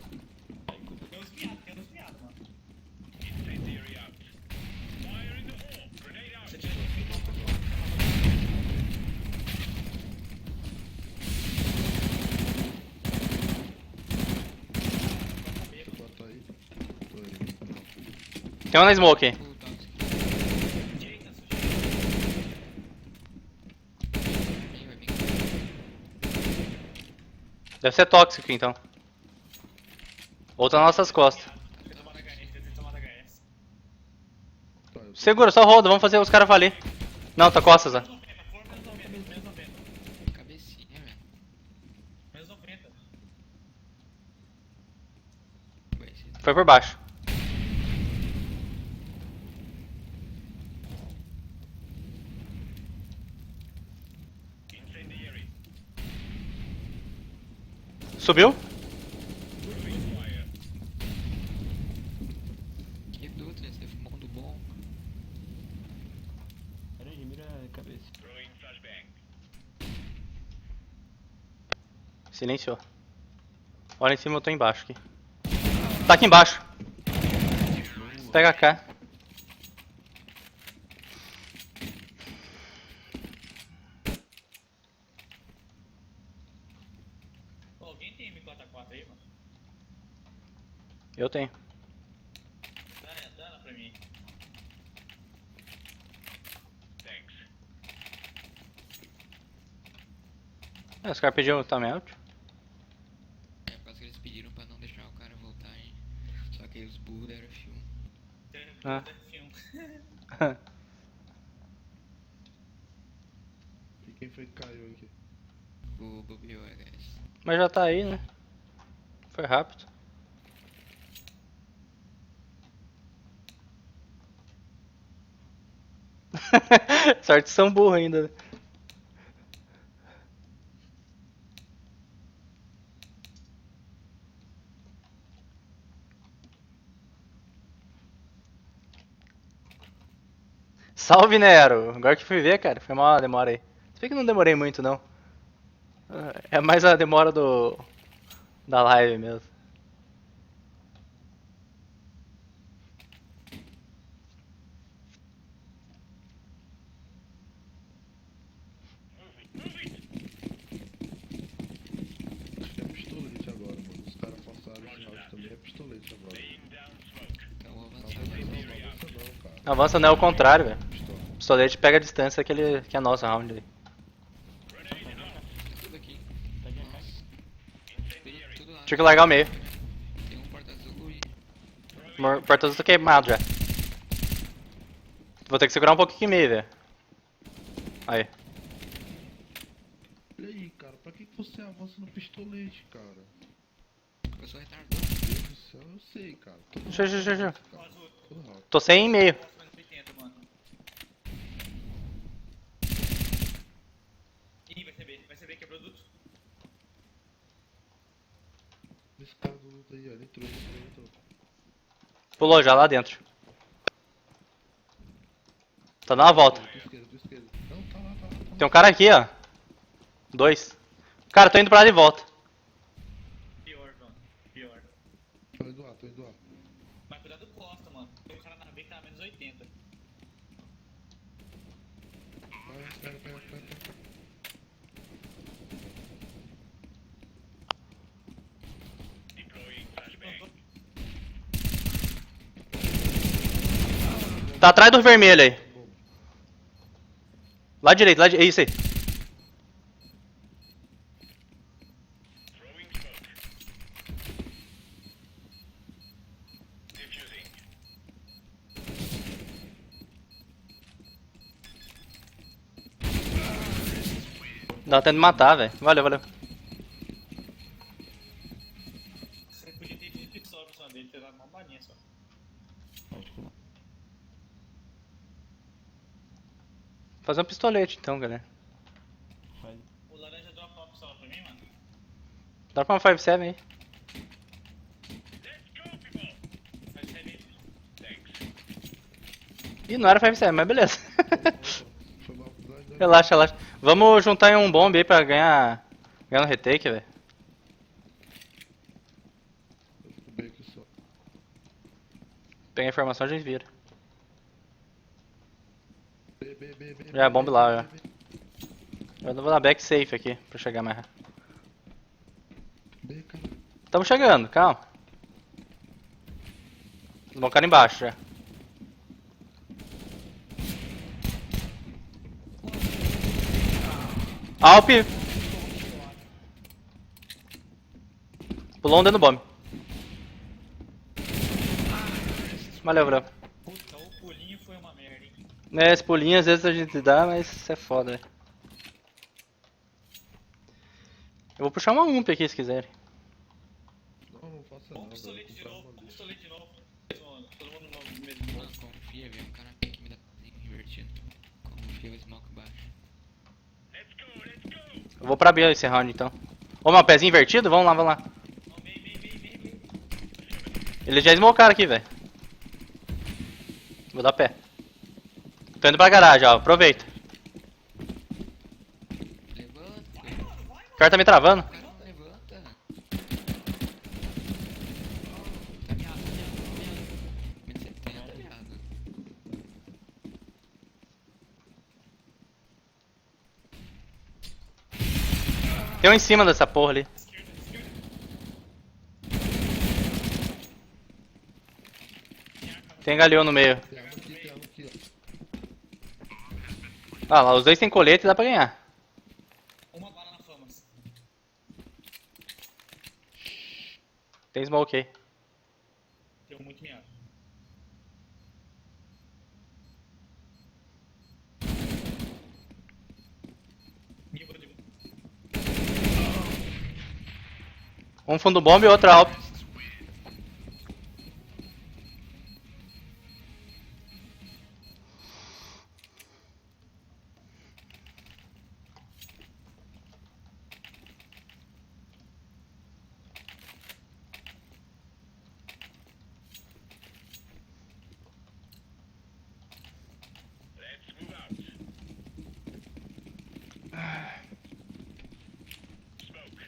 Tem uns miados, mano. Incendiary out. Fire in the hole. Grenade out. Você tira Bota aí. Tô aí. Tem um na smoke aí. O Tóxico. direita, sua direita. Vai vir. Deve ser tóxico então. Ou tá nas nossas costas. Tem tomada HS, tem tomada HS. Tá, eu tô. Segura, só roda, vamos fazer os caras valer. Não, tá costas, ó. Menos 90, for menos 90, menos 90. Cabecinha, velho. Menos 90. Vai ser. Foi por baixo. Incendiary. Subiu? Que dutra, você fumou do bom. Laranja, mira a cabeça. Throwing flashbang. Silenciou. Olha em cima, eu tô embaixo aqui. Tá aqui embaixo. Pega cá. Pô, alguém tem M44 aí, mano? Eu tenho. Dá pra mim. Thanks. Os caras pediram o time out. É por causa que eles pediram pra não deixar o cara voltar aí. Só que aí os burros deram filme. Ah. Filme. E quem foi que caiu aqui? O bobeou, guys. Mas já tá aí, né? Foi rápido. Sorte são burro ainda, né? Salve, Nero! Agora que fui ver, cara, foi uma demora aí. Se bem que não demorei muito, não. É mais a demora da live mesmo. Acho que é pistolete agora, mano. Os caras forçaram o round também, é pistolete agora. Então vou Não, avançar. não, cara. Avança não é o contrário, velho. Pistola. Pistolete pega a distância que é nosso round aí. Tudo aqui. Tá de AK. Tudo lá. Tinha que largar o meio. Tem um porta azul e. Porta azul tá queimado já. Vou ter que segurar um pouquinho aqui meio, velho. Aí. Olha aí, cara, pra que você avança no pistolete, cara? Eu sou retardado. Meu Deus do céu, eu sei, cara. Deixa. Ó, azul. Todo round. Tô sem e-mail. Tá menos 80, mano. Ih, vai ser B, quebrou tudo. Esse cara do luta aí, ó, ele entrou. Pulou já lá dentro. Tá dando uma volta. Do esquerdo. Não, tá lá. Tem um cara aqui, ó. 2. Cara, tô indo pra lá de volta. Pior, mano. Pior. Tô indo lá. Mas cuidado do Costa, mano. Tem um cara na B que tá a menos 80. Vai, espera. Deploying flashbang. Tá atrás do vermelho aí. Lá direito, é isso aí. Throwing smoke. Diffusing. Dá até de matar, velho. Valeu. Você podia ter tido pistola pra cima dele, ter dado uma balinha só. Acho que não. Fazer um pistolete então, galera. Faz. O laranja deu uma pistola pra mim, mano. Dá pra uma 5.7 aí. Let's go, people. Vai ser B. Thanks. Ih, não era 5.7, mas beleza. Foi mal. Relaxa. Vamos juntar em um bomb aí pra ganhar no retake, velho. Eu fico bem aqui só. Pegar a informação, a gente vira. B. Já é bomb lá, já. Eu vou dar back safe aqui pra chegar mais rápido. B, cara. Tamo chegando, calma. Vão ficar embaixo já. Alp! Pulou um dentro do bomb. Valeu. Puta, o pulinho foi uma merda, hein. Esse pulinho às vezes a gente dá, mas isso é foda, velho. Eu vou puxar uma ump aqui se quiserem. Não faça Bom não, pistolete de velho. novo, Vou bom comprar pistolete de novo. Todo mundo no mesmo Mano, bolso. confia, velho. O cara que me dá invertido. Confia o smoke baixo. Let's go. Eu vou pra B esse round então. Ô, meu pezinho invertido? Vamos lá. Não, meio. Eles já smocaram aqui, velho. Vou dar pé. Tô indo pra garagem, ó. Aproveita. Levanta. O cara tá me travando. O cara não levanta. Tá miado. Menos 70, miado. Tem um em cima dessa porra ali. Esquerda. Tem galeão no meio. Tem arma aqui, ó. Ah, lá, os dois têm colete e dá pra ganhar. Uma bala na famas. Tem smoke aí. Deu muito miado. Minha por digo. Um fundo bomba e outro alp. Let's move out. Smoke.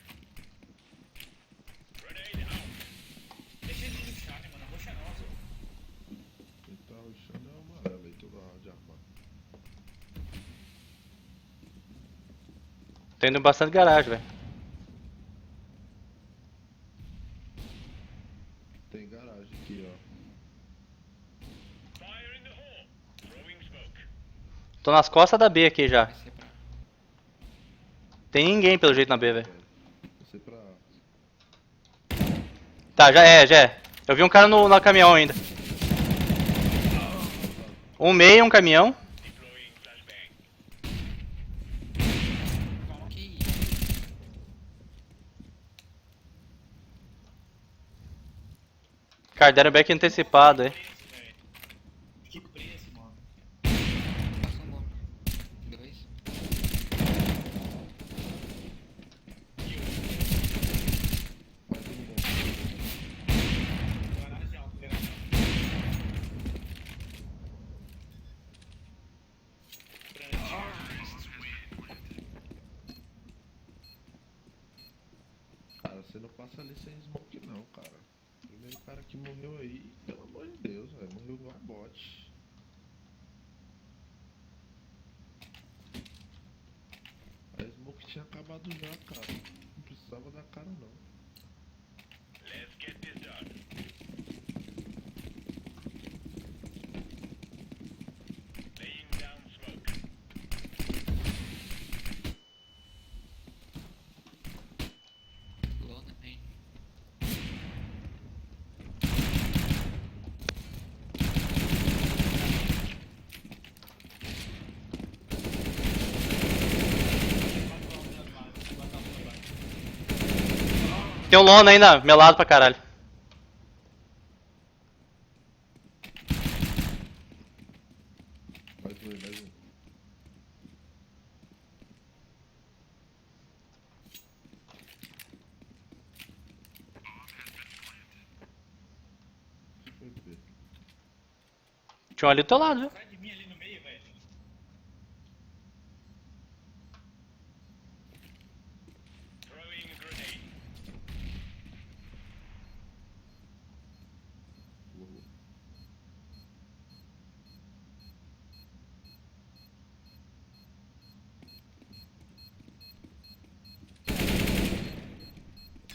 Grenade out. Deixa ele ruxar, né, mano? Ruxa não, Azul. Ele tá rushando é o amarelo aí, toda hora de armar. Tô indo bastante garagem, velho. Tem garagem aqui, ó. Fire in the hole. Throwing smoke. Tô nas costas da B aqui já. Vai ser pra... Tem ninguém pelo jeito na B, velho. Vai ser pra... Tá, já é. Eu vi um cara no caminhão ainda. Um meio, um caminhão. Deploying flashbang. Que isso? Cara, deram back antecipado aí. Preço, velho. Que preço, mano. Passa um bomba. 2. Mais um bom. Garagem alto, garagem alto. Cara, você não passa ali sem smoke não, cara. Primeiro cara que morreu aí, pelo amor de Deus, velho. Morreu no abote. A smoke tinha acabado já, cara. Não precisava dar cara não. Let's get this done. Laying down smoke. Lona, hein? Tem um lona ainda, melado pra caralho. Mais um, mais um. Foi ver. Tinha um ali do teu lado, viu? Sai de mim ali no meio, velho. Throwing a grenade. Vou-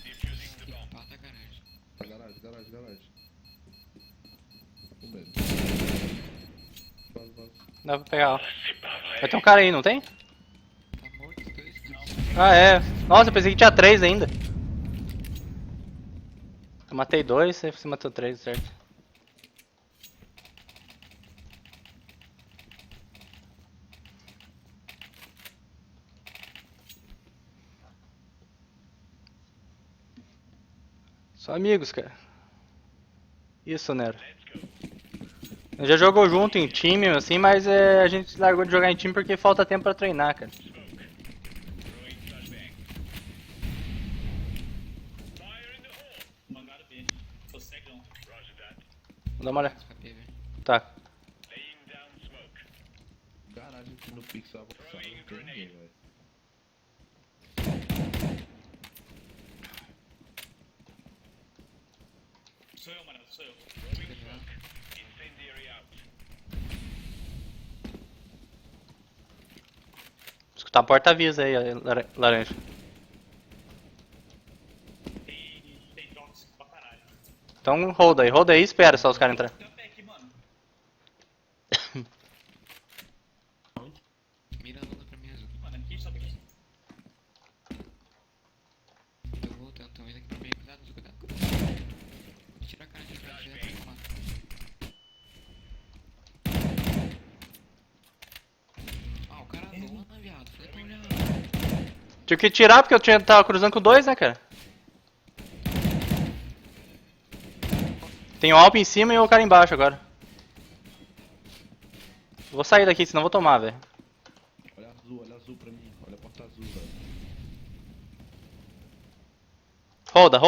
Defusing the bomb. Pá da garagem. Tá, garagem. Um medo. Vaza. Dá pra pegar, ó. C'est pas vrai. Vai ter um cara aí, não tem? Tá morto os dois? Ah, é. Nossa, eu pensei que tinha 3 ainda. Eu matei 2, você matou 3, certo? Só amigos, cara. Isso, Nero. Let's go. A gente já jogou junto em time, assim, mas a gente largou de jogar em time porque falta tempo pra treinar, cara. Smoke. Throwing flashbang. Fire in the hole. Mangaram B. Tô cegão. Roger that. Vou dar uma olhada. Pra B, velho. Tá. Laying down smoke. Garagem aqui no Pixel, não tem ninguém, velho. Sou eu, Amarelo, sou eu. Throwing smoke. Incendiary out. Escutar a porta-avisa aí, laranja. Tem tóxico pra caralho. Então, hold aí e espera só os caras entrar. Tem um pé aqui, mano. indo aqui pro meio. Cuidado, cuidado, cuidado. Tira a cara de frente, já tá lá. Ah, o cara andou lá, viado. Falei pra olhar. Tive que tirar porque eu tava cruzando com dois, né, cara? Tem o Alp em cima e o cara embaixo agora. Vou sair daqui, senão vou tomar, velho. Olha azul pra mim. Olha a porta azul, velho. Roda.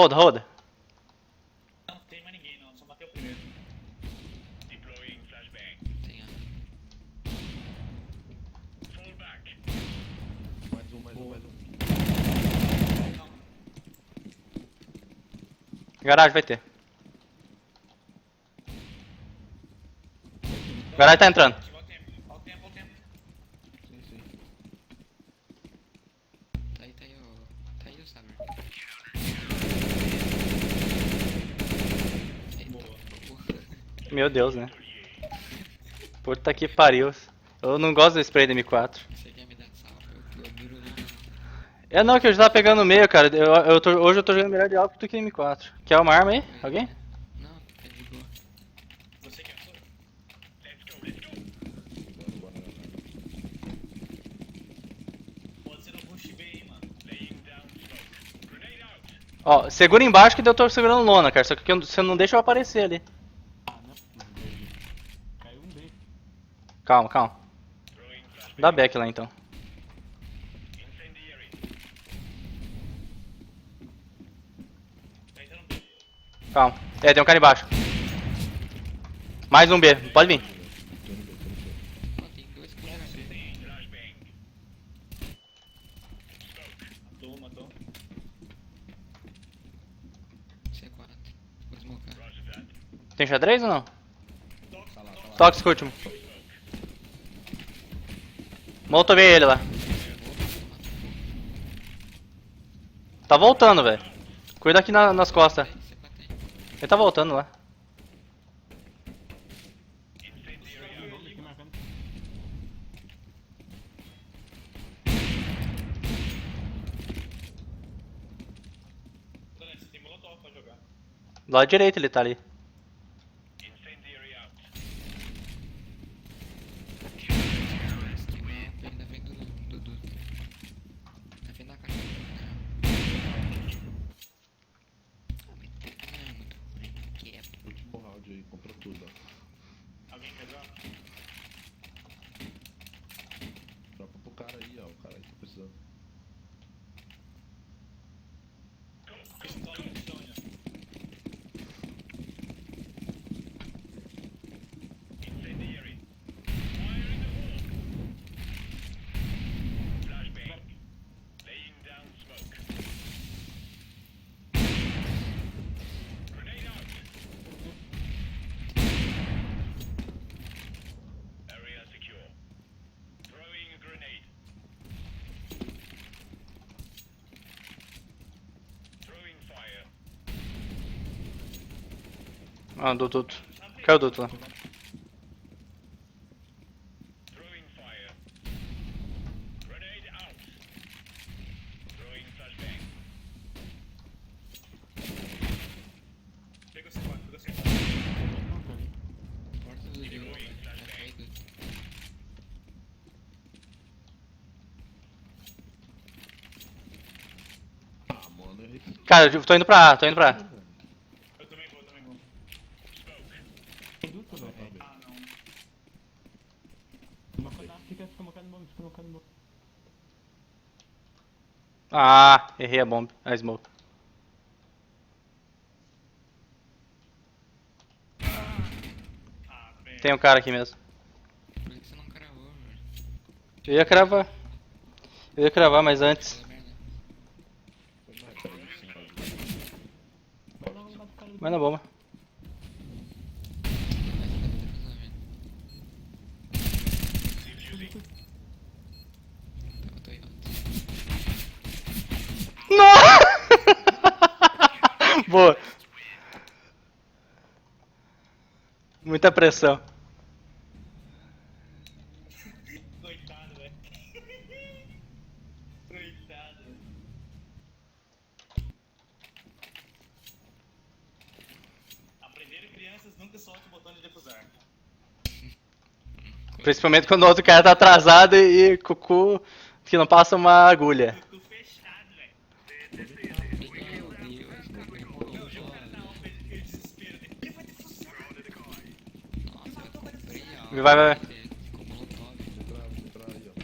Não tem mais ninguém não, só matei o primeiro. Deploying flashbang. Tem a... Fall back. Mais um. Garagem vai ter. Garagem tá entrando. Olha o tempo. Sim. Tá aí o Saber. Eita, Meu Deus, né? Puta que pariu. Eu não gosto do spray da M4. você quer me dar salve? Eu miro lá. É não, que eu já tava pegando no meio, cara. Hoje eu tô jogando melhor de alvo do que M4. Quer uma arma aí? Alguém? Não, tá de boa. Você que é sua? Let's go. Pode ser no rush B, hein, mano. Laying down smoke. Grenade out. Ó, segura embaixo que eu tô segurando lona, cara. Só que você não deixa eu aparecer ali. Ah, não. Caiu um B. Calma. Throwing flashbang. Dá back lá então. Incendiary. Tá entrando B. Calma. Tem um cara embaixo. Mais um B. Pode vir. Ó, tem dois com HP. Flashbang. Matou. C4. Vou desmocar. Roger that. Tem xadrez ou não? Tóxico último. Molotov ele lá. Tá voltando, velho. Cuida aqui nas costas. C4 tem. Ele tá voltando lá. Incendiary out. Aqui marcando. Dani, você tem molotov pra jogar. Do lado direito ele tá ali. Incendiary out. Tem uma AWP ali na frente do... Na frente da caixa. Não, mas não é muito ruim. Que é... Último round aí, comprou tudo, ó. Alguém quer jogar? Dropa pro cara aí, ó. O cara aí tá precisando. Pistola. Incendiary. Fire in the hole. Flashbang. Laying down smoke. Grenade out. Area secure. Throwing a grenade. Throwing fire. Ah, do duto. Caiu o duto lá. Throwing fire. Grenade out. Throwing flashbang. Pega o C4. Porta do jogo. Vai sair do... Ah, mano, eu errei. Cara, eu tô indo pra A. Eu também vou. Tem duto, velho. Ah, não. Fica mocando no bomb. Ah, errei a bomba. A smoke. Ah, bem. Tem um cara aqui mesmo. Por que você não cravou, velho? Eu ia cravar. Mas antes. Pela merda. Vai na bomba. Eu tô em alto. Não! Boa. Muita pressão. Coitado, velho. Coitado. nunca solte o botão de defusar. Principalmente quando o outro cara tá atrasado e cucu que não passa uma agulha. Tudo fechado, velho. Meu Deus, ele morreu Não, o cara só. não, fez aquele desespero dele. Ele vai defusar! Nossa, eu comprei algo. Vai. Ficou molotov. Entrar aí, ó.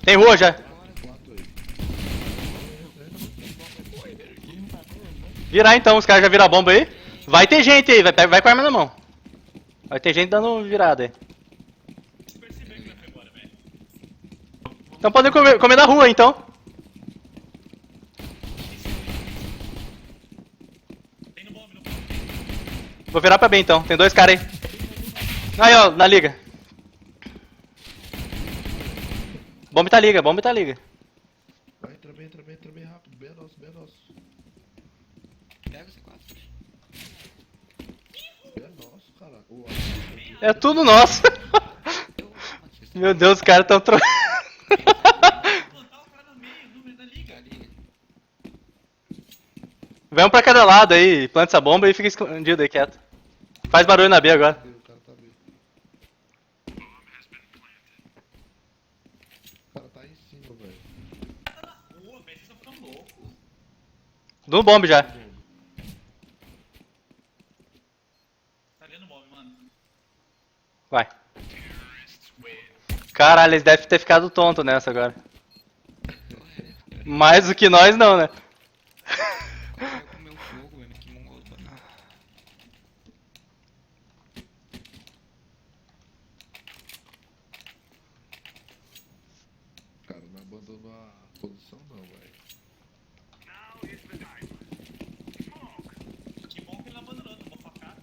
Tem rua já. 4 aí. Virar então, os caras já viram a bomba aí. Vai ter gente aí, vai com a arma na mão. Vai ter gente dando virada aí. Perceber que vai pra embora, velho. Então podem comer na rua então. Tem no bomb, Vou virar pra B então, tem dois caras aí. Aí ó, na liga. Bomba tá liga. Vai, entra bem rápido. Bem nosso. Pega o C4. Bem nosso, cara. O É tudo nosso. Meu Deus, os caras tão tro... plantar o cara no meio, no meio da liga. Ali. Vai um pra cada lado aí, planta essa bomba e fica escondido aí, quieto. Faz barulho na B agora. o cara tá bem. O cara tá aí em cima, velho. Rua, velho, vocês estão ficando loucos. Do bomb já. Tá dentro do bomb, mano. Vai. Caralho, eles devem ter ficado tonto nessa agora. Mais do que nós não, né? Vai comer o fogo, velho. Que mongol do banana. Cara, não abandonou a posição não, velho. Que bom que ele não abandonou, tomou facada.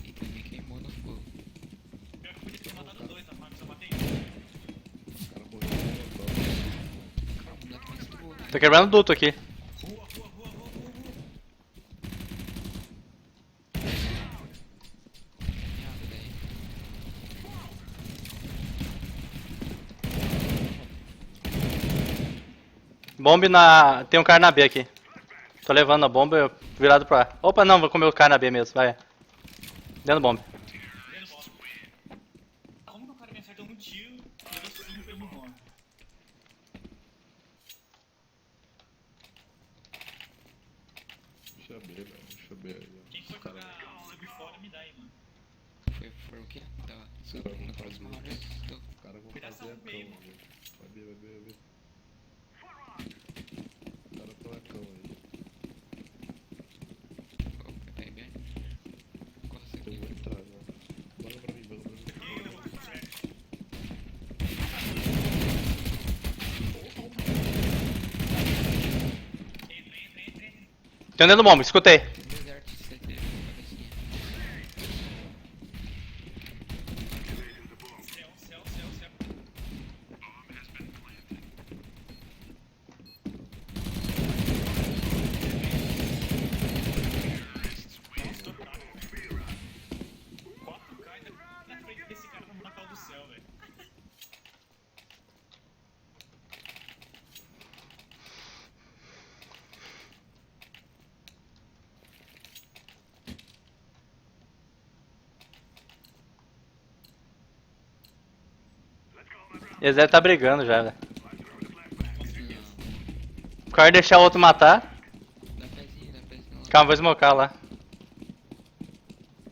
E também queimou no fogo. Pior que podia ter matado dois, tá? Mas eu matei um. O cara morreu no molotov. Cara, o moleque mais voou, né? Tô quebrando duto aqui. Rua. Nada, velho. Bomba na... Tem um cara na B aqui. Tô levando a bomba eu virado pro A. Opa, não, vou comer o cara na B mesmo, vai. Dentro do bomba. Dentro do bomb. Como que o cara me acertou um tiro e eu dou 5 e ele não morre? Deixa eu ver, velho. Deixa eu ver aí, ó. Quem for jogar sub fora me dá aí, mano. Foi o quê? Tá. Subindo na próxima hora. Tô. Os caras vão Operação fazer a cão, meio. velho. Vai ver. Os caras tão a cão aí. Opa, tá aí bem. Costa Eu aqui. vou entrar já. Bora pra mim. Entra. Tem um dentro do bomba, escutei. Deserto, CT, cabecinha. Céu. Nossa, tô fraco, velho. 4K ainda na frente desse cara no Natal do céu, velho. Eles devem estar brigando já, velho. Não. O cara deixar o outro matar. Dá pezinho lá. Calma, vou smocar lá.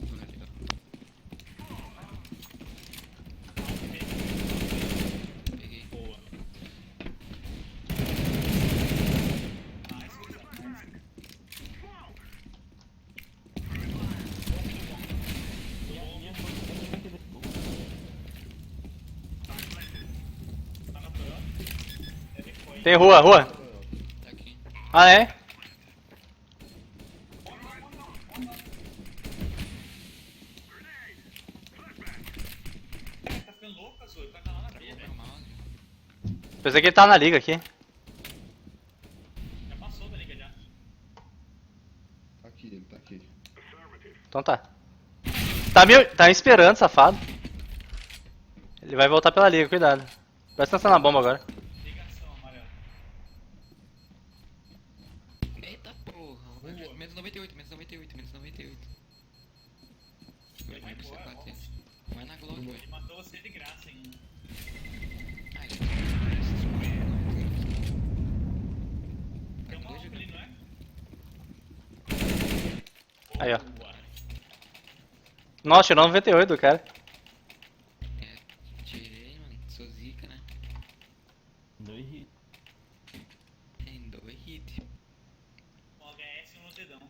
Valeu. Peguei. Boa. Nice. Tá na prova. Ele foi. Tem rua. Tá aqui. Ah, é? Tá ficando louco, Azul. O cara tá lá na B, Meu velho. mouse. Pensei que ele tá na liga aqui. Já passou da liga já. Aqui, ele tá aqui. Então tá. Tá me esperando, safado. Ele vai voltar pela liga, cuidado. Presta atenção na bomba agora. Ligação, amarelo. Eita porra. Menos 98, menos 98, menos 98. Vai Vai pra você embora, bater. vamos. Vai na Glock, Ele velho. matou você de graça ainda. Ah, ele Tem uma alvo ali, não é? Aí, ó. Boa. Nossa, tirou 98 do cara. Tirei, mano. Sou zica, né? 2 hits. Tem 2 hits. Um HS e um dedão.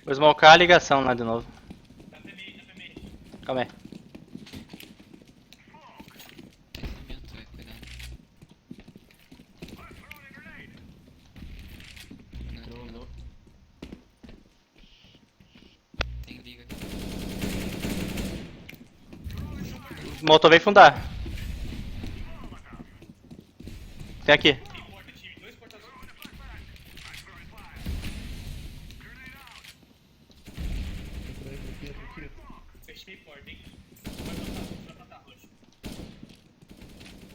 Vou smocar a ligação lá de novo. Tá PMI, tá PMI. Calma aí. Pensamento, vai, cuidado. Trollou. Tem liga aqui. Molotov veio fundar. Tem aqui. Tem porta, time. 2 portas azul. Entra aqui. Fechei porta, hein? Vai plantar roxo.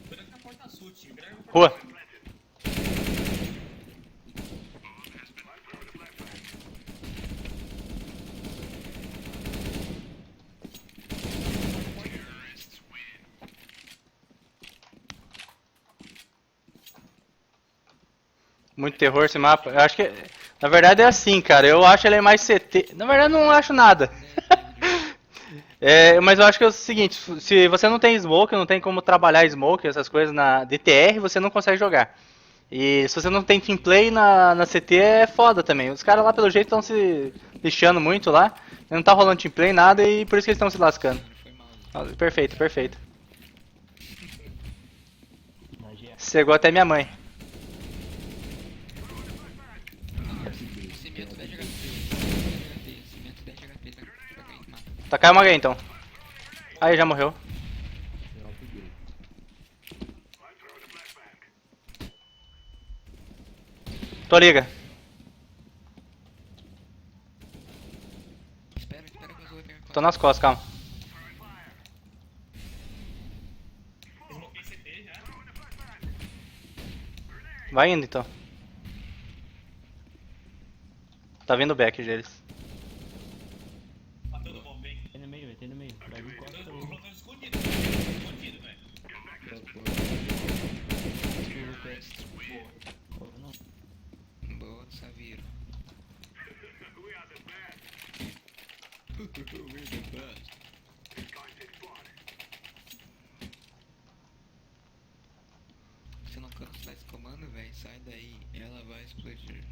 Cuidado com a porta azul, time. Grava a porta Rua. azul. Muito terror esse mapa. Eu acho que. Na verdade é assim, cara. Eu acho ele mais CT. Na verdade eu não acho nada. Mas eu acho que é o seguinte, se você não tem smoke, não tem como trabalhar smoke, essas coisas na DTR, você não consegue jogar. E se você não tem team play na CT é foda também. Os caras lá pelo jeito estão se lixando muito lá. Não tá rolando team play, nada, e por isso que eles estão se lascando. Foi mal. Perfeito, perfeito. Na GA. Cegou até minha mãe. Cimento 10 HP. Cimento 10 HP. Tá cair, mata. Tá caindo uma H então. Aí já morreu. Tem alto direito. Tô liga. Espera que o azul vai pegar a Tô nas costas, calma. Desbloqueei CT já. Vai indo então. Tá vindo o back deles. Matou do bomb, hein? Tem no meio, velho. Tem no meio. Vai vir costa. Tô plantando escondido. Escondido, velho. Não. Boa, Saviro. Você não cansa esse comando, velho? Sai daí, ela vai explodir.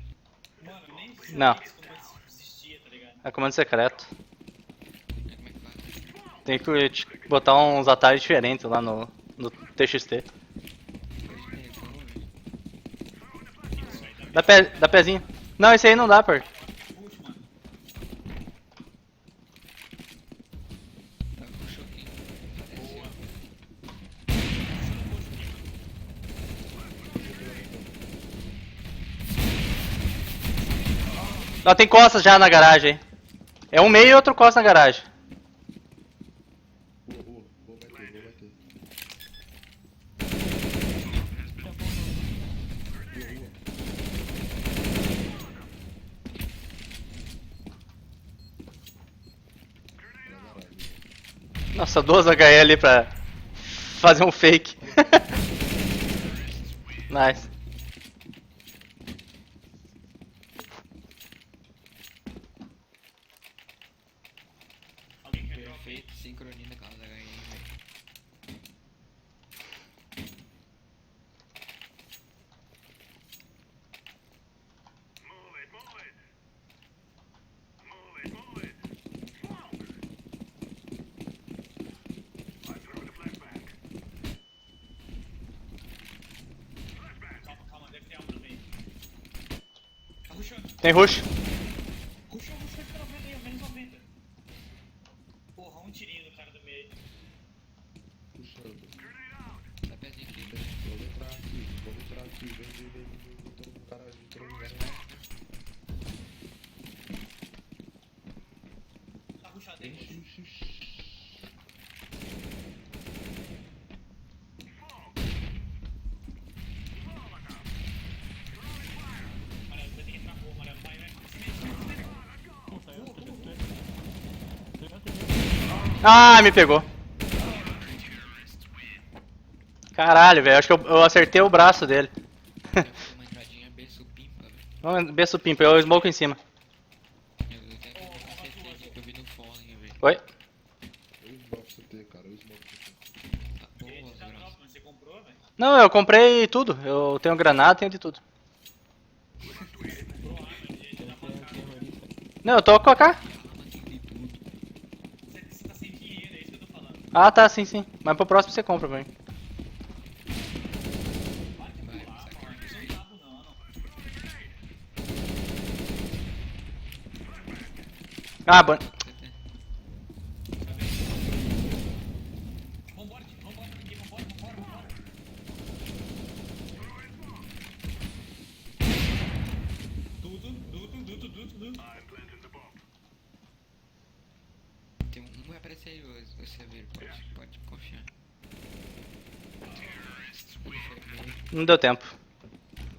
Mano, eu nem sei Não. isso como existia, tá ligado? É comando secreto. Como é que faz? Tem que botar uns atalhos diferentes lá no TXT. Pode ter, vamos ver. Dá pezinho. Não, esse aí não dá, por. Puxa, mano. Tá com choquinho. Boa. Não, tem costas já na garagem. É um meio e outro costa na garagem. Vou bater. Nossa, 2 HE ali pra fazer um fake. Nice. Alguém quer drop? Perfeito, sincronia daquelas HM, velho. Calma, deve ter alma no meio. Tá rushando. Tem rush. Rushou, fica 90 aí, menos 90. Porra, um tirinho do cara do meio. Puxando. Dá pezinho aqui. Vamos entrar aqui. Vem. Entrou no garagem. Tá Amarelo, vai ter que entrar. Pô, amarelo, vai. Ah, me pegou. Caralho, velho. Acho que eu acertei o braço dele. Eu fui uma entradinha bem supimpa, velho. Vamos, beço pimpa. Eu smoke em cima. Eu tenho uma certeza que eu vi no Fallen, velho. Oi? Eu smoke CT, cara. Eu smoke CT. Tá boa, Esse já grossa. drop, mas você comprou, velho? Não, eu comprei tudo. Eu tenho granada, tenho de tudo. Comprou arma, ele já tá marcado. Não, eu tô com a AK. Arma tem de tudo. Você tá sem dinheiro, é isso que eu tô falando. Ah, tá, sim, sim. Mas pro próximo você compra pra mim. Vai que Vai, pular, saca mano. mais Isso não bem. tá abundando. Ah, bom. CT. Vambora, aqui, vambora. Tudo. Tem um vai aparecer aí, o SAVER. Pode confiar. Não deu tempo.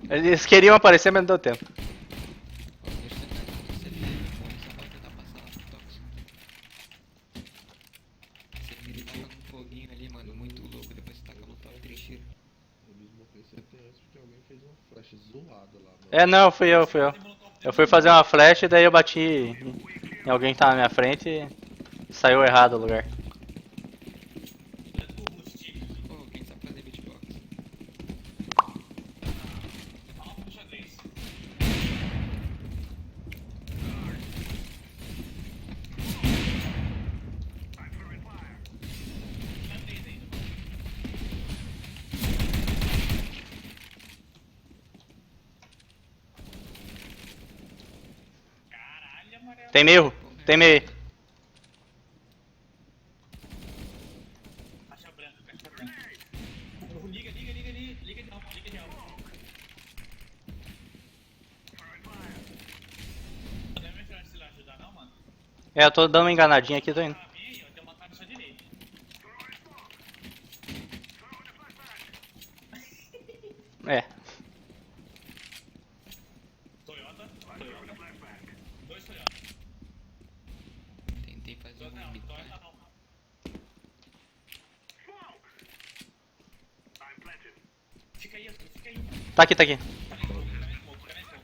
Eles queriam aparecer, mas não deu tempo. Ó, deixa eu tentar no SAVER. Só vai tentar passar lá pro Tox. Ele taca um foguinho ali, mano. Muito louco. Depois você taca no top 3 tiros. Eu smoke CT antes porque alguém fez uma flash zoada lá. No... É, não, fui eu. Eu fui fazer uma flash e daí eu bati em alguém que tava na minha frente e saiu errado o lugar. Pô, quem sabe fazer beatbox? Fala pro xadrez. Xadrez ainda. Caralho, amarelo. Tem meio? Tem meio. Caixa branca. Liga de alvo. Não deve me ajudar se lá ajudar não, mano. É, eu tô dando uma enganadinha aqui, tô indo. Pra mim, eu tenho uma cara só direita. É. Toyota. Dois Toyota. Tentei fazer Toyota um não, beat, Toyota né? não. Fica aí, Arthur, fica aí. Tá aqui, tá aqui. Fica na smoke. Mais um.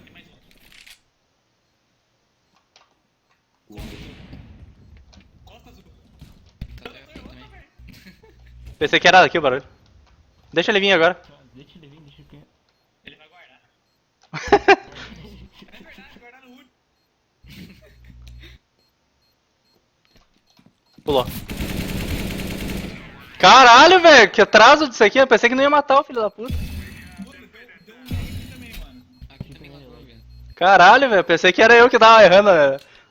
Tem mais um. Costa azul. Tá Toyota também. Pensei que era daqui o barulho. Deixa ele vir agora. Deixa ele vir, deixa ele vir. Ele vai guardar. É verdade, guardar no último. Pulou. Caralho, velho, que atraso disso aqui. Eu pensei que não ia matar o filho da puta. Puta, deu um aqui também, mano. Aqui também matou, velho. Caralho, velho, pensei que era eu que tava errando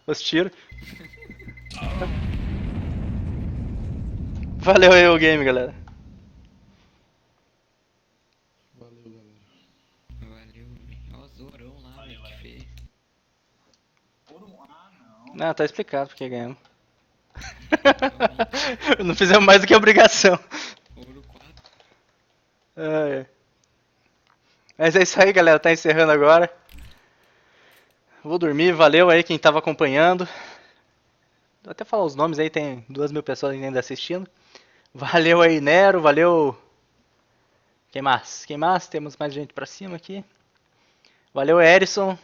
os tiros. Valeu aí o game, galera. Valeu, galera. Valeu, velho. Ó, o Zorão lá, velho, que feio. Não. Não, tá explicado porque ganhamos. Não fizemos mais do que obrigação. Ouro 4. Ai. Mas é isso aí, galera. Tá encerrando agora. Vou dormir. Valeu aí quem tava acompanhando. Vou até falar os nomes aí, tem 2.000 pessoas ainda assistindo. Valeu aí, Nero. Valeu. Quem mais? Quem mais? Temos mais gente pra cima aqui. Valeu, Erison.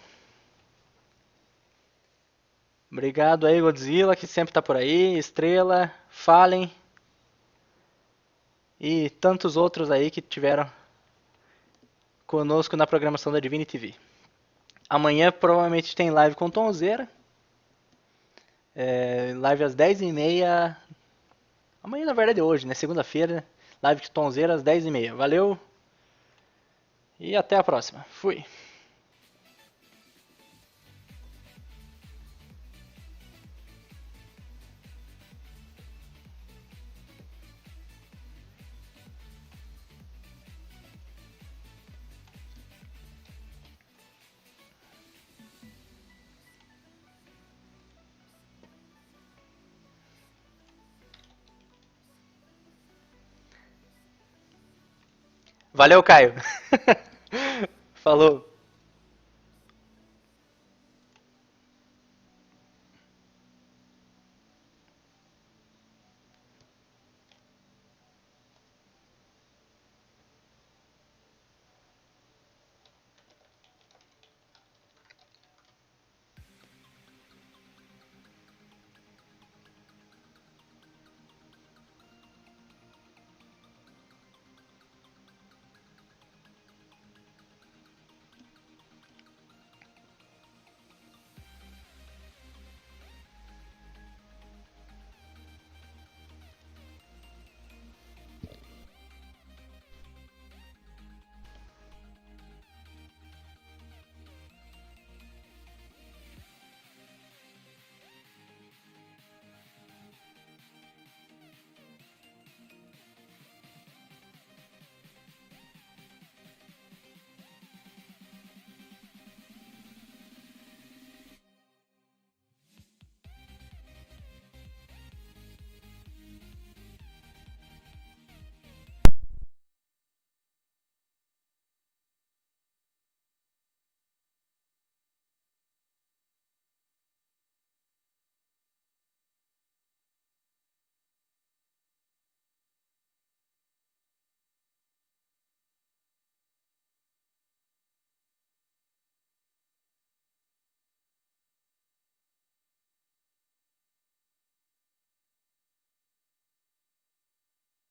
Obrigado aí, Godzilla, que sempre tá por aí. Estrela, Fallen. E tantos outros aí que tiveram conosco na programação da Divine TV. Amanhã provavelmente tem live com Tonzeira. Live às 10h30. Amanhã, na verdade, é hoje, né? Segunda-feira. Live com Tonzeira às 10h30. Valeu. E até a próxima. Fui. Valeu, Caio. Falou.